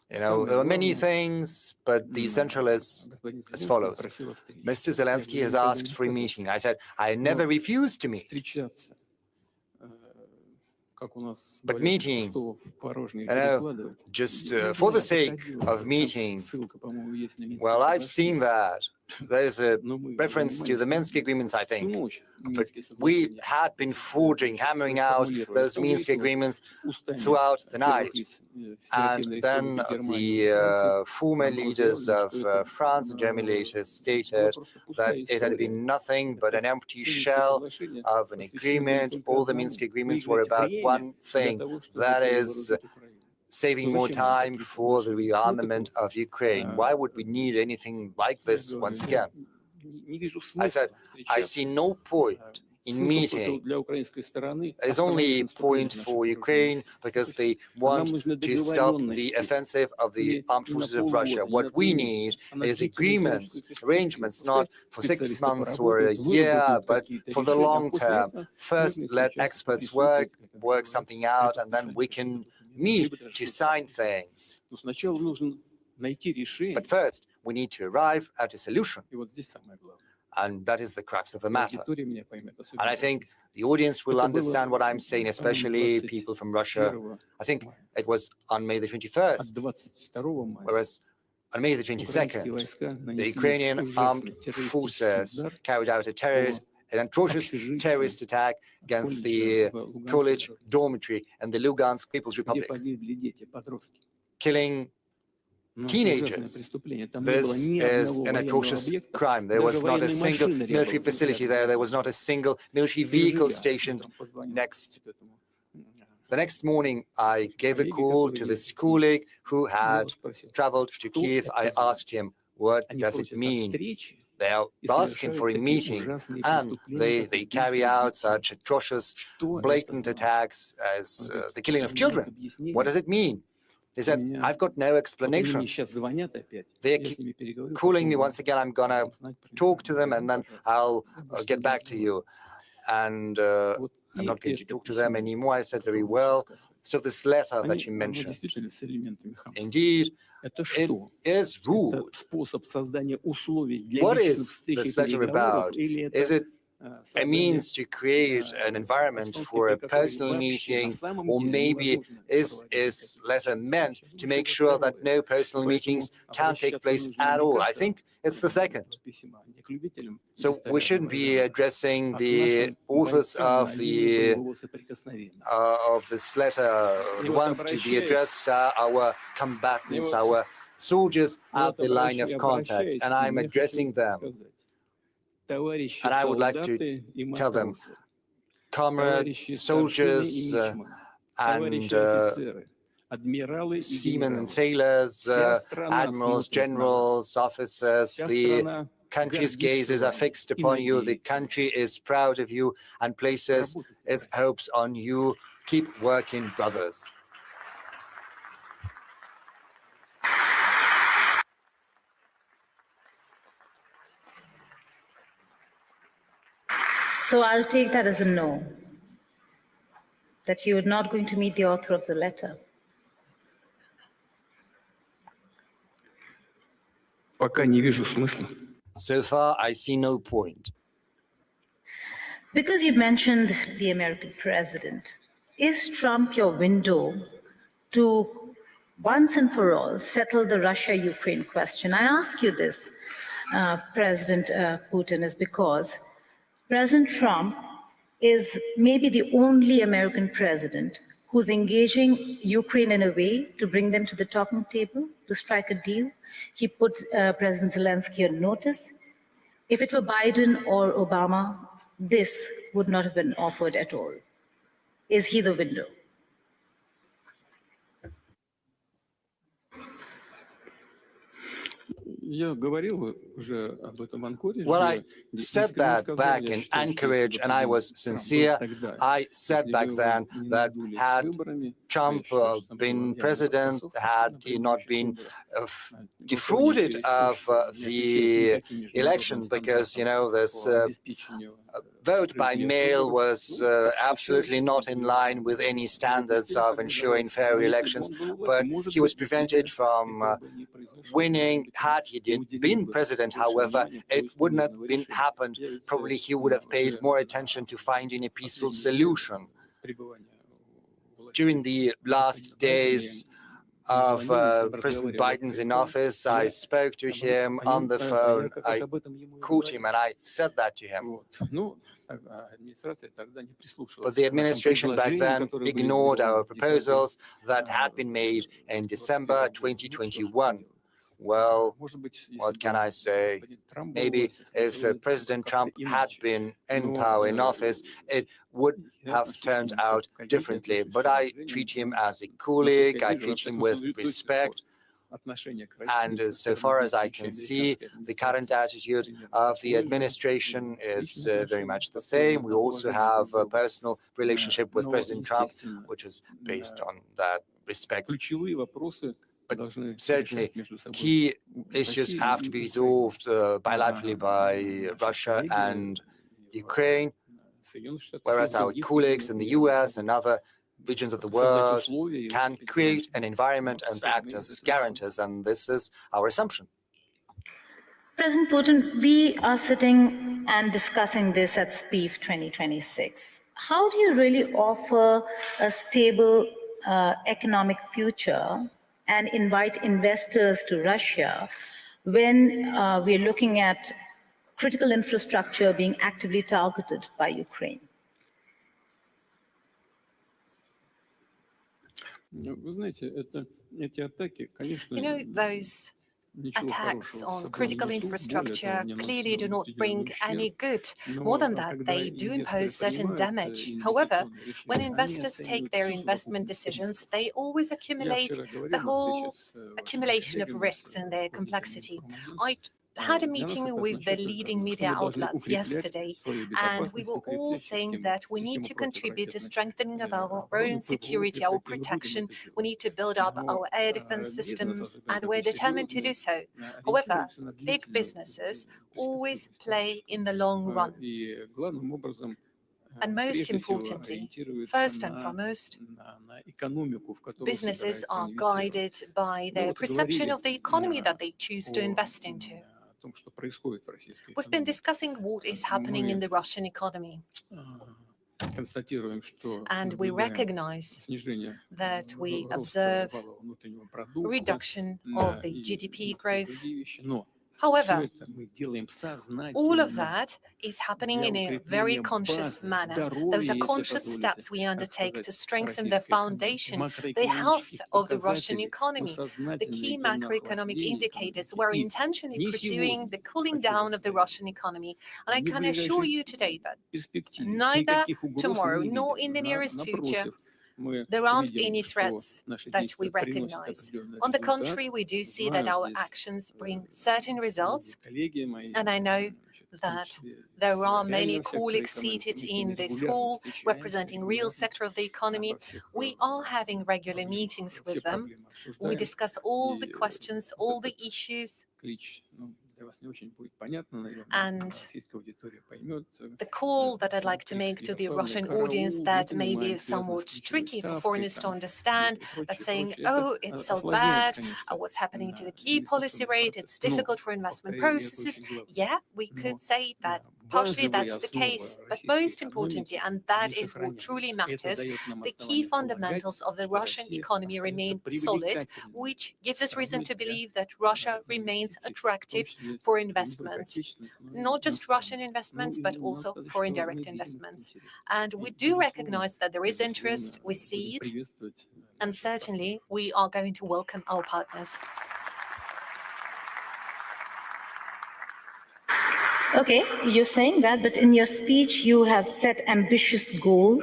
There were many things, but the essential is as follows. Mr. Zelensky has asked for a meeting. I said, I never refused to meet. But meeting, just for the sake of meeting, well, I've seen that. There's a reference to the Minsk agreements, I think. But we had been forging, hammering out those Minsk agreements throughout the night. And then the former leaders of France and Germany later stated that it had been nothing but an empty shell of an agreement. All the Minsk agreements were about one thing, that is saving more time for the rearmament of Ukraine. Why would we need anything like this once again? I said, I see no point in meeting. There's only a point for Ukraine because they want to stop the offensive of the armed forces of Russia. What we need is agreements, arrangements, not for 6 months or a year, but for the long term. First, let experts work something out, and then we can meet to sign things. But first, we need to arrive at a solution. And that is the crux of the matter. And I think the audience will understand what I'm saying, especially people from Russia. I think it was on May the 21st, whereas on May the 22nd, the Ukrainian armed forces carried out an atrocious terrorist attack against the college dormitory in the Lugansk People's Republic, killing teenagers. This is an atrocious crime. There was not a single military facility there. There was not a single military vehicle stationed next. The next morning, I gave a call to this colleague who had traveled to Kiev. I asked him, what does it mean? They are asking for a meeting, and they carry out such atrocious, blatant attacks as the killing of children. What does it mean? He said, I've got no explanation. They're calling me once again. I'm going to talk to them, and then I'll get back to you. And I'm not going to talk to them anymore. I said, very well. So this letter that you mentioned, indeed, it is rude. What is this letter about? Is it a means to create an environment for a personal meeting, or maybe is this letter meant to make sure that no personal meetings can take place at all? I think it's the second. So we shouldn't be addressing the authors of this letter. The ones to be addressed are our combatants, our soldiers at the line of contact, and I'm addressing them. And I would like to tell them, comrades, soldiers, and seamen and sailors, admirals, generals, officers, the country's gazes are fixed upon you. The country is proud of you and places its hopes on you. Keep working, brothers. So I'll take that as a no, that you're not going to meet the author of the letter. So far, I see no point. Because you mentioned the American president, is Trump your window to once and for all settle the Russia-Ukraine question? I ask you this, President Putin, is because President Trump is maybe the only American president who's engaging Ukraine in a way to bring them to the talking table, to strike a deal. He puts President Zelensky on notice. If it were Biden or Obama, this would not have been offered at all. Is he the window? Well, I said that back in Anchorage, and I was sincere. I said back then that had Trump been president, had he not been defrauded of the election, because, you know, this vote by mail was absolutely not in line with any standards of ensuring fair elections, but he was prevented from winning. Had he been president, however, it would not have been happened. Probably he would have paid more attention to finding a peaceful solution. During the last days of President Biden's in office, I spoke to him on the phone. I called him and I said that to him. But the administration back then ignored our proposals that had been made in December 2021. Well, what can I say? Maybe if President Trump had been in power, in office, it would have turned out differently. But I treat him as a colleague, I treat him with respect. And so far as I can see, the current attitude of the administration is very much the same. We also have a personal relationship with President Trump, which is based on that respect. But certainly, key issues have to be resolved bilaterally by Russia and Ukraine, whereas our colleagues in the US and other regions of the world can create an environment and act as guarantors, and this is our assumption. President Putin, we are sitting and discussing this at SPIEF 2026. How do you really offer a stable economic future and invite investors to Russia when we're looking at critical infrastructure being actively targeted by Ukraine? Those attacks on critical infrastructure clearly do not bring any good. More than that, they do impose certain damage. However, when investors take their investment decisions, they always accumulate the whole accumulation of risks and their complexity. I had a meeting with the leading media outlets yesterday, and we were all saying that we need to contribute to strengthening of our own security, our protection. We need to build up our air defense systems, and we're determined to do so. However, big businesses always play in the long run. And most importantly, first and foremost, businesses are guided by their perception of the economy that they choose to invest into. We've been discussing what is happening in the Russian economy. And we recognize that we observe reduction of the GDP growth. However, all of that is happening in a very conscious manner. Those are conscious steps we undertake to strengthen the foundation, the health of the Russian economy. The key macroeconomic indicators were intentionally pursuing the cooling down of the Russian economy. And I can assure you today that neither tomorrow nor in the nearest future there aren't any threats that we recognize. On the contrary, we do see that our actions bring certain results, and I know that there are many colleagues seated in this hall representing real sector of the economy. We are having regular meetings with them. We discuss all the questions, all the issues. And the call that I'd like to make to the Russian audience that may be somewhat tricky for foreigners to understand, that saying, oh, it's so bad, what's happening to the key policy rate, it's difficult for investment processes. Yeah, we could say that partially that's the case, but most importantly, and that is what truly matters, the key fundamentals of the Russian economy remain solid, which gives us reason to believe that Russia remains attractive for investments, not just Russian investments, but also foreign direct investments. And we do recognize that there is interest, we see it, and certainly we are going to welcome our partners. Okay, you're saying that, but in your speech, you have set ambitious goal,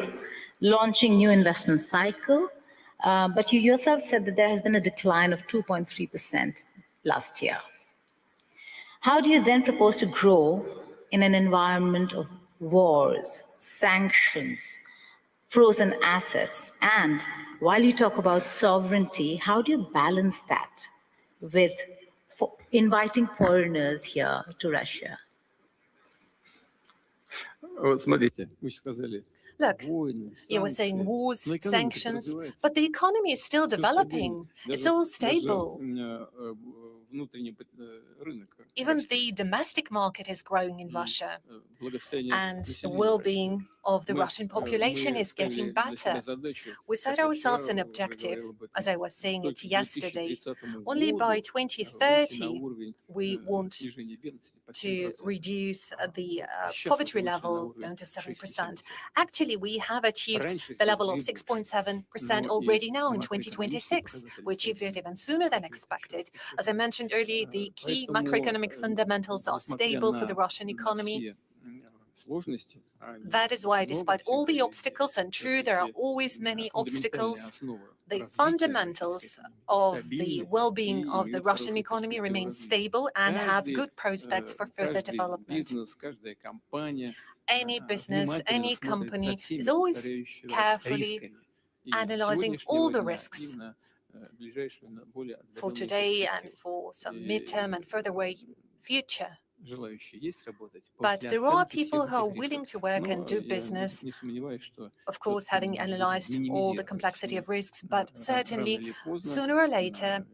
launching new investment cycle, but you yourself said that there has been a decline of 2.3% last year. How do you then propose to grow in an environment of wars, sanctions, frozen assets? And while you talk about sovereignty, how do you balance that with inviting foreigners here to Russia? Look, you were saying wars, sanctions, but the economy is still developing. It's all stable. Even the domestic market is growing in Russia, and the well-being of the Russian population is getting better. We set ourselves an objective, as I was saying it yesterday. Only by 2030, we want to reduce the poverty level down to 7%. Actually, we have achieved the level of 6.7% already now in 2026. We achieved it even sooner than expected. As I mentioned earlier, the key macroeconomic fundamentals are stable for the Russian economy. That is why, despite all the obstacles, and true, there are always many obstacles, the fundamentals of the well-being of the Russian economy remain stable and have good prospects for further development. Any business, any company is always carefully analyzing all the risks for today and for some midterm and further away future. But there are people who are willing to work and do business, of course, having analyzed all the complexity of risks, but certainly sooner or later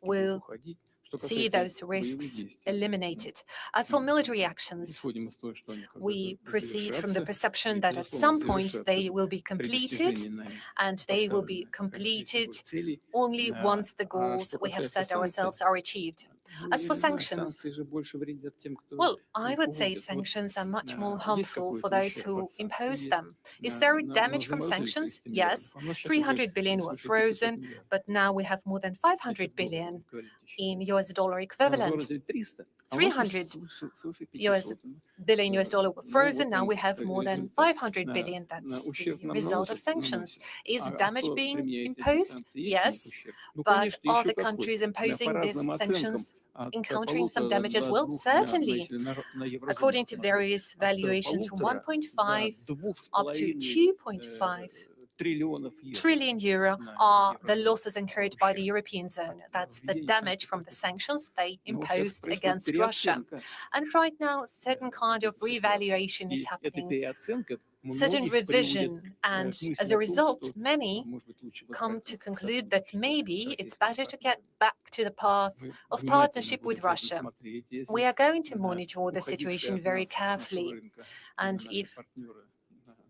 we'll see those risks eliminated. As for military actions, we proceed from the perception that at some point they will be completed, and they will be completed only once the goals we have set ourselves are achieved. As for sanctions, well, I would say sanctions are much more harmful for those who impose them. Is there damage from sanctions? Yes. 300 billion were frozen, but now we have more than 500 billion in US dollar equivalent. 300 billion US dollar were frozen. Now we have more than 500 billion. That's the result of sanctions. Is damage being imposed? Yes. But are the countries imposing these sanctions encountering some damage as well? Certainly. According to various valuations, from 1.5 up to 2.5 trillion euro are the losses incurred by the European zone. That's the damage from the sanctions they imposed against Russia. And right now, certain kind of revaluation is happening, certain revision, and as a result, many come to conclude that maybe it's better to get back to the path of partnership with Russia. We are going to monitor the situation very carefully, and if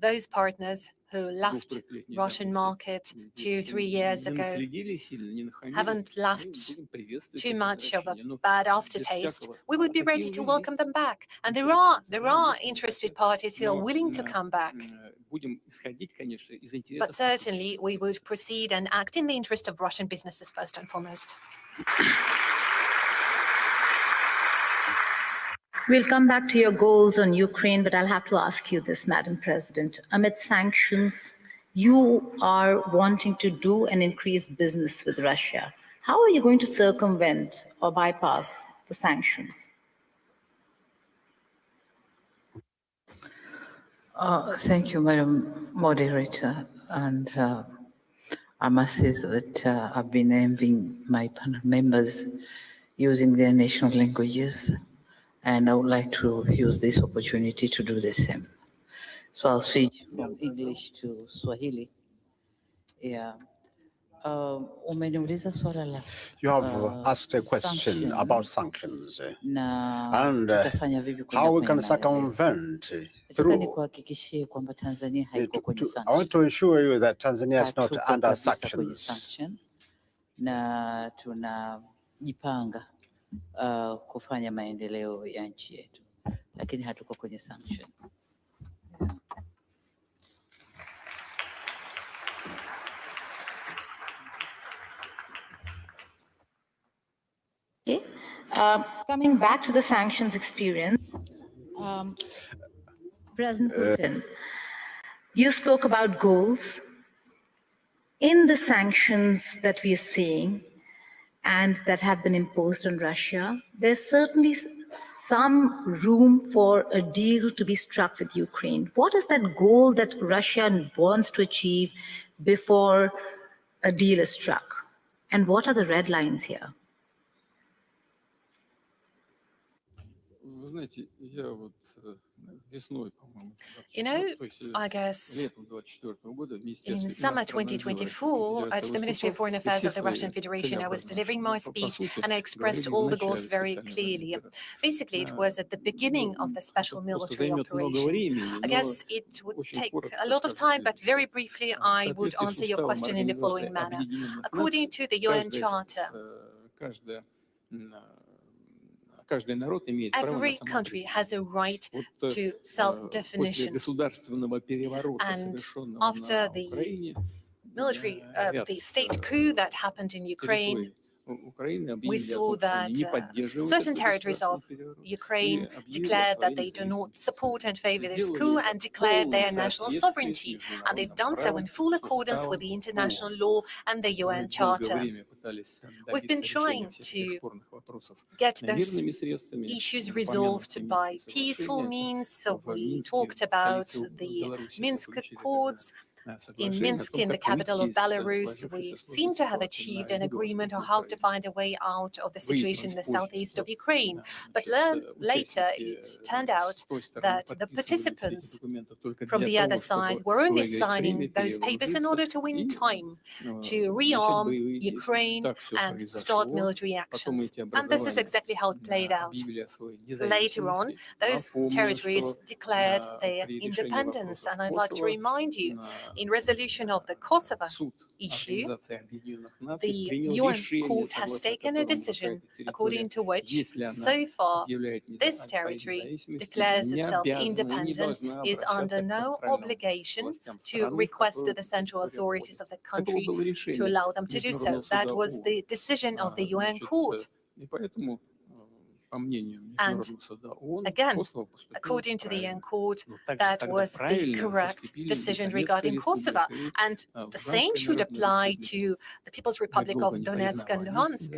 those partners who left Russian market 2-3 years ago haven't left too much of a bad aftertaste, we would be ready to welcome them back. And there are interested parties who are willing to come back. But certainly we would proceed and act in the interest of Russian businesses first and foremost. We'll come back to your goals on Ukraine, but I'll have to ask you this, Madam President. Amid sanctions, you are wanting to do and increase business with Russia. How are you going to circumvent or bypass the sanctions? Thank you, Madam Moderator. And I must say that I've been envying my panel members using their national languages, and I would like to use this opportunity to do the same. So I'll switch from English to Swahili. Yeah. You have asked a question about sanctions and how we can circumvent through. I want to assure you that Tanzania is not under sanctions. Kufanya maendeleo ya nchi yetu, lakini hatuko kwenye sanction. Okay. Coming back to the sanctions experience, President Putin, you spoke about goals. In the sanctions that we are seeing and that have been imposed on Russia, there's certainly some room for a deal to be struck with Ukraine. What is that goal that Russia wants to achieve before a deal is struck? And what are the red lines here? You know, I guess in summer 2024, at the Ministry of Foreign Affairs of the Russian Federation, I was delivering my speech and I expressed all the goals very clearly. Basically, it was at the beginning of the special military operation. I guess it would take a lot of time, but very briefly, I would answer your question in the following manner. According to the UN Charter, every country has a right to self-definition. And after the military, the state coup that happened in Ukraine, we saw that certain territories of Ukraine declared that they do not support and favor this coup and declared their national sovereignty. And they've done so in full accordance with the international law and the UN Charter. We've been trying to get those issues resolved by peaceful means. So we talked about the Minsk Accords, In Minsk, in the capital of Belarus, we seem to have achieved an agreement on how to find a way out of the situation in the southeast of Ukraine. But later, it turned out that the participants from the other side were only signing those papers in order to win time, to rearm Ukraine and start military actions. And this is exactly how it played out. Later on, those territories declared their independence. And I'd like to remind you, in resolution of the Kosovo issue, the UN court has taken a decision according to which, so far, this territory declares itself independent, is under no obligation to request to the central authorities of the country to allow them to do so. That was the decision of the UN court. And again, according to the UN court, that was the correct decision regarding Kosovo. And the same should apply to the People's Republic of Donetsk and Luhansk.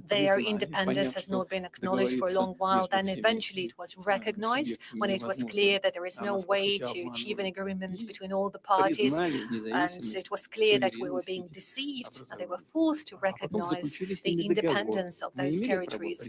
Their independence has not been acknowledged for a long while. Then eventually it was recognized when it was clear that there is no way to achieve an agreement between all the parties. And it was clear that we were being deceived, and they were forced to recognize the independence of those territories.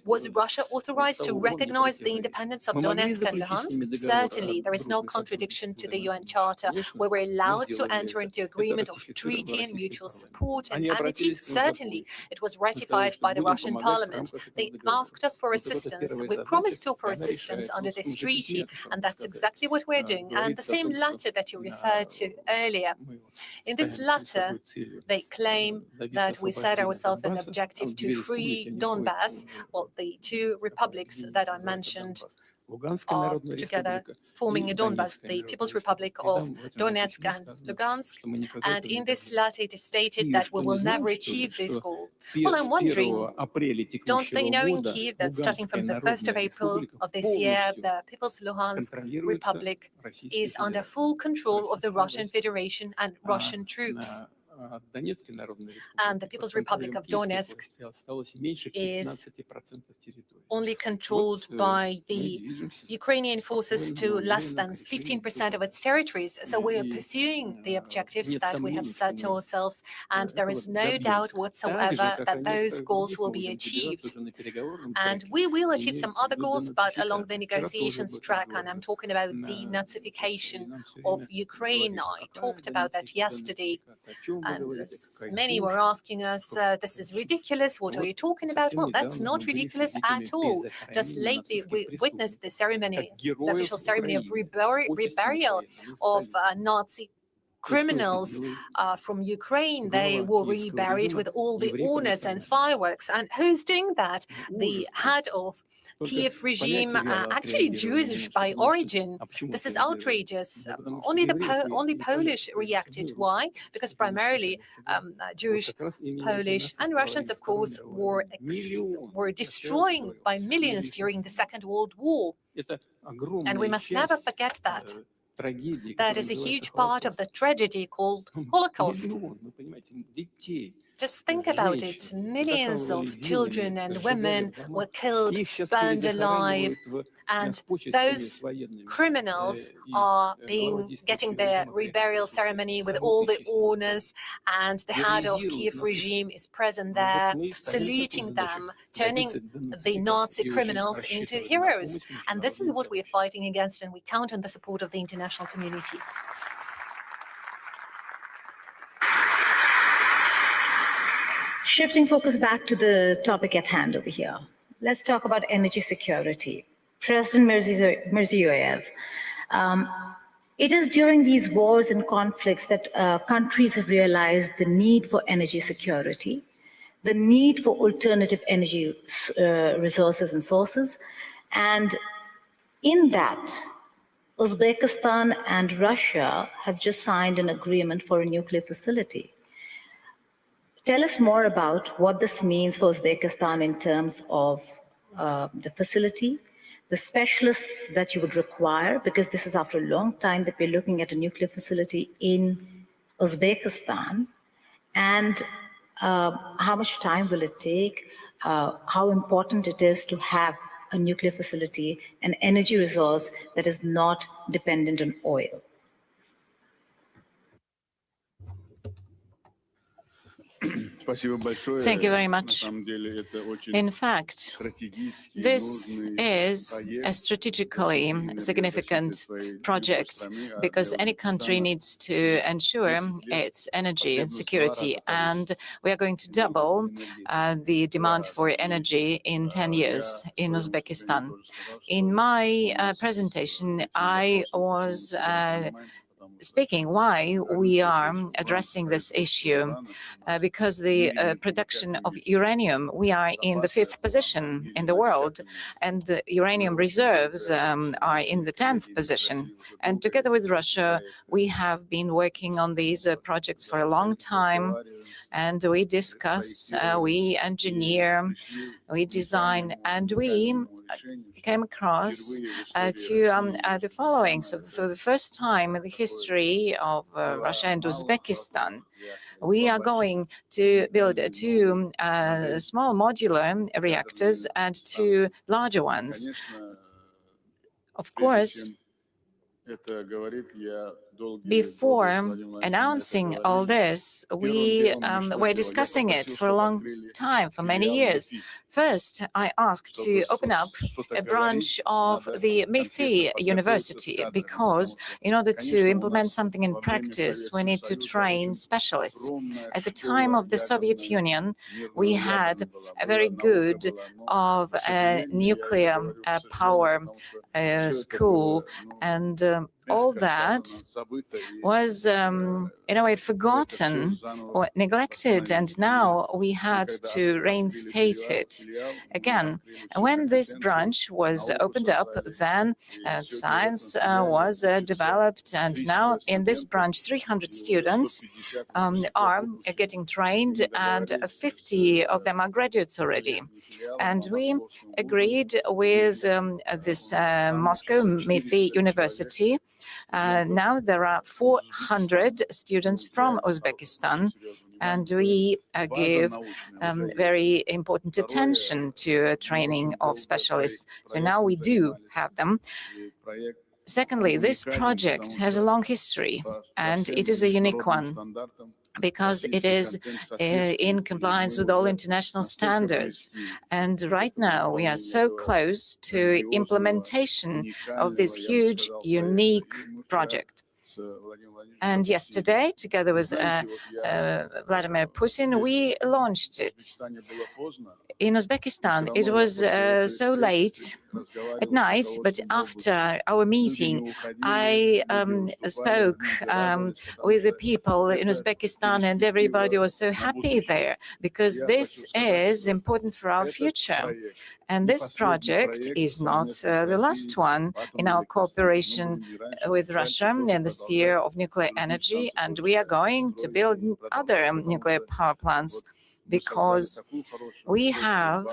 Was Russia authorized to recognize the independence of Donetsk and Luhansk? Certainly, there is no contradiction to the UN Charter. We were allowed to enter into agreement of treaty and mutual support and amity. Certainly, it was ratified by the Russian parliament. They asked us for assistance. We promised to offer assistance under this treaty, and that's exactly what we're doing. And the same letter that you referred to earlier. In this letter, they claim that we set ourselves an objective to free Donbass. Well, the two republics that I mentioned are together forming a Donbass, the People's Republic of Donetsk and Lugansk. And in this letter, it is stated that we will never achieve this goal. Well, I'm wondering, don't they know in Kyiv that starting from the 1st of April of this year, the People's Luhansk Republic is under full control of the Russian Federation and Russian troops? And the People's Republic of Donetsk is only controlled by the Ukrainian forces to less than 15% of its territories. So we are pursuing the objectives that we have set to ourselves, and there is no doubt whatsoever that those goals will be achieved. And we will achieve some other goals, but along the negotiations track, and I'm talking about denazification of Ukraine. I talked about that yesterday. And many were asking us, this is ridiculous, what are you talking about? Well, that's not ridiculous at all. Just lately, we witnessed the ceremony, the official ceremony of reburial of Nazi criminals from Ukraine. They were reburied with all the honors and fireworks. And who's doing that? The head of Kiev regime, actually Jewish by origin. This is outrageous. Only Polish reacted. Why? Because primarily Jewish, Polish, and Russians, of course, were destroying by millions during the Second World War. And we must never forget that. That is a huge part of the tragedy called Holocaust. Just think about it. Millions of children and women were killed, burned alive, and those criminals are getting their reburial ceremony with all the honors, and the head of Kiev regime is present there, saluting them, turning the Nazi criminals into heroes. And this is what we are fighting against, and we count on the support of the international community. Shifting focus back to the topic at hand over here, let's talk about energy security. President Mirziyoyev, it is during these wars and conflicts that countries have realized the need for energy security, the need for alternative energy resources and sources. And in that, Uzbekistan and Russia have just signed an agreement for a nuclear facility. Tell us more about what this means for Uzbekistan in terms of the facility, the specialists that you would require, because this is after a long time that we're looking at a nuclear facility in Uzbekistan, and how much time will it take, how important it is to have a nuclear facility, an energy resource that is not dependent on oil. Thank you very much. In fact, this is a strategically significant project because any country needs to ensure its energy security, and we are going to double the demand for energy in 10 years in Uzbekistan. In my presentation, I was speaking why we are addressing this issue, because the production of uranium, we are in the 5th position in the world, and the uranium reserves are in the 10th position. And together with Russia, we have been working on these projects for a long time, and we discuss, we engineer, we design, and we came across to the following. So for the first time in the history of Russia and Uzbekistan, we are going to build 2 small modular reactors and 2 larger ones. Of course, before announcing all this, we were discussing it for a long time, for many years. First, I asked to open up a branch of the MIFI University because in order to implement something in practice, we need to train specialists. At the time of the Soviet Union, we had a very good of nuclear power school, and all that was in a way forgotten or neglected, and now we had to reinstate it again. When this branch was opened up, then science was developed, and now in this branch 300 students are getting trained, and 50 of them are graduates already. And we agreed with this Moscow MIFI University. Now there are 400 students from Uzbekistan, and we give very important attention to training of specialists. So now we do have them. Secondly, this project has a long history, and it is a unique one because it is in compliance with all international standards. And right now, we are so close to implementation of this huge, unique project. And yesterday, together with Vladimir Putin, we launched it. In Uzbekistan, it was so late at night, but after our meeting, I spoke with the people in Uzbekistan, and everybody was so happy there, because this is important for our future. And this project is not the last one in our cooperation with Russia in the sphere of nuclear energy, and we are going to build other nuclear power plants, because we have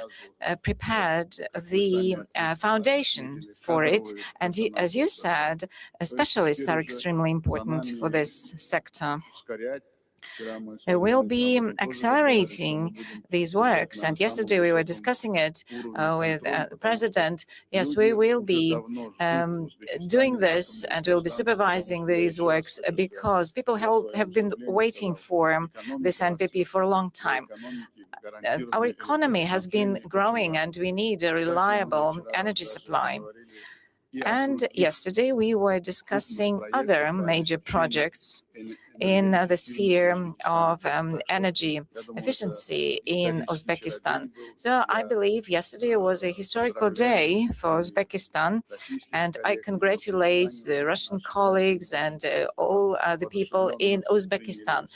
prepared the foundation for it. And as you said, specialists are extremely important for this sector. We will be accelerating these works, and yesterday we were discussing it with the president. Yes, we will be doing this, and we'll be supervising these works, because people have been waiting for this NPP for a long time. Our economy has been growing, and we need a reliable energy supply. And yesterday we were discussing other major projects in the sphere of energy efficiency in Uzbekistan. So I believe yesterday was a historical day for Uzbekistan, and I congratulate the Russian colleagues and all the people in Uzbekistan.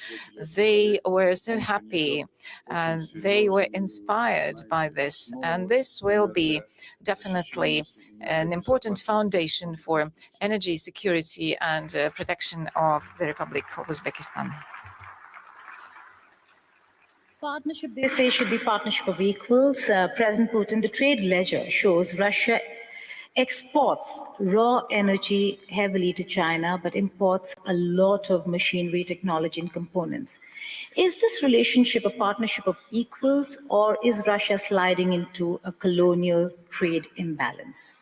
They were so happy, and they were inspired by this, and this will be definitely an important foundation for energy security and protection of the Republic of Uzbekistan. Partnership, they say, should be partnership of equals. President Putin, the trade ledger shows Russia exports raw energy heavily to China, but imports a lot of machinery, technology, and components. Is this relationship a partnership of equals, or is Russia sliding into a colonial trade imbalance?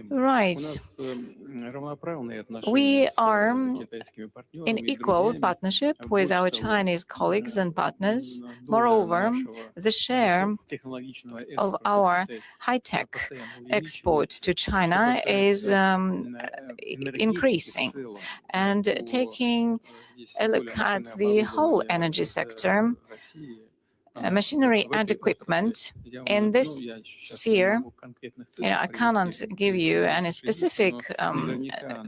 Right. We are in equal partnership with our Chinese colleagues and partners. Moreover, the share of our high-tech export to China is increasing. And taking a look at the whole energy sector, machinery and equipment in this sphere, I cannot give you any specific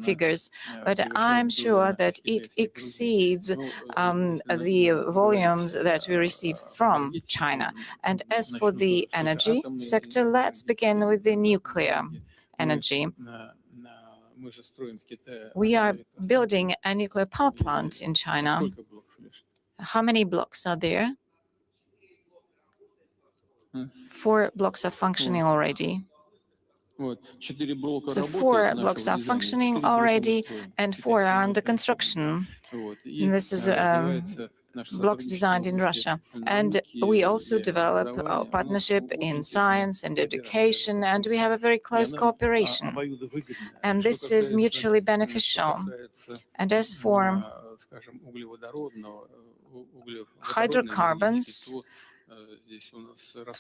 figures, but I'm sure that it exceeds the volumes that we receive from China. And as for the energy sector, let's begin with the nuclear energy. We are building a nuclear power plant in China. How many blocks are there? 4 blocks are functioning already. So 4 blocks are functioning already, and 4 are under construction. This is blocks designed in Russia. And we also develop our partnership in science and education, and we have a very close cooperation. And this is mutually beneficial. And as for hydrocarbons,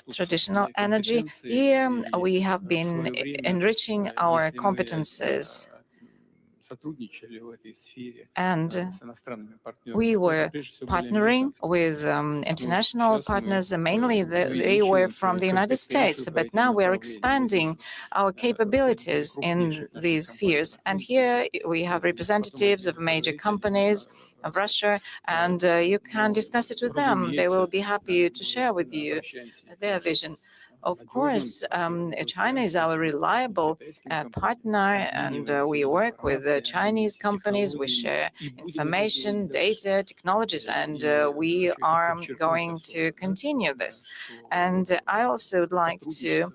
traditional energy, here we have been enriching our competences. And we were partnering with international partners, mainly they were from the United States, but now we're expanding our capabilities in these spheres. And here we have representatives of major companies of Russia, and you can discuss it with them. They will be happy to share with you their vision. Of course, China is our reliable partner, and we work with Chinese companies. We share information, data, technologies, and we are going to continue this. And I also would like to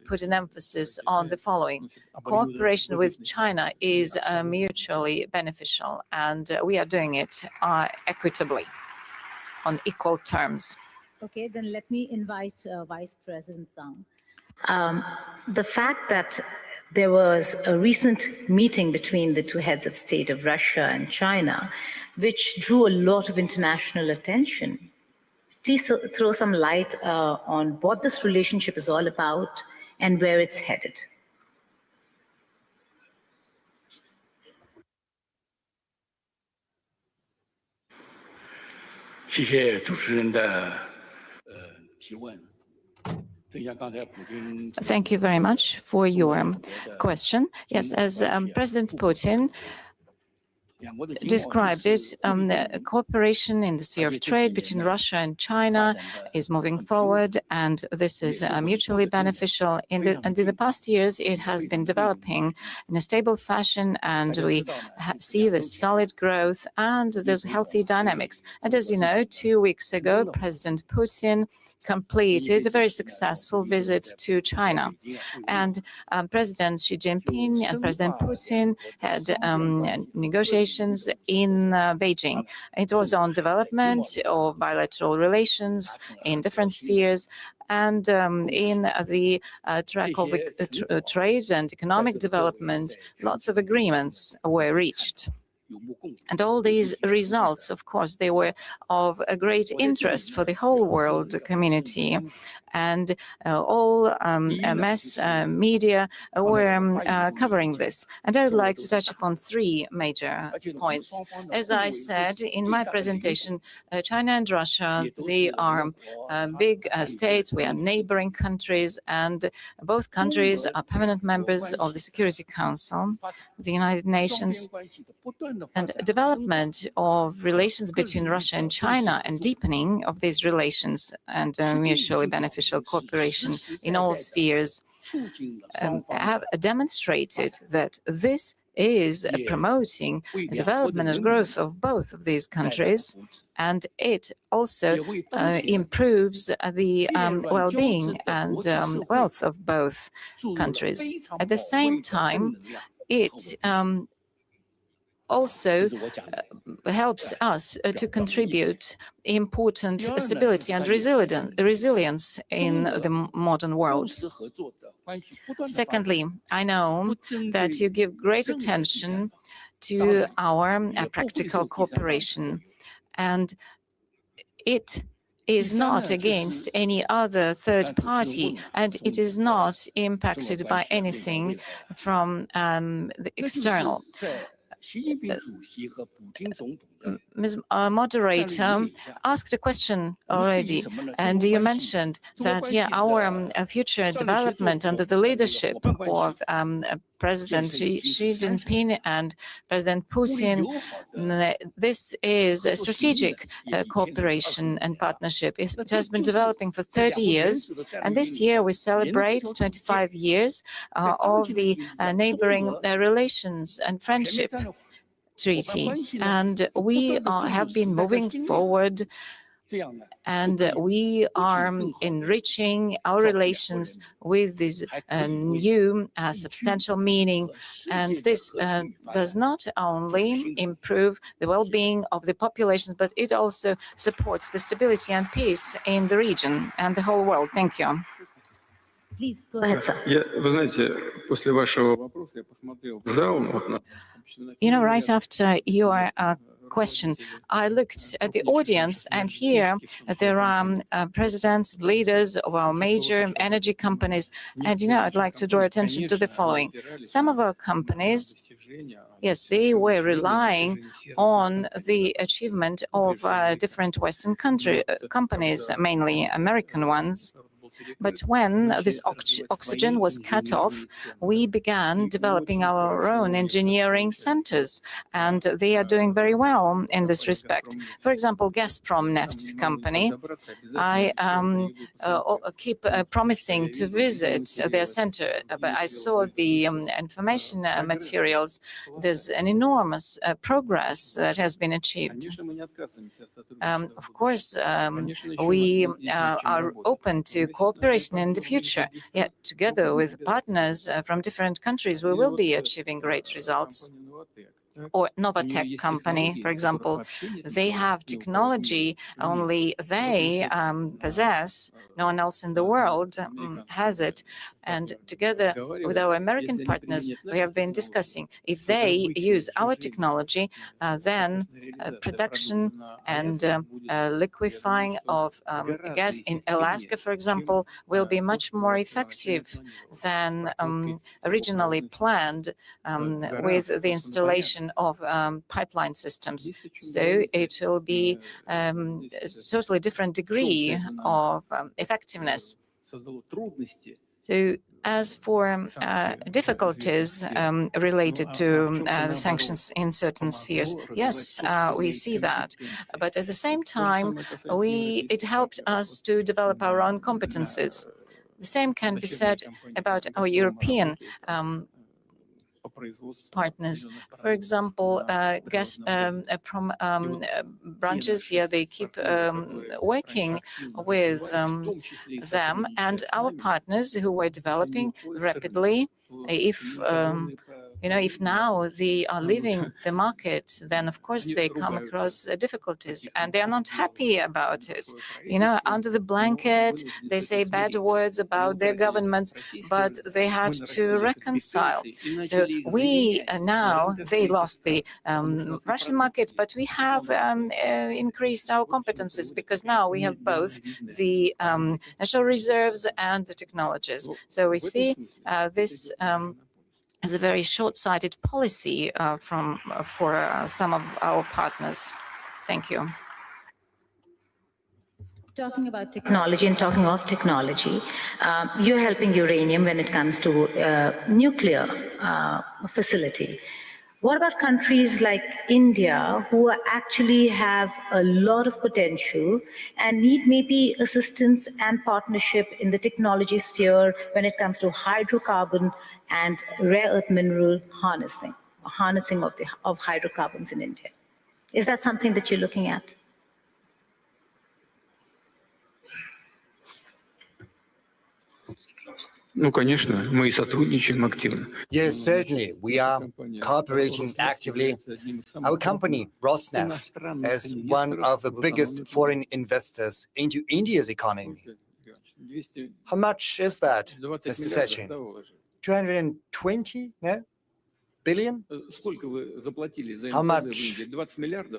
put an emphasis on the following. Cooperation with China is mutually beneficial, and we are doing it equitably, on equal terms. Okay, then let me invite Vice President Zheng. The fact that there was a recent meeting between the 2 heads of state of Russia and China, which drew a lot of international attention. Please throw some light on what this relationship is all about and where it's headed. Thank you very much for your question. Yes, as President Putin described it, cooperation in the sphere of trade between Russia and China is moving forward, and this is mutually beneficial. And in the past years, it has been developing in a stable fashion, and we see this solid growth, and there's healthy dynamics. And as you know, 2 weeks ago, President Putin completed a very successful visit to China. And President Xi Jinping and President Putin had negotiations in Beijing. It was on development of bilateral relations in different spheres, and in the track of trade and economic development, lots of agreements were reached. And all these results, of course, they were of a great interest for the whole world community. And all mass media were covering this. And I would like to touch upon 3 major points. As I said in my presentation, China and Russia, they are big states. We are neighboring countries, and both countries are permanent members of the Security Council of the United Nations. And development of relations between Russia and China and deepening of these relations and mutually beneficial cooperation in all spheres have demonstrated that this is promoting the development and growth of both of these countries, and it also improves the well-being and wealth of both countries. At the same time, it also helps us to contribute important stability and resilience in the modern world. Secondly, I know that you give great attention to our practical cooperation, and it is not against any other third party, and it is not impacted by anything from the external. Ms. Moderator asked a question already, and you mentioned that, yeah, our future development under the leadership of President Xi Jinping and President Putin, this is a strategic cooperation and partnership. It has been developing for 30 years, and this year we celebrate 25 years of the neighboring relations and friendship treaty, and we have been moving forward, and we are enriching our relations with this new substantial meaning, and this does not only improve the well-being of the populations, but it also supports the stability and peace in the region and the whole world. Thank you. Please go ahead, sir. You know, right after your question, I looked at the audience, and here there are presidents, leaders of our major energy companies, and, you know, I'd like to draw attention to the following. Some of our companies, yes, they were relying on the achievement of different Western companies, mainly American ones. But when this oxygen was cut off, we began developing our own engineering centers, and they are doing very well in this respect. For example, Gazprom Neft company, I keep promising to visit their center, but I saw the information materials. There's an enormous progress that has been achieved. Of course, we are open to cooperation in the future. Yet, together with partners from different countries, we will be achieving great results. Or Novatech company, for example, they have technology only they possess. No one else in the world has it. And together with our American partners, we have been discussing if they use our technology, then production and liquefying of gas in Alaska, for example, will be much more effective than originally planned with the installation of pipeline systems. So it will be a totally different degree of effectiveness. So as for difficulties related to the sanctions in certain spheres, yes, we see that. But at the same time, it helped us to develop our own competences. The same can be said about our European partners. For example, gas branches, yeah, they keep working with them, and our partners who were developing rapidly, if now they are leaving the market, then of course they come across difficulties, and they are not happy about it. Under the blanket, they say bad words about their governments, but they had to reconcile. So they lost the Russian market, but we have increased our competences because now we have both the natural reserves and the technologies. So we see this as a very short-sighted policy for some of our partners. Thank you. Talking about technology and talking of technology, you're helping uranium when it comes to nuclear facility. What about countries like India, who actually have a lot of potential and need maybe assistance and partnership in the technology sphere when it comes to hydrocarbon and rare earth mineral harnessing of hydrocarbons in India? Is that something that you're looking at? Yes, certainly. We are cooperating actively. Our company, Rosneft, is one of the biggest foreign investors into India's economy. How much is that, Mr. Sechin? 220 billion? How much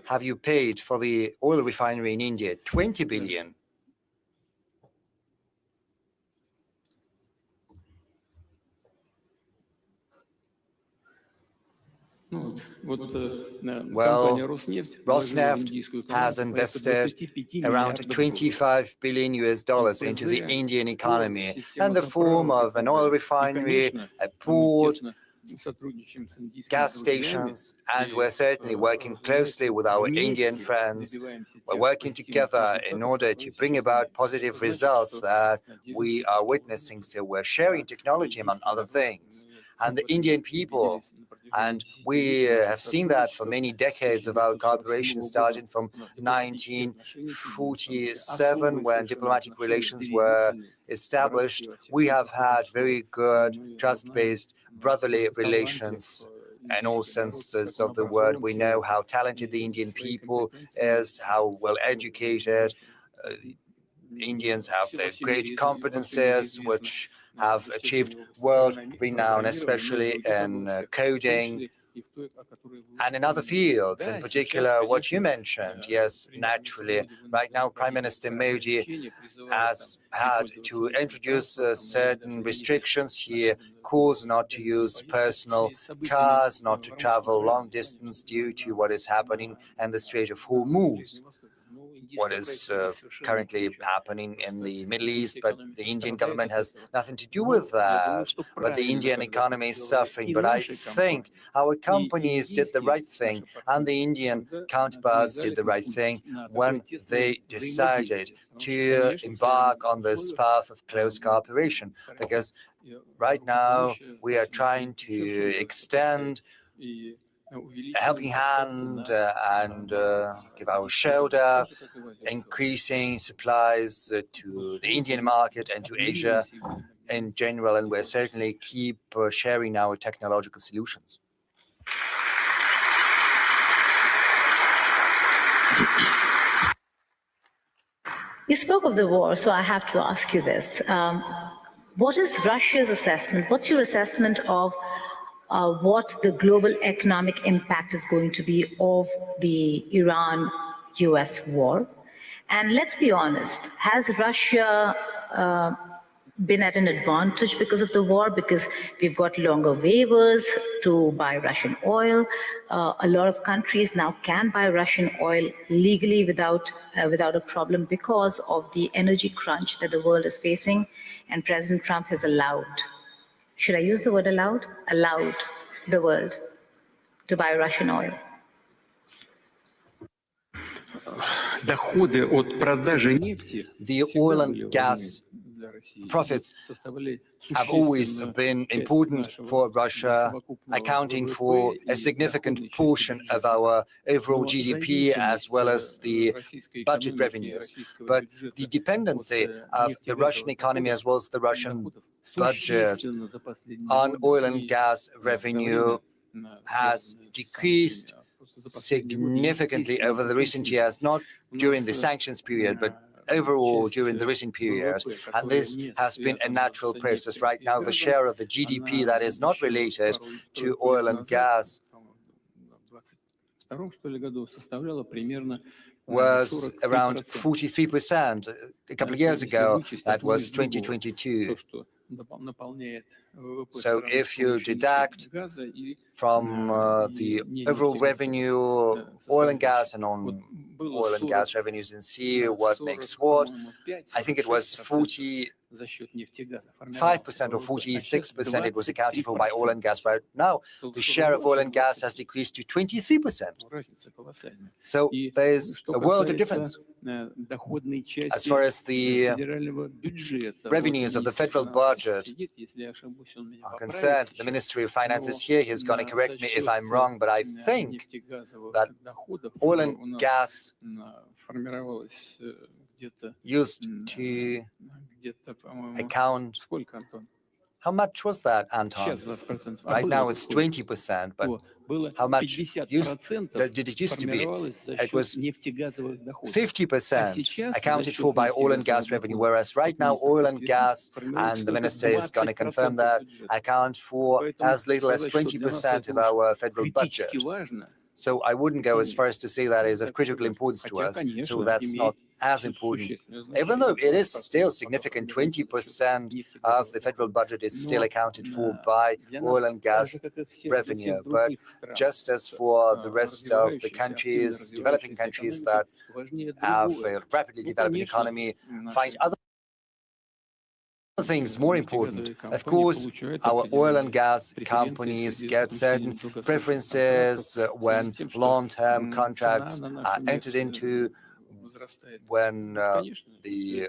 have you paid for the oil refinery in India? 20 billion. Well, Rosneft has invested around $25 billion into the Indian economy in the form of an oil refinery, a port, gas stations, and we're certainly working closely with our Indian friends. We're working together in order to bring about positive results that we are witnessing. So we're sharing technology, among other things. And the Indian people, and we have seen that for many decades of our cooperation, starting from 1947, when diplomatic relations were established. We have had very good, trust-based, brotherly relations in all senses of the word. We know how talented the Indian people is, how well educated. Indians have their great competences, which have achieved world renown, especially in coding and in other fields, in particular what you mentioned. Yes, naturally. Right now, Prime Minister Modi has had to introduce certain restrictions. He calls not to use personal cars, not to travel long distance due to what is happening in the Strait of Hormuz, what is currently happening in the Middle East, but the Indian government has nothing to do with that. But the Indian economy is suffering. But I think our companies did the right thing, and the Indian counterparts did the right thing when they decided to embark on this path of close cooperation. Because right now we are trying to extend a helping hand and give our shoulder, increasing supplies to the Indian market and to Asia in general, and we'll certainly keep sharing our technological solutions. You spoke of the war, so I have to ask you this. What is Russia's assessment? What's your assessment of what the global economic impact is going to be of the Iran-US war? And let's be honest, has Russia been at an advantage because of the war? Because we've got longer waivers to buy Russian oil. A lot of countries now can buy Russian oil legally without a problem because of the energy crunch that the world is facing, and President Trump has allowed, should I use the word allowed? Allowed the world to buy Russian oil. The oil and gas profits have always been important for Russia, accounting for a significant portion of our overall GDP as well as the budget revenues. But the dependency of the Russian economy as well as the Russian budget on oil and gas revenue has decreased significantly over the recent years, not during the sanctions period, but overall during the recent period. And this has been a natural process. Right now, the share of the GDP that is not related to oil and gas was around 43%. A couple of years ago, that was 2022. So if you deduct from the overall revenue, oil and gas and non-oil and gas revenues in sea, what makes what, I think it was 45% or 46% it was accounted for by oil and gas. Right now, the share of oil and gas has decreased to 23%. So there's a world of difference. As far as the revenues of the federal budget are concerned, the Ministry of Finance is here. He's going to correct me if I'm wrong, but I think that oil and gas used to account How much was that, Anton? Right now it's 20%, but how much did it used to be? It was 50% accounted for by oil and gas revenue, whereas right now oil and gas, and the minister is going to confirm that, account for as little as 20% of our federal budget. So I wouldn't go as far as to say that is of critical importance to us. So that's not as important. Even though it is still significant, 20% of the federal budget is still accounted for by oil and gas revenue. But just as for the rest of the countries, developing countries that have a rapidly developing economy, find other things more important. Of course, our oil and gas companies get certain preferences when long-term contracts are entered into, when the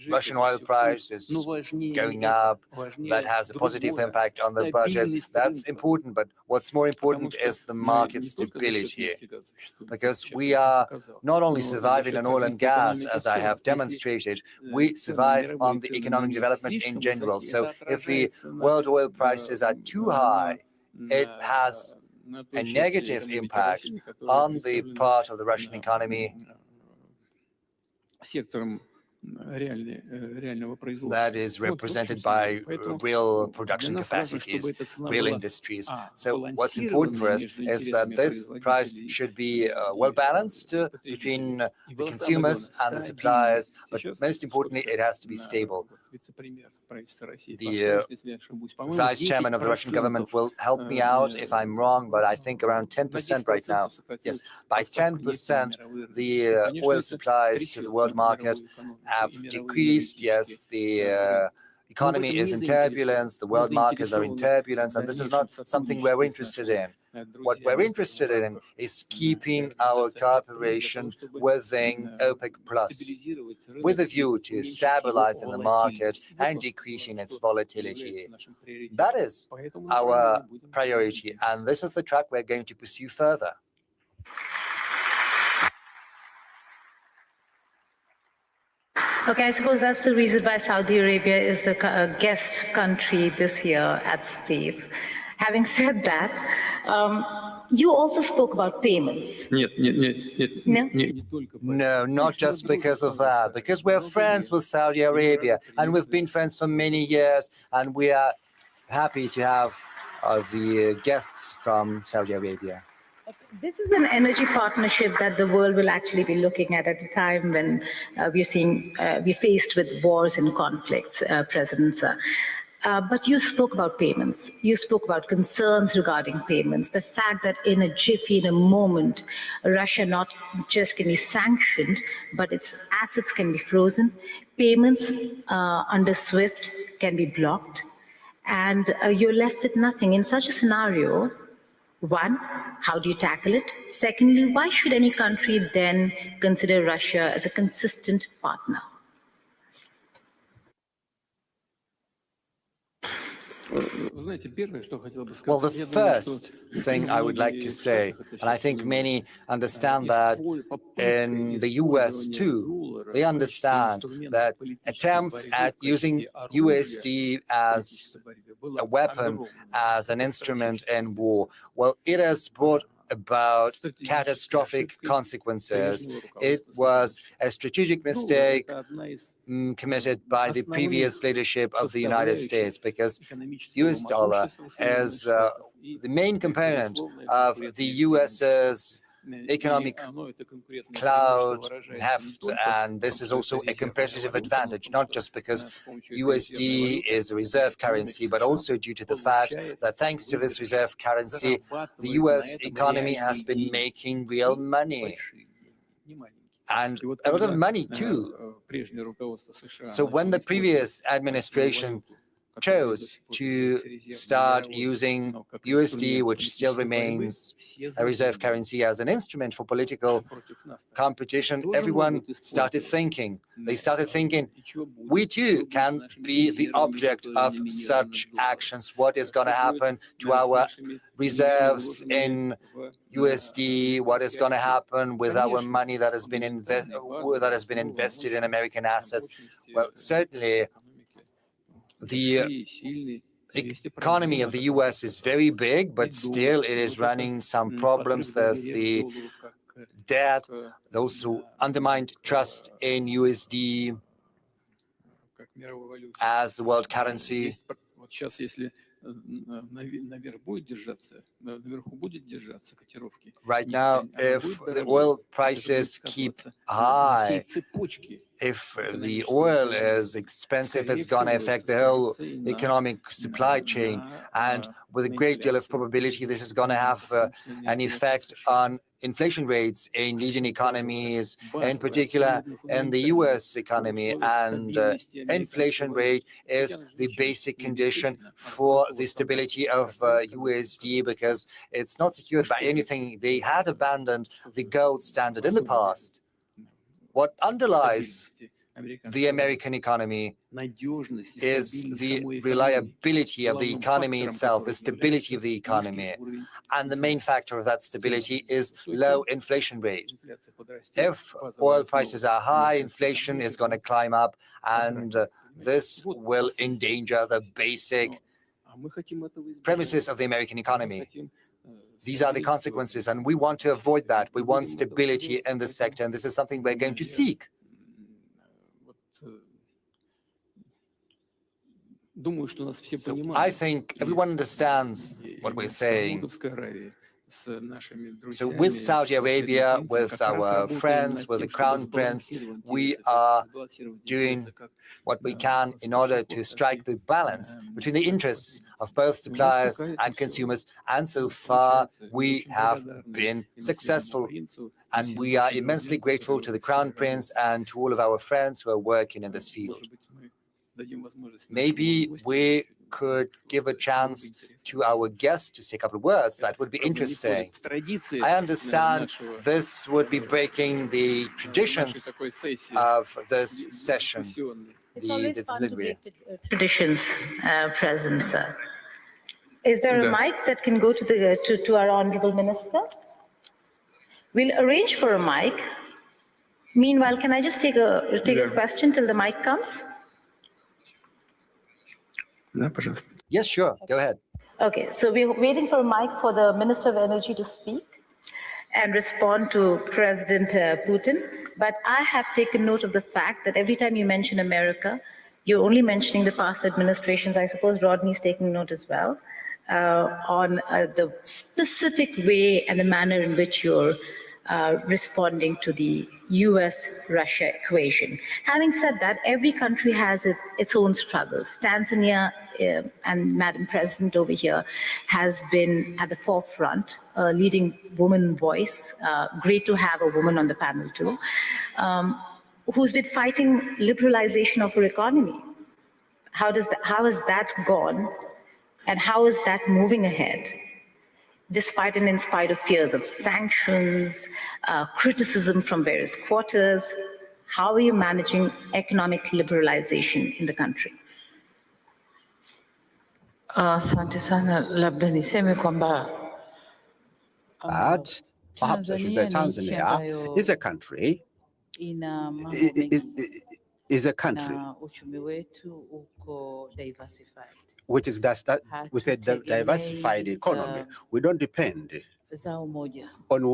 Russian oil price is going up. That has a positive impact on the budget. That's important, but what's more important is the market stability, because we are not only surviving on oil and gas, as I have demonstrated, we survive on the economic development in general. So if the world oil prices are too high, it has a negative impact on the part of the Russian economy that is represented by real production capacities, real industries. So what's important for us is that this price should be well balanced between the consumers and the suppliers, but most importantly, it has to be stable. The vice chairman of the Russian government will help me out if I'm wrong, but I think around 10% right now. Yes, by 10%, the oil supplies to the world market have decreased. Yes, the economy is in turbulence, the world markets are in turbulence, and this is not something we're interested in. What we're interested in is keeping our cooperation within OPEC+, with a view to stabilizing the market and decreasing its volatility. That is our priority, and this is the track we're going to pursue further. Okay, I suppose that's the reason why Saudi Arabia is the guest country this year at SPIEF. Having said that, you also spoke about payments. No, not just because of that, because we're friends with Saudi Arabia, and we've been friends for many years, and we are happy to have the guests from Saudi Arabia. This is an energy partnership that the world will actually be looking at a time when we're faced with wars and conflicts, President Sir. But you spoke about payments. You spoke about concerns regarding payments. The fact that in a jiffy, in a moment, Russia not just can be sanctioned, but its assets can be frozen. Payments under SWIFT can be blocked, and you're left with nothing. In such a scenario, one, how do you tackle it? Secondly, why should any country then consider Russia as a consistent partner? Well, the first thing I would like to say, and I think many understand that in the US too, they understand that attempts at using USD as a weapon, as an instrument in war, well, it has brought about catastrophic consequenses. It was a strategic mistake committed by the previous leadership of the United States, because US dollar is the main component of the US's economic cloud heft, and this is also a competitive advantage, not just because USD is a reserve currency, but also due to the fact that thanks to this reserve currency, the US economy has been making real money, and a lot of money too. So when the previous administration chose to start using USD, which still remains a reserve currency, as an instrument for political competition, everyone started thinking. They started thinking, we too can be the object of such actions. What is going to happen to our reserves in USD? What is going to happen with our money that has been invested in American assets? Well, certainly The economy of the US is very big, but still it is running some problems. There's the debt, those who undermined trust in USD as the world currency. Right now, if the oil prices keep high, if the oil is expensive, it's going to affect the whole economic supply chain. And with a great deal of probability, this is going to have an effect on inflation rates in leading economies, in particular in the US economy. And inflation rate is the basic condition for the stability of USD, because it's not secured by anything. They had abandoned the gold standard in the past. What underlies the American economy is the reliability of the economy itself, the stability of the economy. And the main factor of that stability is low inflation rate. If oil prices are high, inflation is going to climb up, and this will endanger the basic premises of the American economy. These are the consequences, and we want to avoid that. We want stability in the sector, and this is something we're going to seek. So I think everyone understands what we're saying. So with Saudi Arabia, with our friends, with the Crown Prince, we are doing what we can in order to strike the balance between the interests of both suppliers and consumers. And so far, we have been successful. And we are immensely grateful to the Crown Prince and to all of our friends who are working in this field. Maybe we could give a chance to our guests to say a couple of words. That would be interesting. I understand this would be breaking the traditions of this session. It's always fun to break traditions, President, sir. Is there a mic that can go to our Honorable Minister? We'll arrange for a mic. Meanwhile, can I just take a question till the mic comes? Yes, sure. Go ahead. Okay, so we're waiting for a mic for the Minister of Energy to speak and respond to President Putin. But I have taken note of the fact that every time you mention America, you're only mentioning the past administrations. I suppose Rodney's taking note as well on the specific way and the manner in which you're responding to the US-Russia equation. Having said that, every country has its own struggles. Tanzania, and Madam President over here, has been at the forefront, a leading woman voice. Great to have a woman on the panel too, who's been fighting liberalization of her economy. How has that gone, and how is that moving ahead? Despite and in spite of fears of sanctions, criticism from various quarters, how are you managing economic liberalization in the country? Asante sana, labda niseme kwamba perhaps I should say Tanzania is a country, is a country which is with a diversified economy. We don't depend on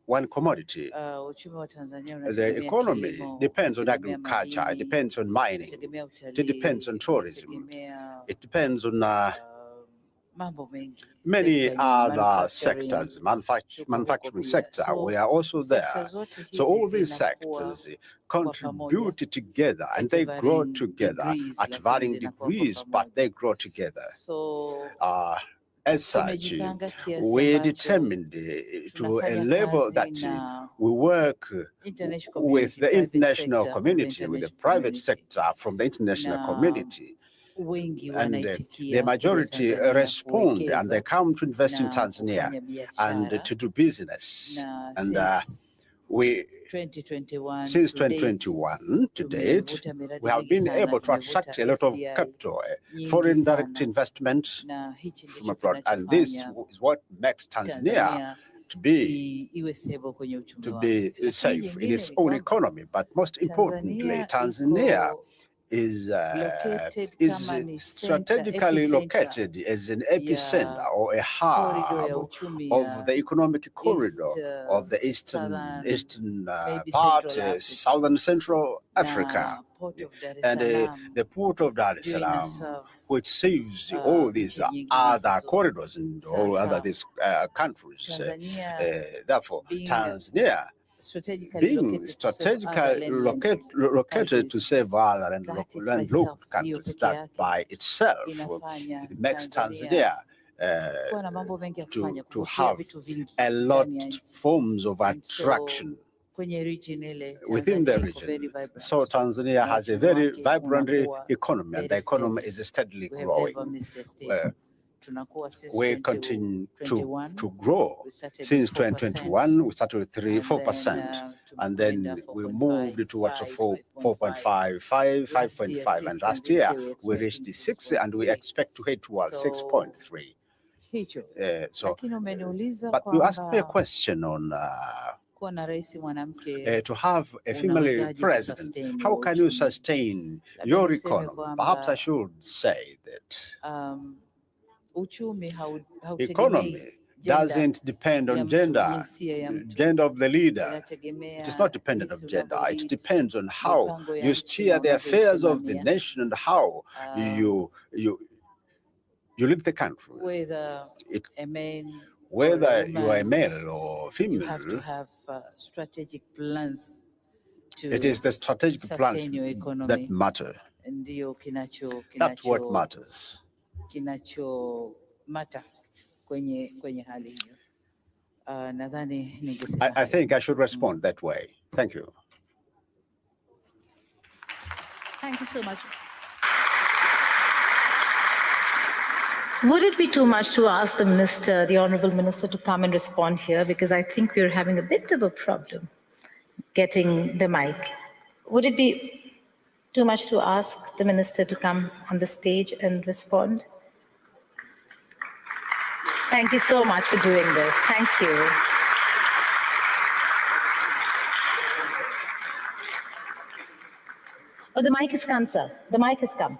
one commodity. The economy depends on agriculture, it depends on mining, it depends on tourism, it depends on many other sectors, manufacturing sector, we are also there. So all these sectors contribute together and they grow together at varying degrees, but they grow together. As such, we determined to a level that we work with the international community, with the private sector from the international community. And the majority respond and they come to invest in Tanzania and to do business. And since 2021 to date, we have been able to attract a lot of capital, foreign direct investments from abroad. And this is what makes Tanzania to be safe in its own economy. But most importantly, Tanzania is epicenter strategically located as an epicenter or a hub of the economic corridor of the eastern part, southern Central Africa, and the port of Dar es Salaam, which serves all these other corridors and all other these countries. Therefore, Tanzania, being strategically located to serve other landlocked countries, that by itself makes Tanzania to have a lot of forms of attraction within the region. So Tanzania has a very vibrant economy, and the economy is steadily growing. We continue to grow. Since 2021, we started with 4%, and then we moved towards 4.5, 5.5, and last year we reached 6, and we expect to head towards 6.3. But you asked me a question on to have a female president. How can you sustain your economy? Perhaps I should say that economy doesn't depend on gender of the leader. It is not dependent on gender. It depends on how you steer the affairs of the nation and how you lead the country. Whether you are a male or female, you have to have strategic plans it is the strategic plans that matter. That's what matters. I think I should respond that way. Thank you. Thank you so much. Would it be too much to ask the minister, the honorable minister, to come and respond here? Because I think we're having a bit of a problem getting the mic. Would it be too much to ask the minister to come on the stage and respond? Thank you so much for doing this. Thank you. Oh, the mic has come, sir. The mic has come.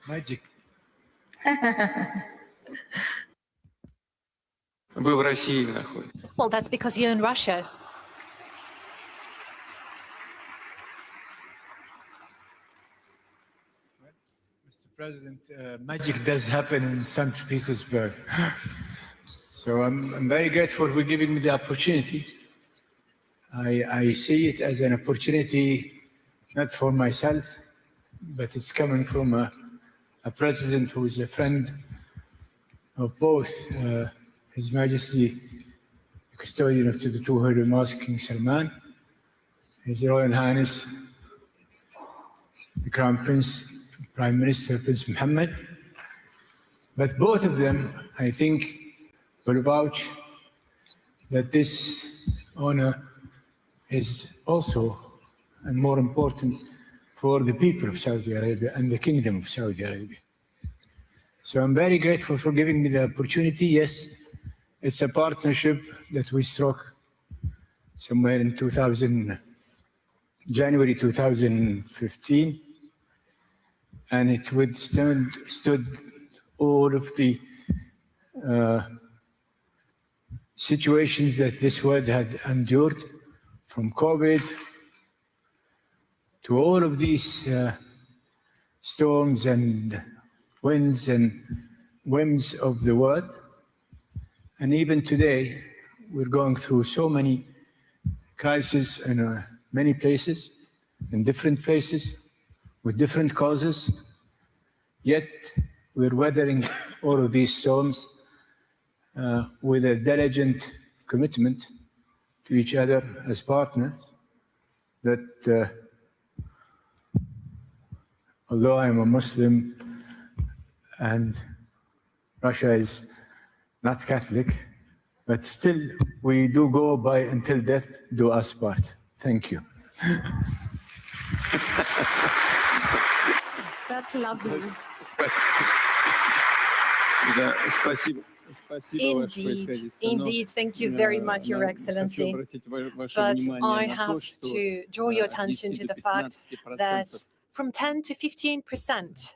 Magic. Well, that's because you're in Russia. Mr. President, magic does happen in St. Petersburg. So I'm very grateful for giving me the opportunity. I see it as an opportunity, not for myself, but it's coming from a president who is a friend of both His Majesty, the custodian of the two Holy Mosques, King Salman, His Royal Highness, the Crown Prince, Prime Minister Prince Mohammed. But both of them, I think, will vouch that this honor is also, and more important, for the people of Saudi Arabia and the Kingdom of Saudi Arabia. So I'm very grateful for giving me the opportunity. Yes, it's a partnership that we struck somewhere in January 2015, and it withstood all of the situations that this world had endured, from COVID to all of these storms and winds and whims of the world. And even today, we're going through so many crises in many places, in different places, with different causes. Yet, we're weathering all of these storms with a diligent commitment to each other as partners, that although I'm a Muslim and Russia is not Catholic, but still we do go by until death do us part. Thank you. That's lovely. Indeed, thank you very much, Your Excellency. But I have to draw your attention to the fact that from 10 to 15%.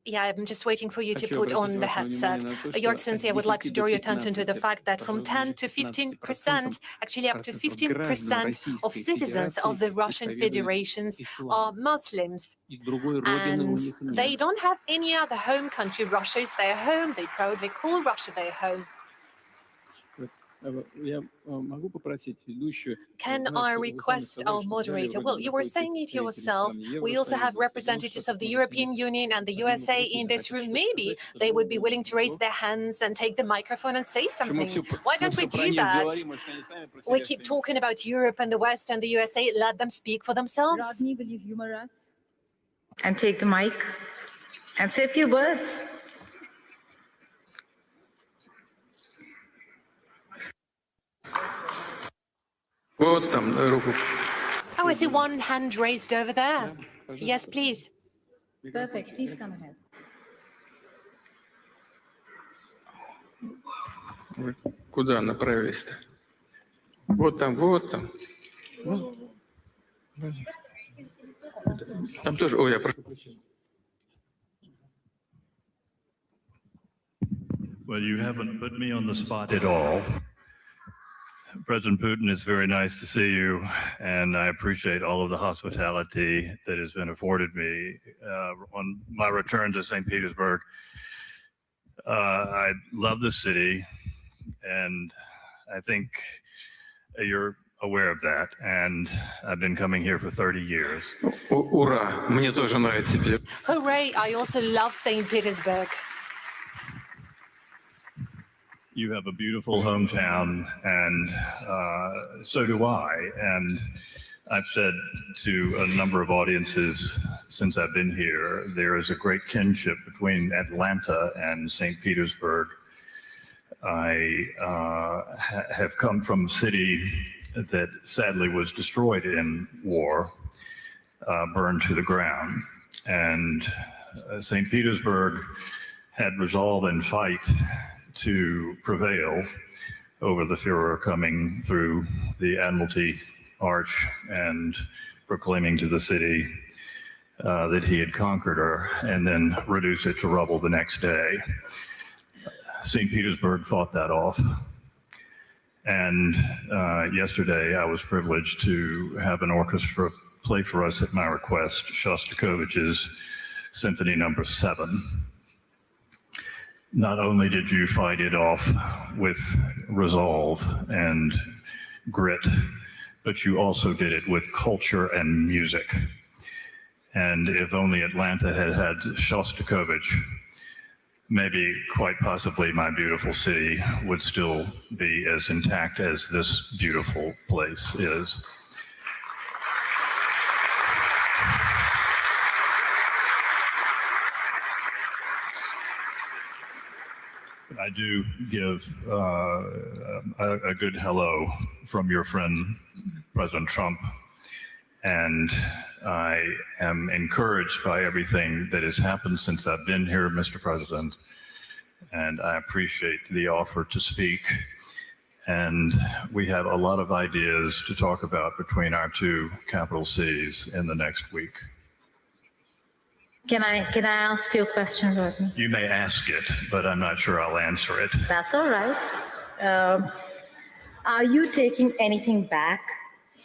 Yeah, I'm just waiting for you to put on the headset. Your Excellency, I would like to draw your attention to the fact that from 10 to 15%, actually up to 15% of citizens of the Russian Federations are Muslims. And they don't have any other home country. Russia is their home. They proudly call Russia their home. Can I request our moderator? Well, you were saying it yourself. We also have representatives of the European Union and the USA in this room. Maybe they would be willing to raise their hands and take the microphone and say something. Why don't we do that? We keep talking about Europe and the West and the USA. Let them speak for themselves. Rodney, will you humor us and take the mic and say a few words? Oh, I see one hand raised over there. Yes, please. Perfect. Please come ahead. Куда направились-то? Вот там, вот там. Там тоже, ой, я прошу прощения. Well, you haven't put me on the spot at all. President Putin, it's very nice to see you, and I appreciate all of the hospitality that has been afforded me on my return to St. Petersburg. I love the city, and I think you're aware of that, and I've been coming here for 30 years. Ура! Мне тоже нравится. Hooray! I also love St. Petersburg. You have a beautiful hometown, and so do I. And I've said to a number of audiences since I've been here, there is a great kinship between Atlanta and St. Petersburg. I have come from a city that sadly was destroyed in war, burned to the ground. And St. Petersburg had resolve and fight to prevail over the Führer coming through the Admiralty Arch and proclaiming to the city that he had conquered her, and then reduce it to rubble the next day. St. Petersburg fought that off. And yesterday I was privileged to have an orchestra play for us at my request, Shostakovich's Symphony No. 7. Not only did you fight it off with resolve and grit, but you also did it with culture and music. And if only Atlanta had had Shostakovich, maybe quite possibly my beautiful city would still be as intact as this beautiful place is. I do give a good hello from your friend, President Trump, and I am encouraged by everything that has happened since I've been here, Mr. President, and I appreciate the offer to speak. And we have a lot of ideas to talk about between our two capital cities in the next week. Can I ask you a question, Rodney? You may ask it, but I'm not sure I'll answer it. That's all right. Are you taking anything back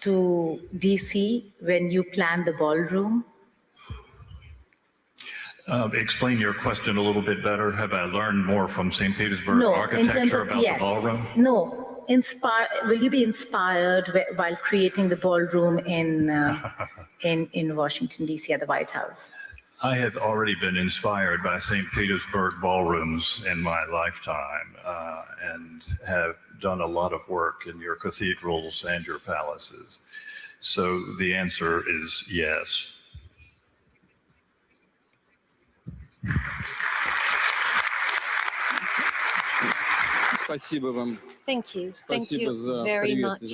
to DC when you plan the ballroom? Explain your question a little bit better. Have I learned more from St. Petersburg architecture about the ballroom? No. Will you be inspired while creating the ballroom in Washington, D.C. at the White House? I have already been inspired by St. Petersburg ballrooms in my lifetime and have done a lot of work in your cathedrals and your palaces. So the answer is yes. Спасибо вам. Thank you. Thank you very much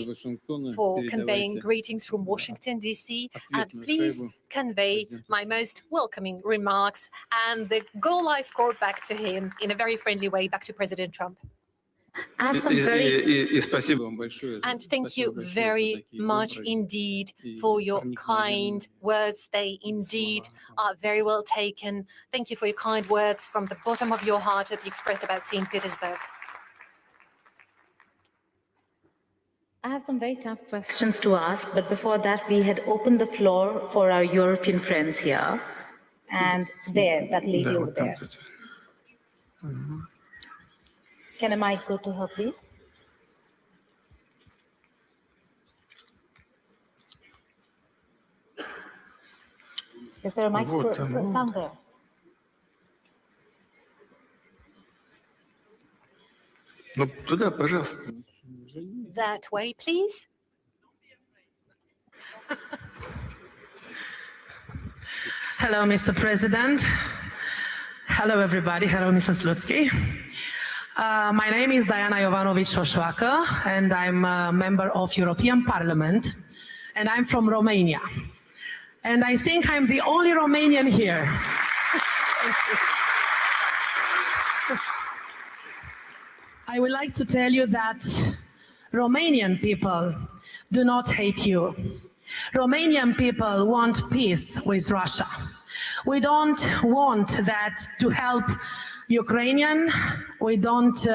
for conveying greetings from Washington, D.C. And please convey my most welcoming remarks and the goal I scored back to him in a very friendly way, back to President Trump. And thank you very much indeed for your kind words. They indeed are very well taken. Thank you for your kind words from the bottom of your heart that you expressed about St. Petersburg. I have some very tough questions to ask, but before that, we had opened the floor for our European friends here. And there, that lady over there. Can a mic go to her, please? Is there a mic? Down there. Туда, пожалуйста. That way, please. Hello, Mr. President. Hello, everybody. Hello, Mr. Slutsky. My name is Diana Jovanovic-Șoșoacă, and I'm a member of European Parliament, and I'm from Romania. And I think I'm the only Romanian here. I would like to tell you that Romanian people do not hate you. Romanian people want peace with Russia. We don't want that to help Ukrainian. We don't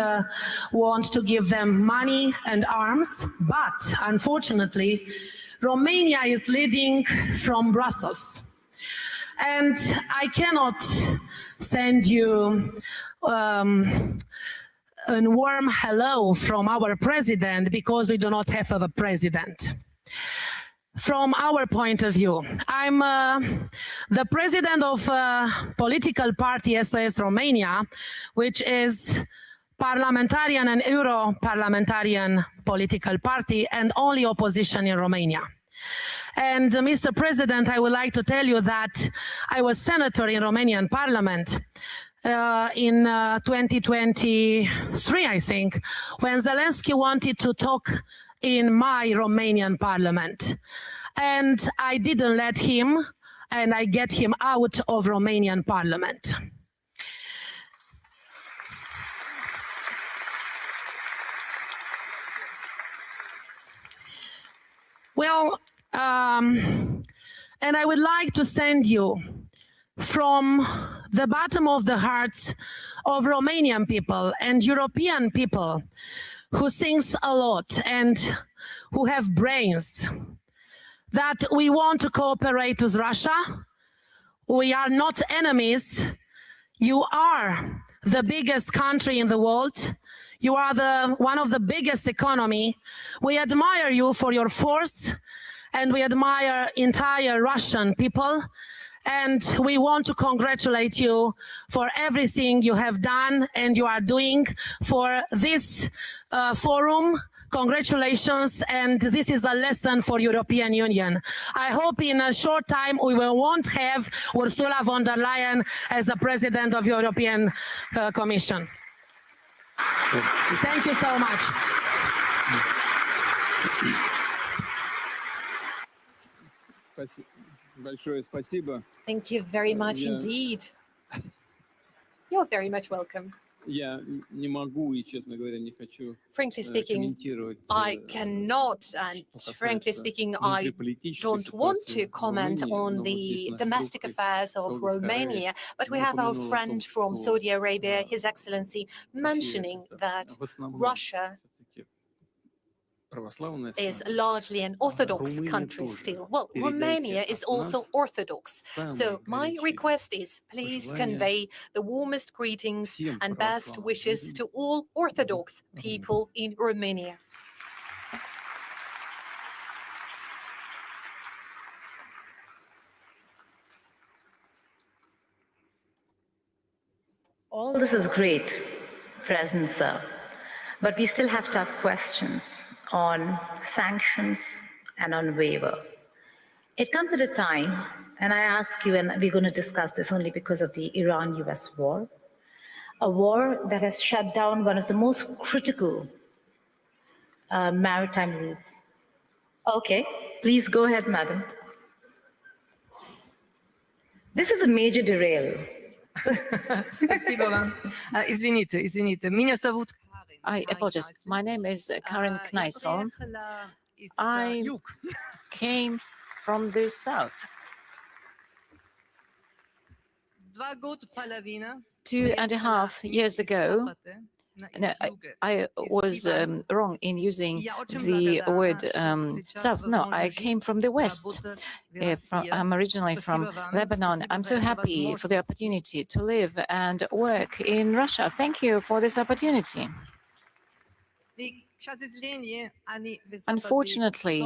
want to give them money and arms, but unfortunately, Romania is leading from Brussels. And I cannot send you a warm hello from our president because we do not have a president. From our point of view, I'm the president of a political party, SOS Romania, which is parliamentarian and Euro-parliamentarian political party and only opposition in Romania. And Mr. President, I would like to tell you that I was senator in Romanian parliament in 2023, I think, when Zelensky wanted to talk in my Romanian parliament. And I didn't let him, and I get him out of Romanian parliament. Well, and I would like to send you from the bottom of the hearts of Romanian people and European people who thinks a lot and who have brains, that we want to cooperate with Russia. We are not enemies. You are the biggest country in the world. You are one of the biggest economy. We admire you for your force, and we admire entire Russian people. And we want to congratulate you for everything you have done and you are doing for this forum. Congratulations, and this is a lesson for European Union. I hope in a short time we won't have Ursula von der Leyen as the president of European Commission. Thank you so much. Thank you very much indeed. You're very much welcome. Frankly speaking, I cannot, and frankly speaking, I don't want to comment on the domestic affairs of Romania, but we have our friend from Saudi Arabia, His Excellency, mentioning that Russia is largely an Orthodox country still. Well, Romania is also Orthodox. So my request is, please convey the warmest greetings and best wishes to all Orthodox people in Romania. All this is great, President Sir, but we still have tough questions on sanctions and on waiver. It comes at a time, and I ask you, and we're going to discuss this only because of the Iran-US war, a war that has shut down one of the most critical maritime routes. Okay, please go ahead, madam. This is a major derail. Спасибо вам. Извините. Меня зовут Karin. I apologize. My name is Karin Kneissel. I came from the south. 2.5 years ago, no, I was wrong in using the word south. No, I came from the west. I'm originally from Lebanon. I'm so happy for the opportunity to live and work in Russia. Thank you for this opportunity. Unfortunately,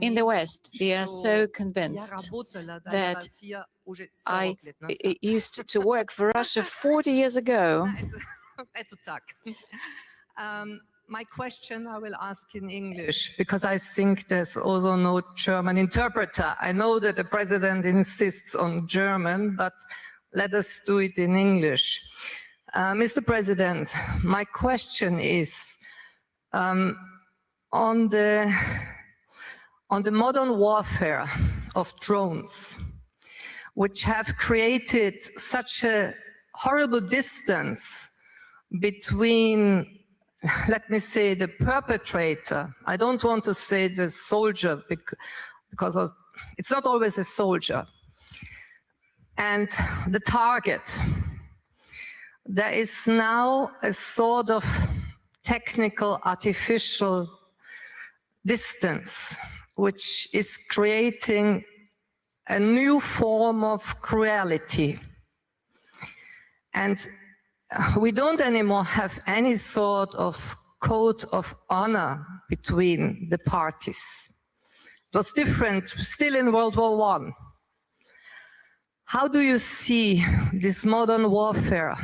in the West, they are so convinced that I used to work for Russia 40 years ago. My question I will ask in English, because I think there's also no German interpreter. I know that the president insists on German, but let us do it in English. Mr. President, my question is, on the modern warfare of drones, which have created such a horrible distance between, let me say, the perpetrator. I don't want to say the soldier because it's not always a soldier. And the target. There is now a sort of technical artificial distance, which is creating a new form of cruelty. And we don't anymore have any sort of code of honor between the parties. It was different still in World War I. How do you see this modern warfare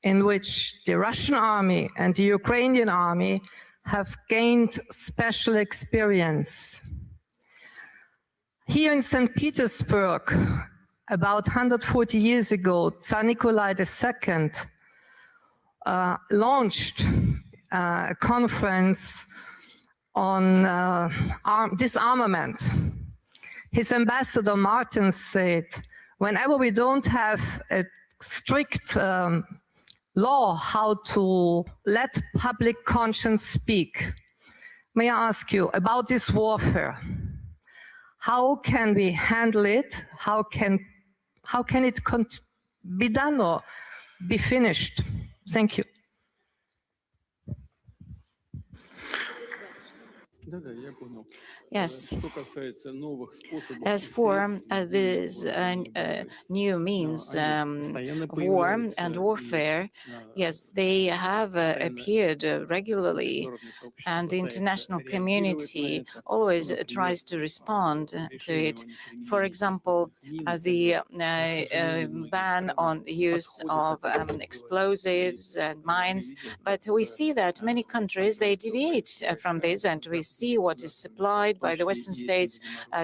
in which the Russian army and the Ukrainian army have gained special experience? Here in St. Petersburg, about 140 years ago, Tsar Nikolai II launched a conference on disarmament. His ambassador Martin said, whenever we don't have a strict law how to let public conscience speak, may I ask you about this warfare? How can we handle it? How can it be done or be finished? Thank you. Yes. As for these new means of war and warfare, yes, they have appeared regularly, and the international community always tries to respond to it. For example, the ban on the use of explosives and mines, but we see that many countries, they deviate from this, and we see what is supplied by the Western states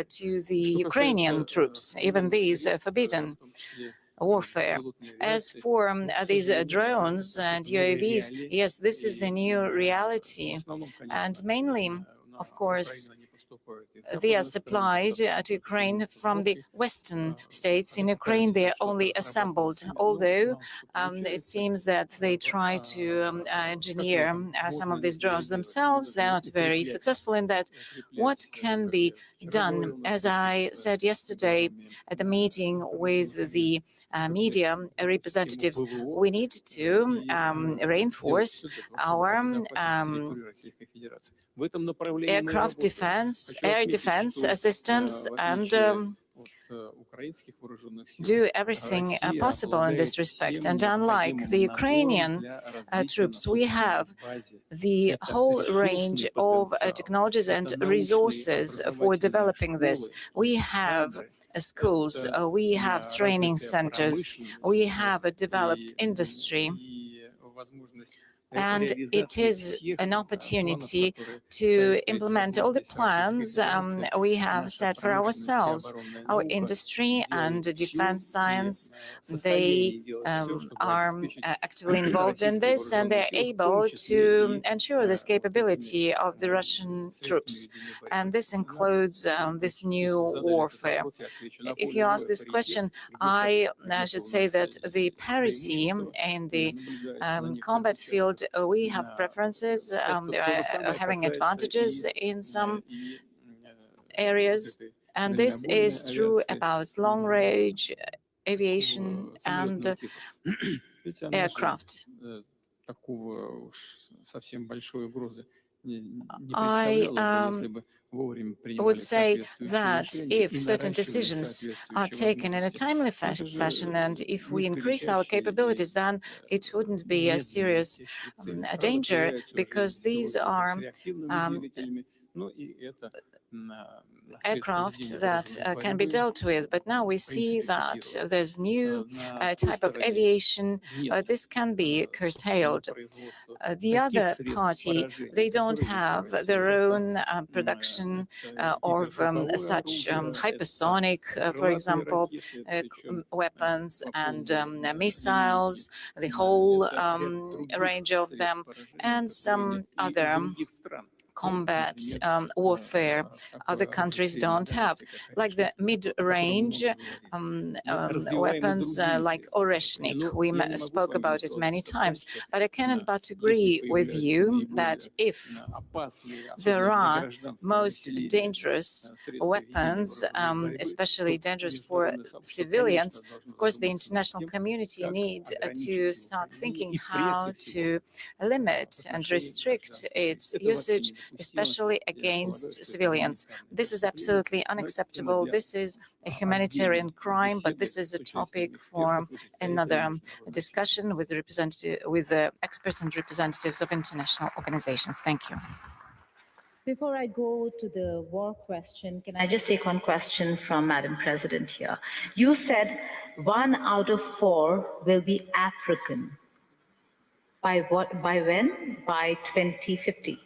to the Ukrainian troops. Even these forbidden warfare. As for these drones and UAVs, yes, this is the new reality. And mainly, of course, they are supplied to Ukraine from the Western states. In Ukraine, they are only assembled, although it seems that they try to engineer some of these drones themselves. They're not very successful in that. What can be done? As I said yesterday at the meeting with the media representatives, we need to reinforce our aircraft defense, air defense systems, and do everything possible in this respect. And unlike the Ukrainian troops, we have the whole range of technologies and resources for developing this. We have schools, we have training centers, we have a developed industry. And it is an opportunity to implement all the plans we have set for ourselves. Our industry and defense science, they are actively involved in this, and they're able to ensure this capability of the Russian troops. And this includes this new warfare. If you ask this question, I should say that the parity in the combat field, we have preferences. They are having advantages in some areas, and this is true about long-range aviation and aircraft. I would say that if certain decisions are taken in a timely fashion, and if we increase our capabilities, then it wouldn't be a serious danger, because these are aircraft that can be dealt with. But now we see that there's new type of aviation. This can be curtailed. The other party, they don't have their own production of such hypersonic, for example, weapons and missiles, the whole range of them, and some other combat warfare other countries don't have, like the mid-range weapons like Oreshnik. We spoke about it many times, but I cannot but agree with you that if there are most dangerous weapons, especially dangerous for civilians, of course the international community need to start thinking how to limit and restrict its usage, especially against civilians. This is absolutely unacceptable. This is a humanitarian crime, but this is a topic for another discussion with the experts and representatives of international organizations. Thank you. Before I go to the war question, can I just take one question from Madam President here? You said 1 out of 4 will be African. By what? By when? By 2050.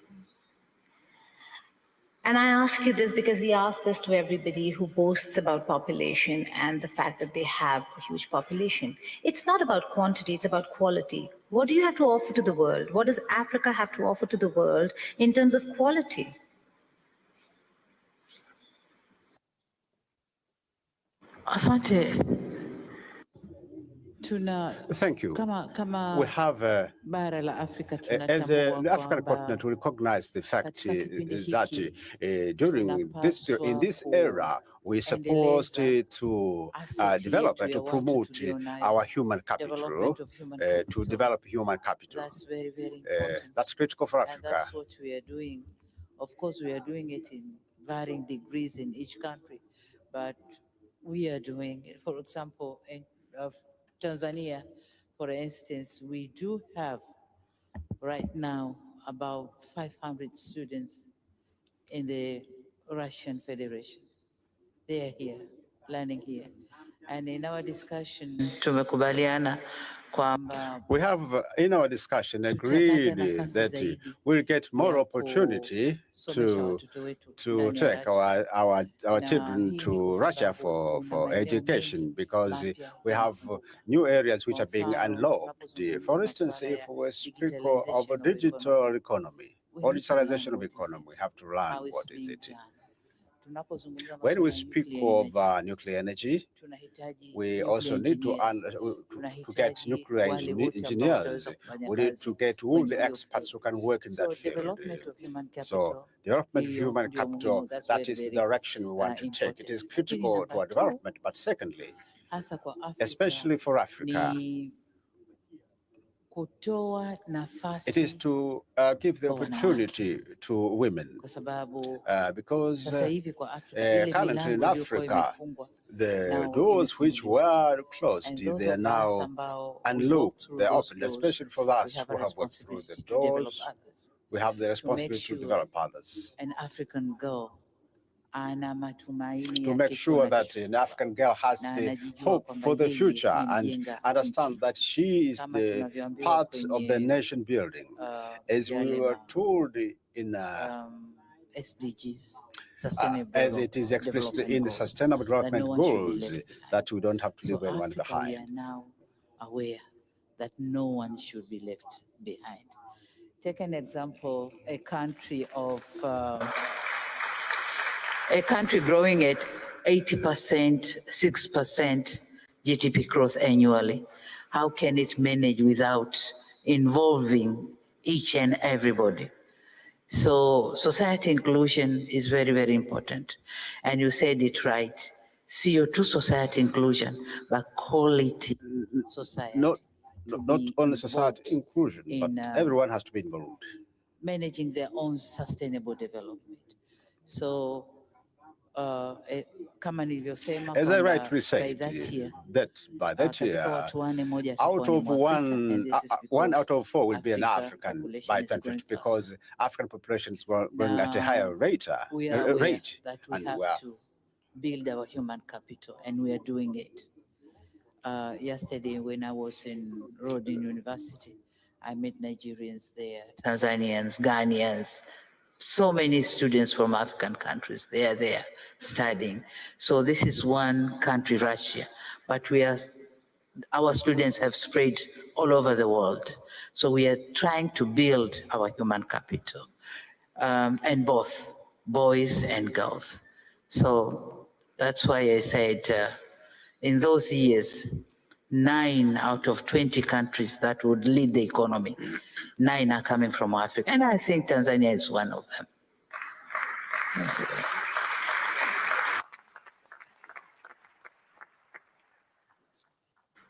And I ask you this because we ask this to everybody who boasts about population and the fact that they have a huge population. It's not about quantity, it's about quality. What do you have to offer to the world? What does Africa have to offer to the world in terms of quality? Asante. Thank you. We have, as the African continent, we recognize the fact that during in this era, we're supposed to develop and to promote our human capital, to develop human capital. That's very, very important. That's critical for Africa. And that's what we are doing. Of course, we are doing it in varying degrees in each country, but we are doing it. For example, in Tanzania, for instance, we do have right now about 500 students in the Russian Federation. They are here, learning here. And in our discussion, we have in our discussion agreed that we'll get more opportunity to take our children to Russia for education, because we have new areas which are being unlocked. For instance, if we speak of a digital economy or digitalization of economy, we have to learn what is it. When we speak of nuclear energy, we also need to get nuclear engineers. We need to get all the experts who can work in that field. So development of human capital, that is the direction we want to take. It is critical to our development, but secondly, especially for Africa, it is to give the opportunity to women, because currently in Africa, the doors which were closed, they are now unlocked, they're opened, especially for us who have worked through the doors. We have the responsibility to develop others. An African girl to make sure that an African girl has the hope for the future and understand that she is the part of the nation building. As we were told in SDGs, as it is explicit in the Sustainable Development Goals, that we don't have to leave anyone behind. We are now aware that no one should be left behind. Take an example, a country growing at 80%, 6% GDP growth annually. How can it manage without involving each and everybody? So society inclusion is very, very important. And you said it right. CO2 society inclusion, but quality society. Not only society inclusion, but everyone has to be involved. Managing their own sustainable development. So, as I rightly said, by that year, out of one out of four will be an African by 2050, because African populations were going at a higher rate. That we have to build our human capital, and we are doing it. Yesterday, when I was in Rodin University, I met Nigerians there, Tanzanians, Ghanaians, so many students from African countries. They are there studying. So this is one country, Russia, but our students have spread all over the world. So we are trying to build our human capital, and both boys and girls. So that's why I said in those years, 9 out of 20 countries that would lead the economy, 9 are coming from Africa. And I think Tanzania is one of them. Thank you.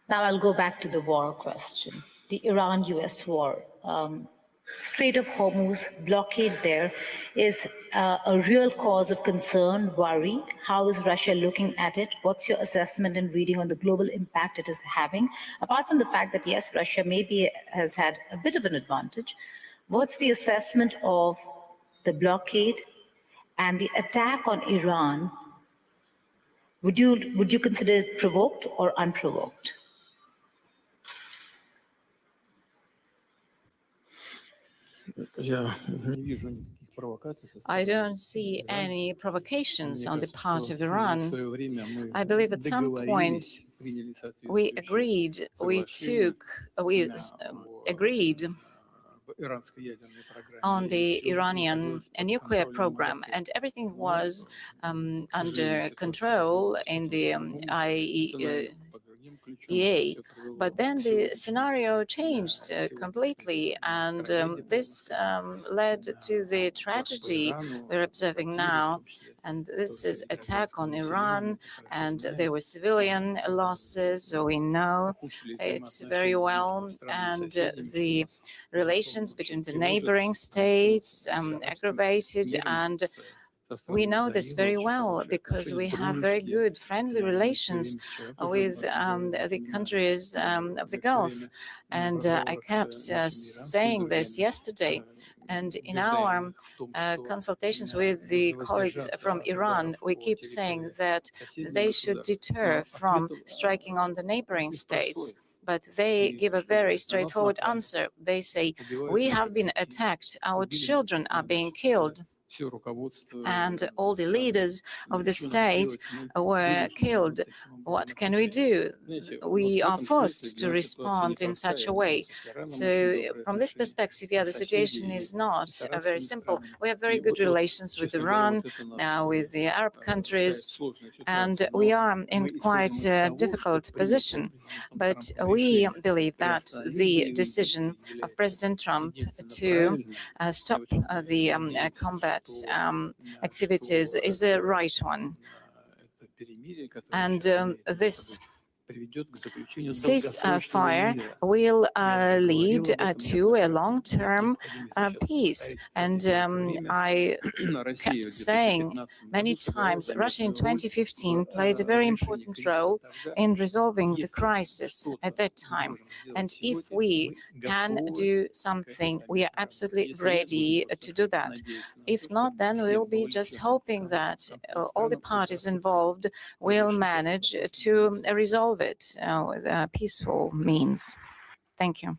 Now I'll go back to the war question, the Iran-US war. Strait of Hormuz blockade there is a real cause of concern, worry. How is Russia looking at it? What's your assessment and reading on the global impact it is having? Apart from the fact that, yes, Russia maybe has had a bit of an advantage, what's the assessment of the blockade and the attack on Iran? Would you consider it provoked or unprovoked? I don't see any provocations on the part of Iran. I believe at some point we agreed on the Iranian nuclear program, and everything was under control in the IAEA. But then the scenario changed completely, and this led to the tragedy we're observing now. And this is attack on Iran, and there were civilian losses, so we know it very well. And the relations between the neighboring states aggravated, and we know this very well because we have very good friendly relations with the countries of the Gulf. And I kept saying this yesterday. And in our consultations with the colleagues from Iran, we keep saying that they should deter from striking on the neighboring states. But they give a very straightforward answer. They say, we have been attacked, our children are being killed, and all the leaders of the state were killed. What can we do? We are forced to respond in such a way. So from this perspective, yeah, the situation is not very simple. We have very good relations with Iran, with the Arab countries, and we are in quite a difficult position. But we believe that the decision of President Trump to stop the combat activities is the right one. And this ceasefire will lead to a long-term peace. And I kept saying many times, Russia in 2015 played a very important role in resolving the crisis at that time. And if we can do something, we are absolutely ready to do that. If not, then we'll be just hoping that all the parties involved will manage to resolve it with peaceful means. Thank you.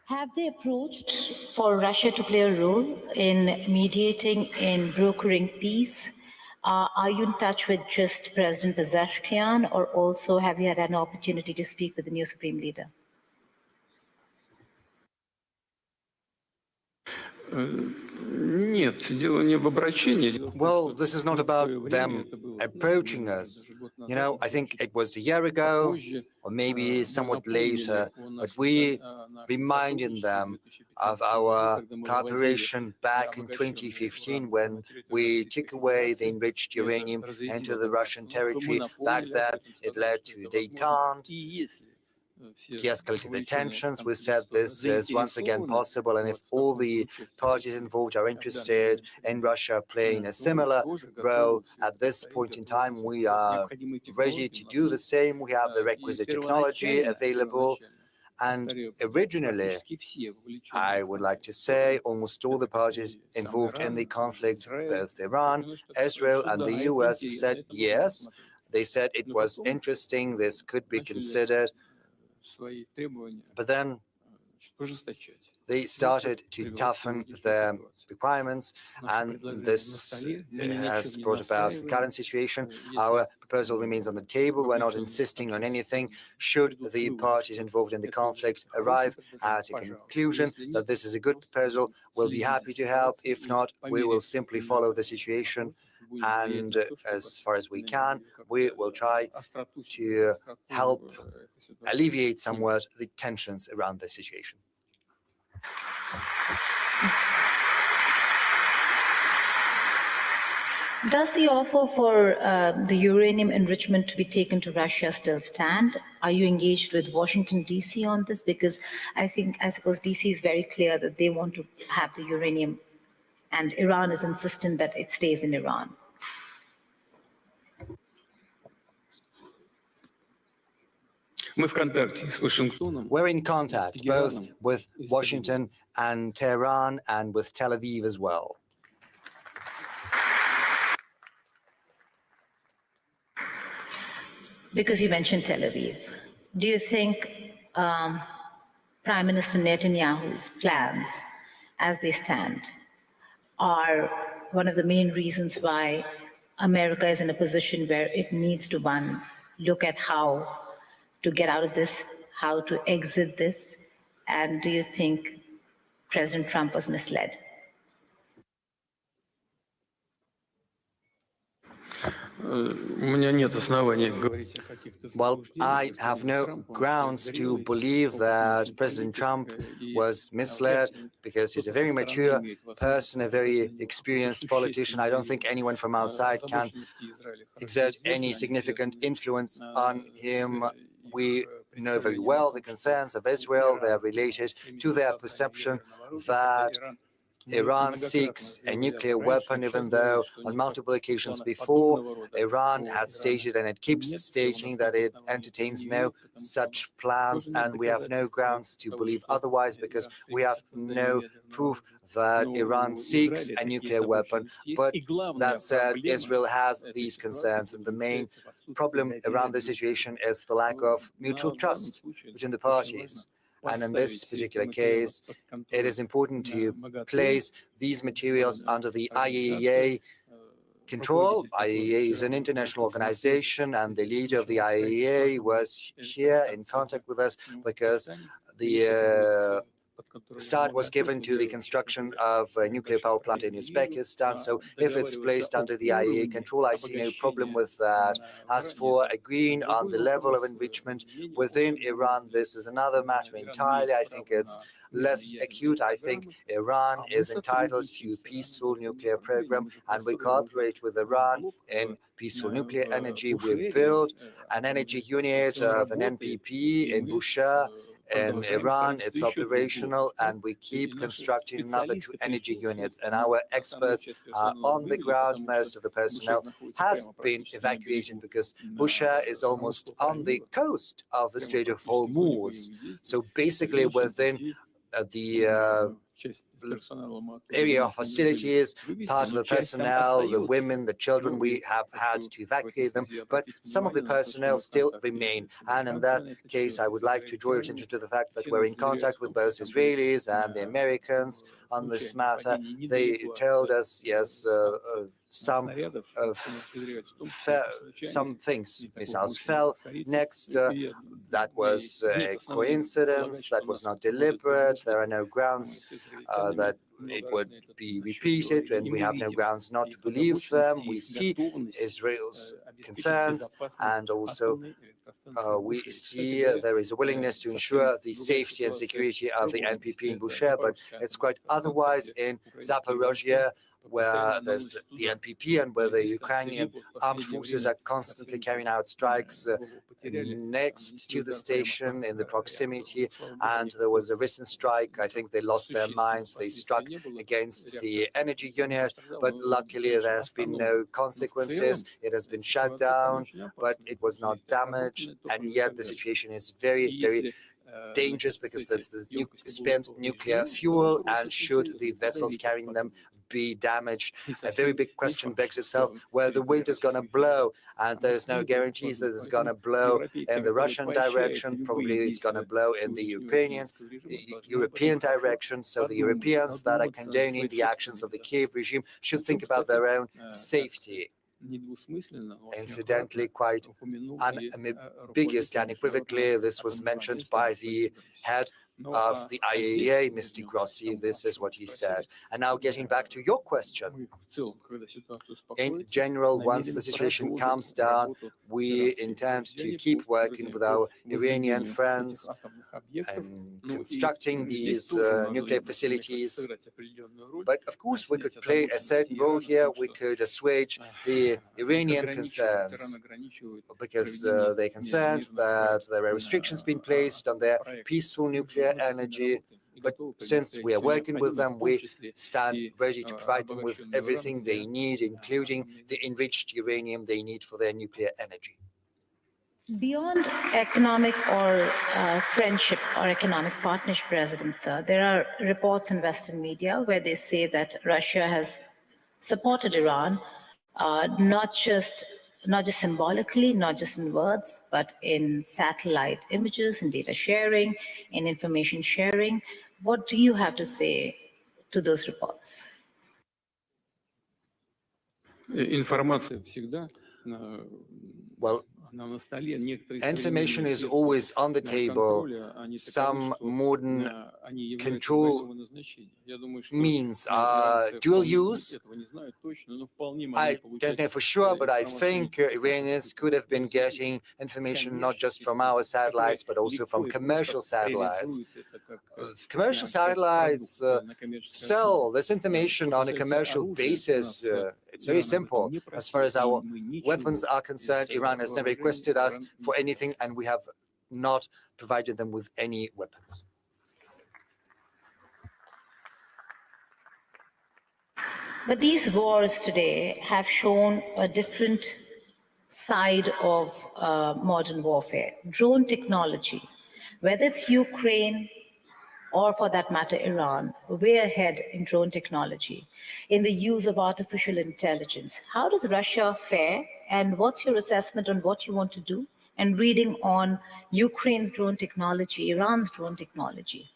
Have they approached for Russia to play a role in mediating, in brokering peace? Are you in touch with just President Pezeshkian, or also have you had an opportunity to speak with the new Supreme Leader? Well, this is not about them approaching us. You know, I think it was a year ago, or maybe somewhat later, but we reminded them of our cooperation back in 2015 when we took away the enriched uranium into the Russian territory. Back then, it led to détente, de-escalated the tensions. We said this is once again possible, and if all the parties involved are interested in Russia playing a similar role at this point in time, we are ready to do the same. We have the requisite technology available. And originally, I would like to say, almost all the parties involved in the conflict, both Iran, Israel, and the US, said yes. They said it was interesting, this could be considered. But then they started to toughen their requirements, and this has brought about the current situation. Our proposal remains on the table. We're not insisting on anything. Should the parties involved in the conflict arrive at a conclusion that this is a good proposal, we'll be happy to help. If not, we will simply follow the situation, and as far as we can, we will try to help alleviate somewhat the tensions around the situation. Does the offer for the uranium enrichment to be taken to Russia still stand? Are you engaged with Washington, D.C. on this? Because I suppose D.C. is very clear that they want to have the uranium, and Iran is insistent that it stays in Iran. We're in contact both with Washington and Tehran and with Tel Aviv as well. Because you mentioned Tel Aviv, do you think Prime Minister Netanyahu's plans, as they stand, are one of the main reasons why America is in a position where it needs to, one, look at how to get out of this, how to exit this? And do you think President Trump was misled? Well, I have no grounds to believe that President Trump was misled, because he's a very mature person, a very experienced politician. I don't think anyone from outside can exert any significant influence on him. We know very well the concerns of Israel. They are related to their perception that Iran seeks a nuclear weapon, even though on multiple occasions before, Iran had stated, and it keeps stating, that it entertains no such plans, and we have no grounds to believe otherwise, because we have no proof that Iran seeks a nuclear weapon. But that said, Israel has these concerns, and the main problem around the situation is the lack of mutual trust between the parties. And in this particular case, it is important to place these materials under the IAEA control. IAEA is an international organization, and the leader of the IAEA was here in contact with us, because the start was given to the construction of a nuclear power plant in Uzbekistan. So if it's placed under the IAEA control, I see no problem with that. As for agreeing on the level of enrichment within Iran, this is another matter entirely. I think it's less acute. I think Iran is entitled to a peaceful nuclear program, and we cooperate with Iran in peaceful nuclear energy. We built an energy unit of an NPP in Bushehr in Iran. It's operational, and we keep constructing another 2 energy units, and our experts are on the ground. Most of the personnel has been evacuated because Bushehr is almost on the coast of the Strait of Hormuz. So basically within the area of hostilities, part of the personnel, the women, the children, we have had to evacuate them, but some of the personnel still remain. And in that case, I would like to draw your attention to the fact that we're in contact with both Israelis and the Americans on this matter. They told us, yes, some things, missiles fell. Next, that was a coincidence, that was not deliberate. There are no grounds that it would be repeated, and we have no grounds not to believe them. We see Israel's concerns, and also we see there is a willingness to ensure the safety and security of the NPP in Bushehr, but it's quite otherwise in Zaporozhye, where there's the NPP and where the Ukrainian armed forces are constantly carrying out strikes next to the station in the proximity. And there was a recent strike. I think they lost their minds. They struck against the energy unit, but luckily there's been no consequences. It has been shut down, but it was not damaged. And yet the situation is very, very dangerous because there's this spent nuclear fuel, and should the vessels carrying them be damaged, a very big question begs itself where the wind is going to blow, and there's no guarantees that it's going to blow in the Russian direction. Probably it's going to blow in the European direction. So the Europeans that are condoning the actions of the Kiev regime should think about their own safety. Incidentally, quite unambiguously, unequivocally, this was mentioned by the head of the IAEA, Mr. Grossi. This is what he said. And now getting back to your question. In general, once the situation calms down, we intend to keep working with our Iranian friends and constructing these nuclear facilities. But of course, we could play a certain role here. We could assuage the Iranian concerns because they're concerned that there are restrictions being placed on their peaceful nuclear energy. But since we are working with them, we stand ready to provide them with everything they need, including the enriched uranium they need for their nuclear energy. Beyond economic or friendship or economic partnership, President, sir, there are reports in Western media where they say that Russia has supported Iran, not just symbolically, not just in words, but in satellite images, in data sharing, in information sharing. What do you have to say to those reports? Well, information is always on the table. Some modern control means dual use. I don't know for sure, but I think Iranians could have been getting information not just from our satellites, but also from commercial satellites. Commercial satellites sell this information on a commercial basis. It's very simple. As far as our weapons are concerned, Iran has never requested us for anything, and we have not provided them with any weapons. But these wars today have shown a different side of modern warfare. Drone technology, whether it's Ukraine or for that matter, Iran, way ahead in drone technology, in the use of artificial intelligence. How does Russia fare, and what's your assessment on what you want to do, and reading on Ukraine's drone technology, Iran's drone technology?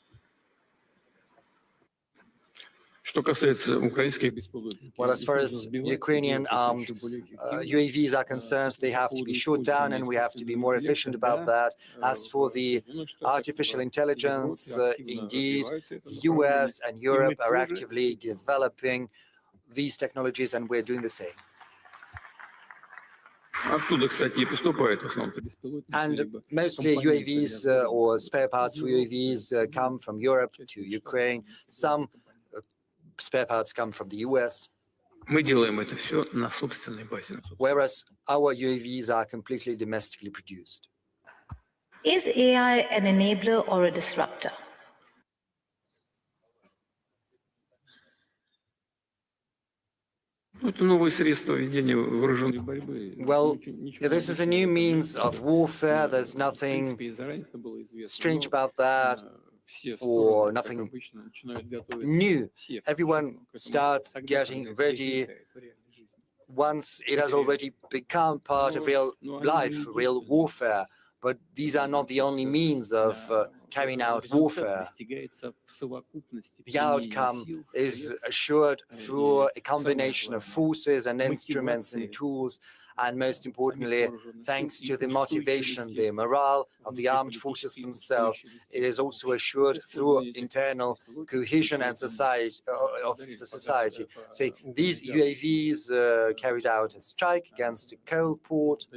Well, as far as Ukrainian armed UAVs are concerned, they have to be shot down and we have to be more efficient about that. As for the artificial intelligence, indeed, the US and Europe are actively developing these technologies and we're doing the same. And mostly UAVs or spare parts for UAVs come from Europe to Ukraine. Some spare parts come from the US. Whereas our UAVs are completely domestically produced. Is AI an enabler or a disruptor? Well, this is a new means of warfare. There's nothing strange about that or nothing new. Everyone starts getting ready once it has already become part of real life, real warfare. But these are not the only means of carrying out warfare. The outcome is assured through a combination of forces and instruments and tools, and most importantly, thanks to the motivation, the morale of the armed forces themselves. It is also assured through internal cohesion and society of the society. See, these UAVs carried out a strike against a coal port.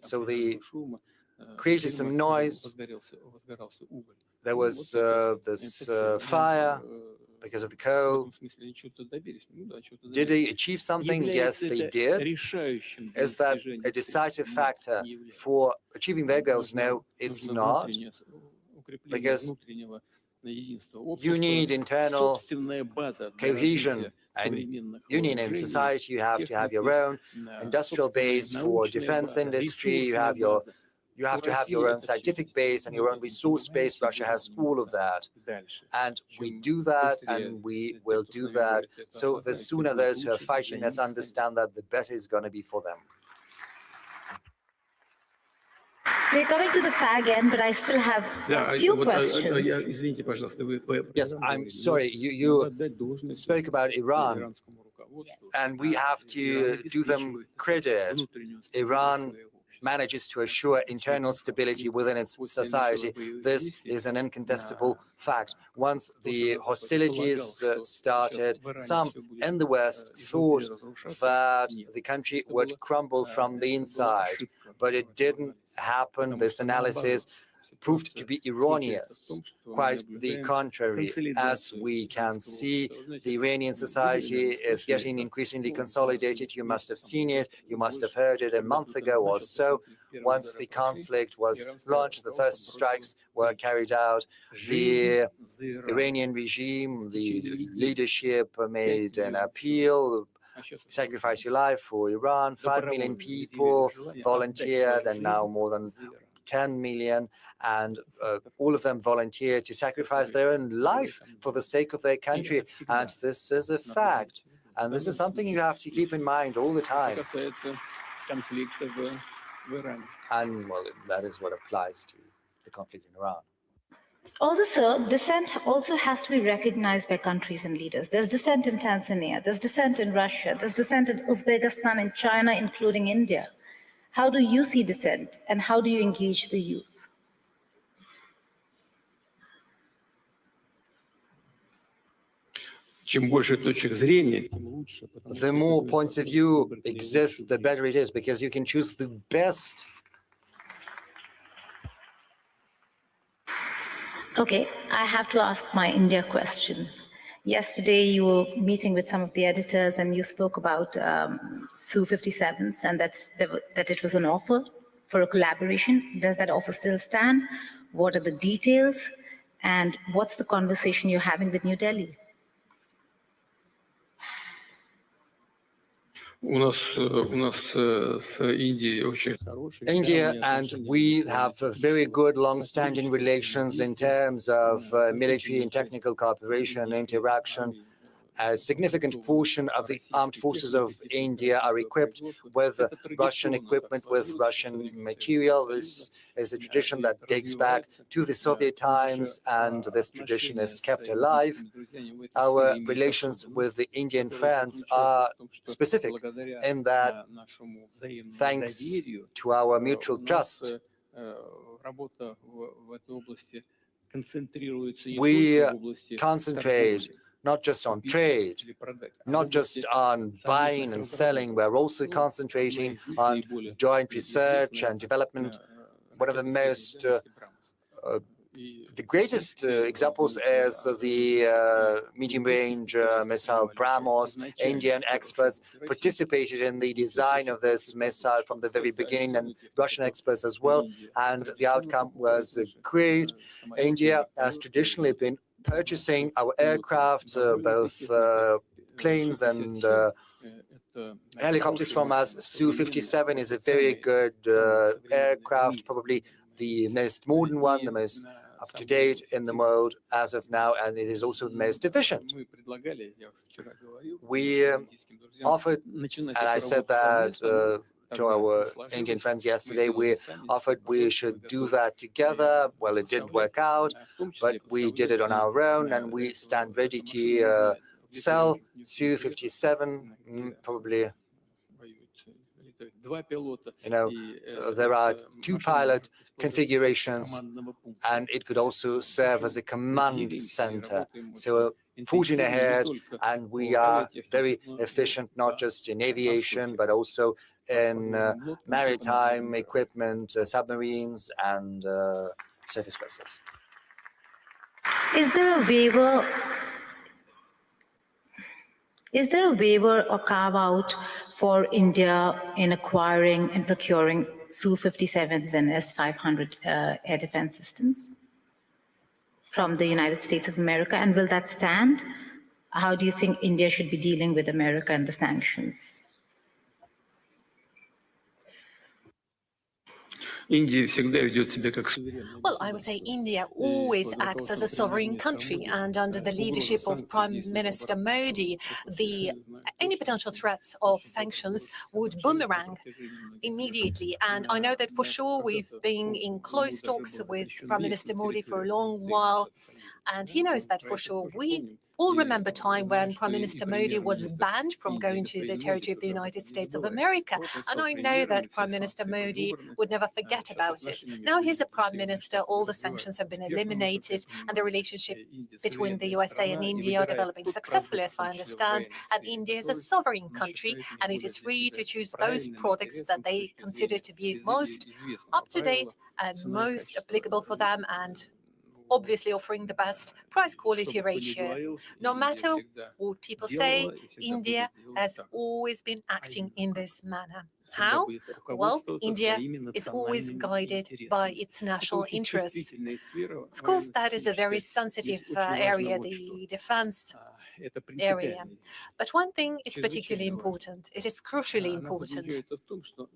So they created some noise. There was this fire because of the coal. Did they achieve something? Yes, they did. Is that a decisive factor for achieving their goals? No, it's not. Because you need internal cohesion and union in society. You have to have your own industrial base for defense industry. You have to have your own scientific base and your own resource base. Russia has all of that. And we do that and we will do that. So the sooner those who are fighting us understand that, the better it's going to be for them. We're coming to the fag end, but I still have a few questions. Yes, I'm sorry. You spoke about Iran, and we have to do them credit. Iran manages to assure internal stability within its society. This is an incontestable fact. Once the hostilities started, some in the West thought that the country would crumble from the inside, but it didn't happen. This analysis proved to be erroneous. Quite the contrary. As we can see, the Iranian society is getting increasingly consolidated. You must have seen it. You must have heard it a month ago or so. Once the conflict was launched, the first strikes were carried out. The Iranian regime, the leadership made an appeal, sacrifice your life for Iran. 5 million people volunteered, and now more than 10 million, and all of them volunteered to sacrifice their own life for the sake of their country. And this is a fact. And this is something you have to keep in mind all the time. And, well, that is what applies to the conflict in Iran. Also, sir, dissent also has to be recognized by countries and leaders. There's dissent in Tanzania, there's dissent in Russia, there's dissent in Uzbekistan, in China, including India. How do you see dissent, and how do you engage the youth? The more points of view exist, the better it is, because you can choose the best. Okay, I have to ask my India question. Yesterday, you were meeting with some of the editors and you spoke about Su-57s and that it was an offer for a collaboration. Does that offer still stand? What are the details? And what's the conversation you're having with New Delhi? India and we have very good long-standing relations in terms of military and technical cooperation, interaction, a significant portion of the armed forces of India are equipped with Russian equipment, with Russian material. This is a tradition that dates back to the Soviet times, and this tradition is kept alive. Our relations with the Indian friends are specific in that, thanks to our mutual trust, we concentrate not just on trade, not just on buying and selling, we're also concentrating on joint research and development. One of the most, the greatest examples is the medium-range missile BrahMos. Indian experts participated in the design of this missile from the very beginning, and Russian experts as well, and the outcome was great. India has traditionally been purchasing our aircraft, both planes and helicopters from us. Su-57 is a very good aircraft, probably the most modern one, the most up-to-date in the world as of now, and it is also the most efficient. We offered, and I said that to our Indian friends yesterday, we offered we should do that together. Well, it didn't work out, but we did it on our own, and we stand ready to sell Su-57, probably. You know, there are 2 pilot configurations, and it could also serve as a command center. So forging ahead, and we are very efficient, not just in aviation, but also in maritime equipment, submarines, and surface vessels. Is there a waiver or carve-out for India in acquiring and procuring Su-57s and S-500 air defense systems from the United States of America? And will that stand? How do you think India should be dealing with America and the sanctions? Well, I would say India always acts as a sovereign country, and under the leadership of Prime Minister Modi, any potential threats of sanctions would boomerang immediately. And I know that for sure we've been in close talks with Prime Minister Modi for a long while, and he knows that for sure. We all remember time when Prime Minister Modi was banned from going to the territory of the United States of America. And I know that Prime Minister Modi would never forget about it. Now he's a prime minister, all the sanctions have been eliminated, and the relationship between the USA and India are developing successfully, as I understand. And India is a sovereign country, and it is free to choose those products that they consider to be most up-to-date and most applicable for them, and obviously offering the best price-quality ratio. No matter what people say, India has always been acting in this manner. How? Well, India is always guided by its national interests. Of course, that is a very sensitive area, the defense area. But one thing is particularly important. It is crucially important.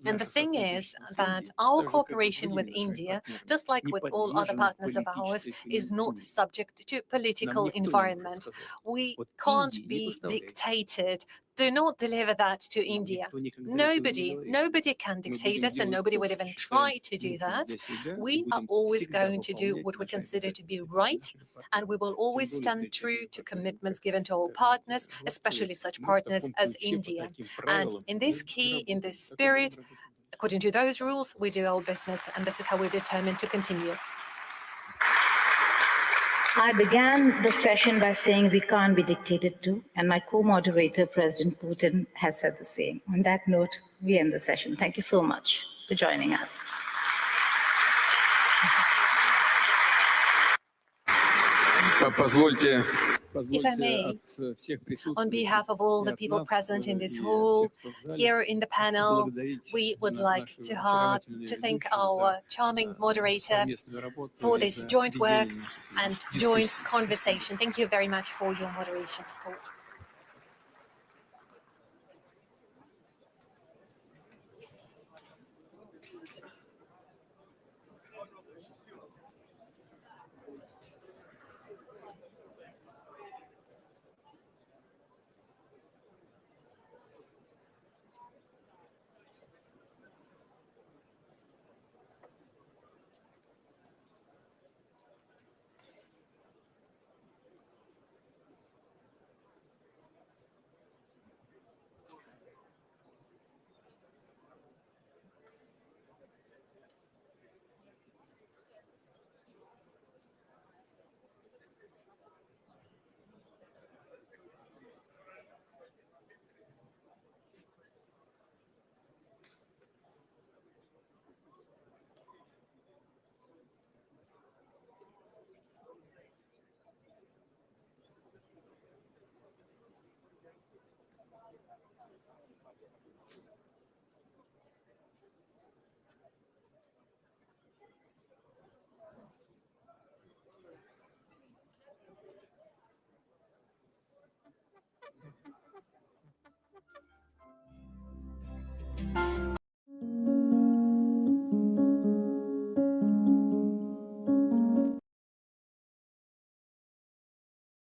And the thing is that our cooperation with India, just like with all other partners of ours, is not subject to political environment. We can't be dictated. Do not deliver that to India. Nobody can dictate us, and nobody would even try to do that. We are always going to do what we consider to be right, and we will always stand true to commitments given to our partners, especially such partners as India. And in this spirit, according to those rules, we do our business, and this is how we're determined to continue. I began the session by saying we can't be dictated to, and my co-moderator, President Putin, has said the same. On that note, we end the session. Thank you so much for joining us. If I may, on behalf of all the people present in this hall, here in the panel, we would like to thank our charming moderator for this joint work and joint conversation. Thank you very much for your moderation support.